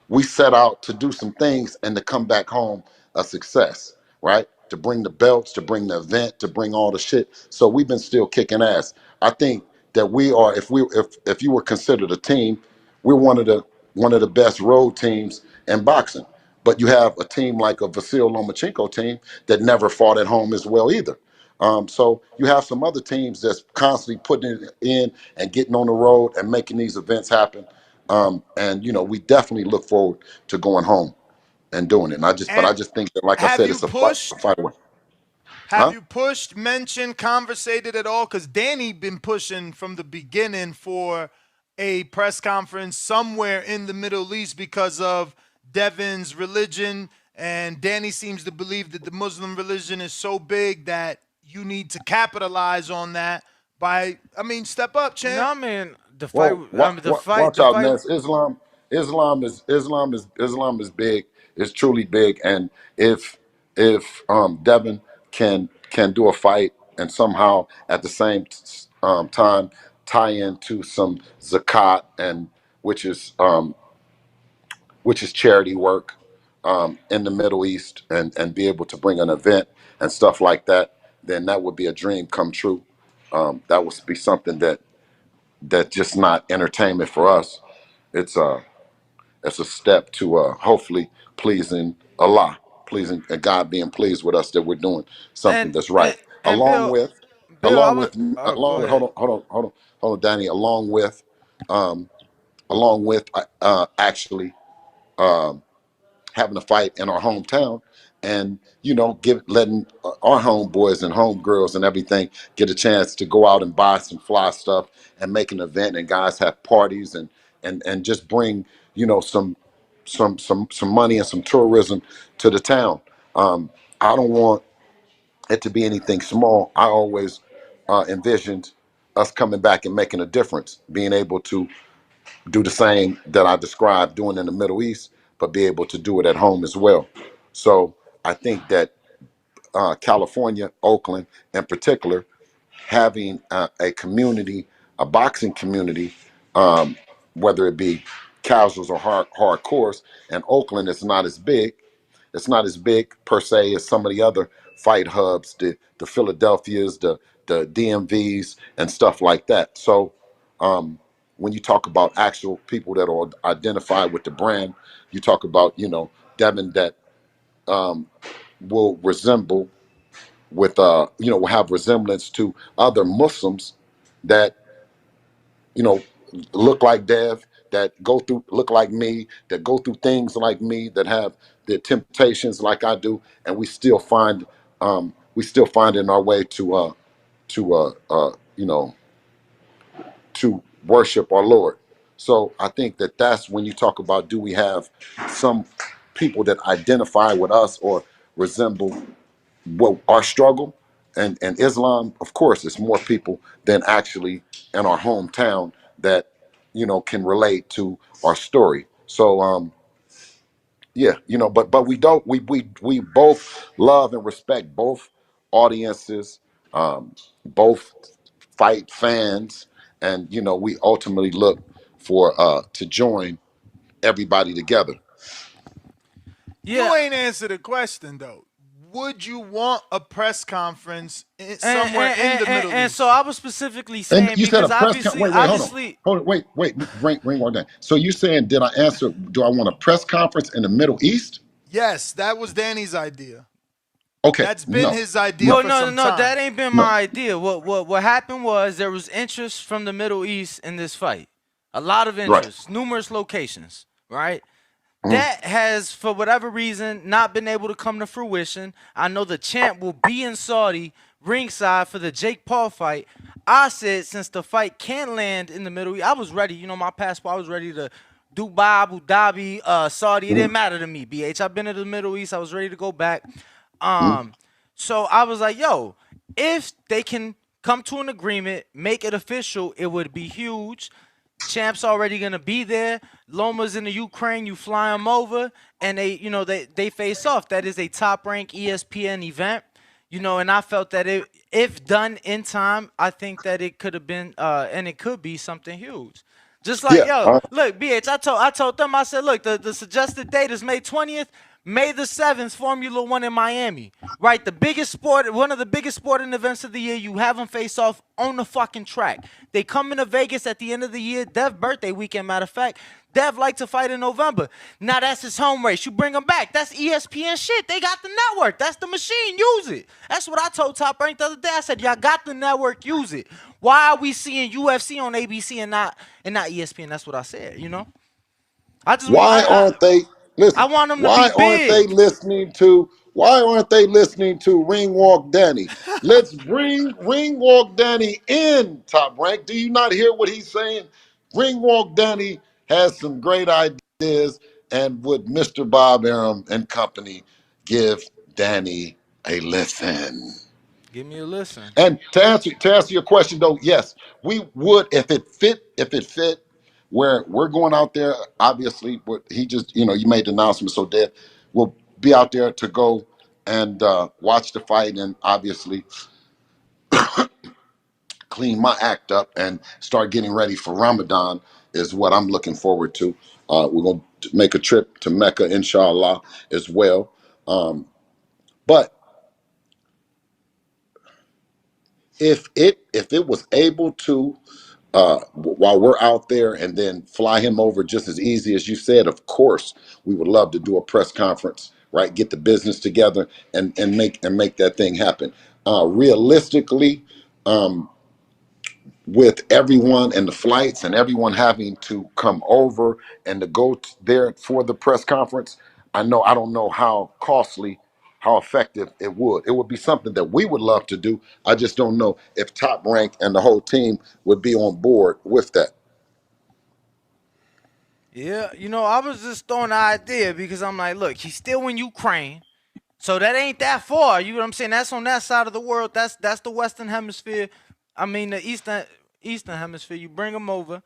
we set out to do some things and to come back home a success, right? To bring the belts, to bring the event, to bring all the shit. So we've been still kicking ass. I think that we are, if you were considered a team, we're one of the best road teams in boxing. But you have a team like a Vasil Lomachenko team that never fought at home as well either. So you have some other teams that's constantly putting it in and getting on the road and making these events happen. And we definitely look forward to going home and doing it. But And I just think that, like I have said, you it's a pushed? fight away. Have Huh? you pushed, mentioned, conversated at all? Because Danny been pushing from the beginning for a press conference somewhere in the Middle East because of Devin's religion, and Danny seems to believe that the Muslim religion is so big that you need to capitalize on that by, I mean, step up, No, champ. I mean the fight. Well, I mean the fight. watch The out, fight. Ness. Islam is big. It's truly big. And if Devin can do a fight and somehow at the same time tie into some zakat, and which is which is charity work, in the Middle East and be able to bring an event and stuff like that, then that would be a dream come true. That would be something that just not entertainment for us. It's a step to hopefully pleasing Allah, pleasing God, being pleased with us that we're doing something And that's and, right. and Along Bill, with, Bill, I would. Go along with, ahead. hold on, Danny. Um, along with actually. Um, Having a fight in our hometown, and letting our homeboys and homegirls and everything get a chance to go out and buy some fly stuff and make an event, and guys have parties and just bring some money and some tourism to the town. I don't want it to be anything small. I always envisioned us coming back and making a difference, being able to do the same that I described doing in the Middle East, but be able to do it at home as well. So I think that California, Oakland in particular, having a community, a boxing community, um, whether it be casuals or hardcores, and Oakland is not as big. It's not as big per se as some of the other fight hubs, the Philadelphias, the DMVs, and stuff like that. So when you talk about actual people that are identified with the brand, you talk about Devin that um, will resemble with will have resemblance to other Muslims that you know look like Dev, that go through look like me, that go through things like me, that have the temptations like I do, and we still find in our way to to worship our Lord. So I think that's when you talk about, do we have some people that identify with us or resemble what our struggle, and Islam, of course, it's more people than actually in our hometown that can relate to our story. So yeah, but we both love and respect both audiences, both fight fans, and we ultimately look for to join everybody together. You Yeah, ain't answered the question though. Would you want a press conference and somewhere and, in and, the and, Middle and so East? I was specifically And saying you said a because press con. obviously, Wait, hold on. obviously, Hold on. Wait. Ring one down. So you saying, did I answer? Do I want a press conference in the Middle East? Yes, that was Danny's idea. Okay. That's been No. his idea No. well, for no, some no, time. that ain't been No. my idea. What happened was there was interest from the Middle East in this fight, a lot of Right. interest, numerous locations, right? Mhm. That has, for whatever reason, not been able to come to fruition. I know the champ will be in Saudi ringside for the Jake Paul fight. I said since the fight can land in the Middle East, I was ready. My passport, I was ready to Dubai, Abu Dhabi, Saudi. It didn't Mhm. matter to me. BH, I've been to the Middle East. I was ready to go back. Mhm. Um, so I was like, yo, if they can come to an agreement, make it official, it would be huge. Champ's already gonna be there. Loma's in the Ukraine. You fly him over, and they face off. That is a top rank ESPN event. And I felt that if done in time, I think that it could have been and it could be something huge. Just like Yeah. yo, look, BH, I told them, I said, look, the suggested date is May 20th, May the 7th, Formula One in Miami. Right, the biggest sport, one of the biggest sporting events of the year. You have them face off on the fucking track. They come into Vegas at the end of the year, Dev's birthday weekend. Matter of fact, Dev like to fight in November. Now that's his home race. You bring him back. That's ESPN shit. They got the network. That's the machine. Use it. That's what I told Top Rank the other day. I said, y'all got the network. Use it. Why are we seeing UFC on ABC and not ESPN? That's what I said. I just want Why I aren't they I listen? want them to be Why aren't they big. listening to? Why aren't they listening to Ring Walk Danny? Let's bring Ring Walk Danny in, Top Rank. Do you not hear what he's saying? Ring Walk Danny has some great ideas, and would Mr. Bob Arum and company give Danny a listen? Give me a listen. And to answer your question though, yes, we would if it fit where we're going out there. Obviously, what he just you made the announcement, so Dad will be out there to go and watch the fight, and obviously clean my act up and start getting ready for Ramadan is what I'm looking forward to. We're gonna make a trip to Mecca, inshallah, as well. But if it was able to, while we're out there, and then fly him over just as easy as you said, of course we would love to do a press conference, right? Get the business together and make that thing happen. Realistically, with everyone and the flights and everyone having to come over and to go there for the press conference, I don't know how costly, how effective it would. It would be something that we would love to do. I just don't know if Top Rank and the whole team would be on board with that. Yeah, I was just throwing the idea because I'm like, look, he's still in Ukraine. So that ain't that far. You know what I'm saying? That's on that side of the world. That's the Western Hemisphere. I mean the Eastern Hemisphere. You bring them over.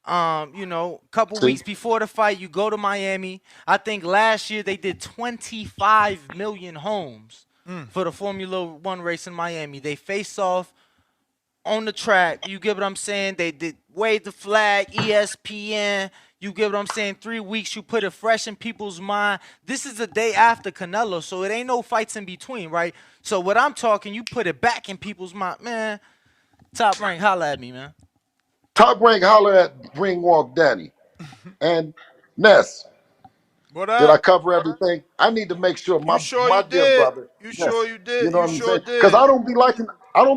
Couple See, weeks before the fight, you go to Miami. I think last year they did 25 million homes for the Formula One race in Miami. They face off on the track. You get what I'm saying? They did wave the flag, ESPN. You get what I'm saying? 3 weeks, you put it fresh in people's mind. This is the day after Canelo, so it ain't no fights in between, right? So what I'm talking, you put it back in people's mind. Man, Top Rank, holla at me, man. Top Rank holler at Ringwalk Danny and Ness. What Did I up? cover everything? I need to make sure You my sure my you dear did? brother You sure Ness. you You did? know You what I'm sure saying? Because did. I don't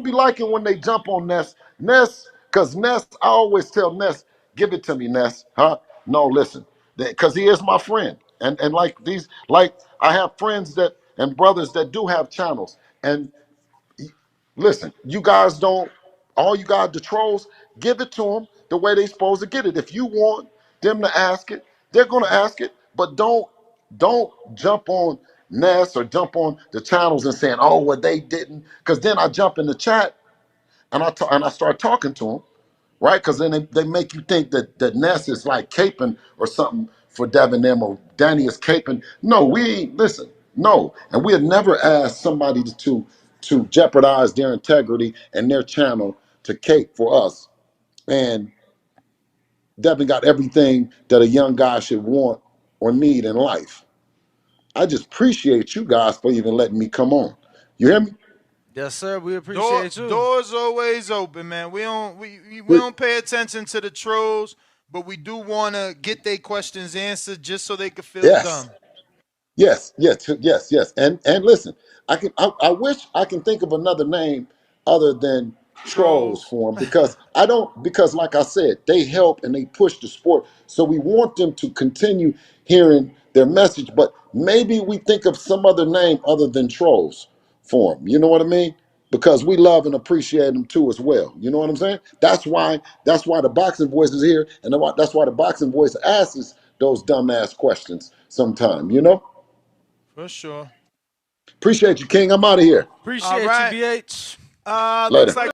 be liking when they jump on Ness. Because Ness, I always tell Ness, give it to me, Ness. Huh? No, listen, because he is my friend, and like I have friends that and brothers that do have channels, and listen, you guys don't, all you got the trolls, give it to them the way they supposed to get it. If you want them to ask it, they're gonna ask it, but don't jump on Ness or jump on the channels and saying, oh, well, they didn't, because then I jump in the chat and I start talking to them, right? Because then they make you think that Ness is like caping or something for Devin them, or Danny is caping. No, we ain't, listen, no. And we had never asked somebody to jeopardize their integrity and their channel to cape for us. And Devin got everything that a young guy should want or need in life. I just appreciate you guys for even letting me come on. You hear me? Yes, sir. We appreciate you. Doors always open, man. We Pre- don't pay attention to the trolls, but we do want to get their questions answered just so they can feel Yes. dumb. Yes. And listen, I wish I can think of another name other than trolls Trolls. for them, because I don't, because like I said, they help and they push the sport. So we want them to continue hearing their message, but maybe we think of some other name other than trolls for them. You know what I mean? Because we love and appreciate them too as well. You know what I'm saying? That's why the boxing voice is here, and that's why the boxing voice asks those dumbass questions sometime, you know? For sure. Appreciate you, King. I'm out of here. All Appreciate you, right. BH. Looks Later. like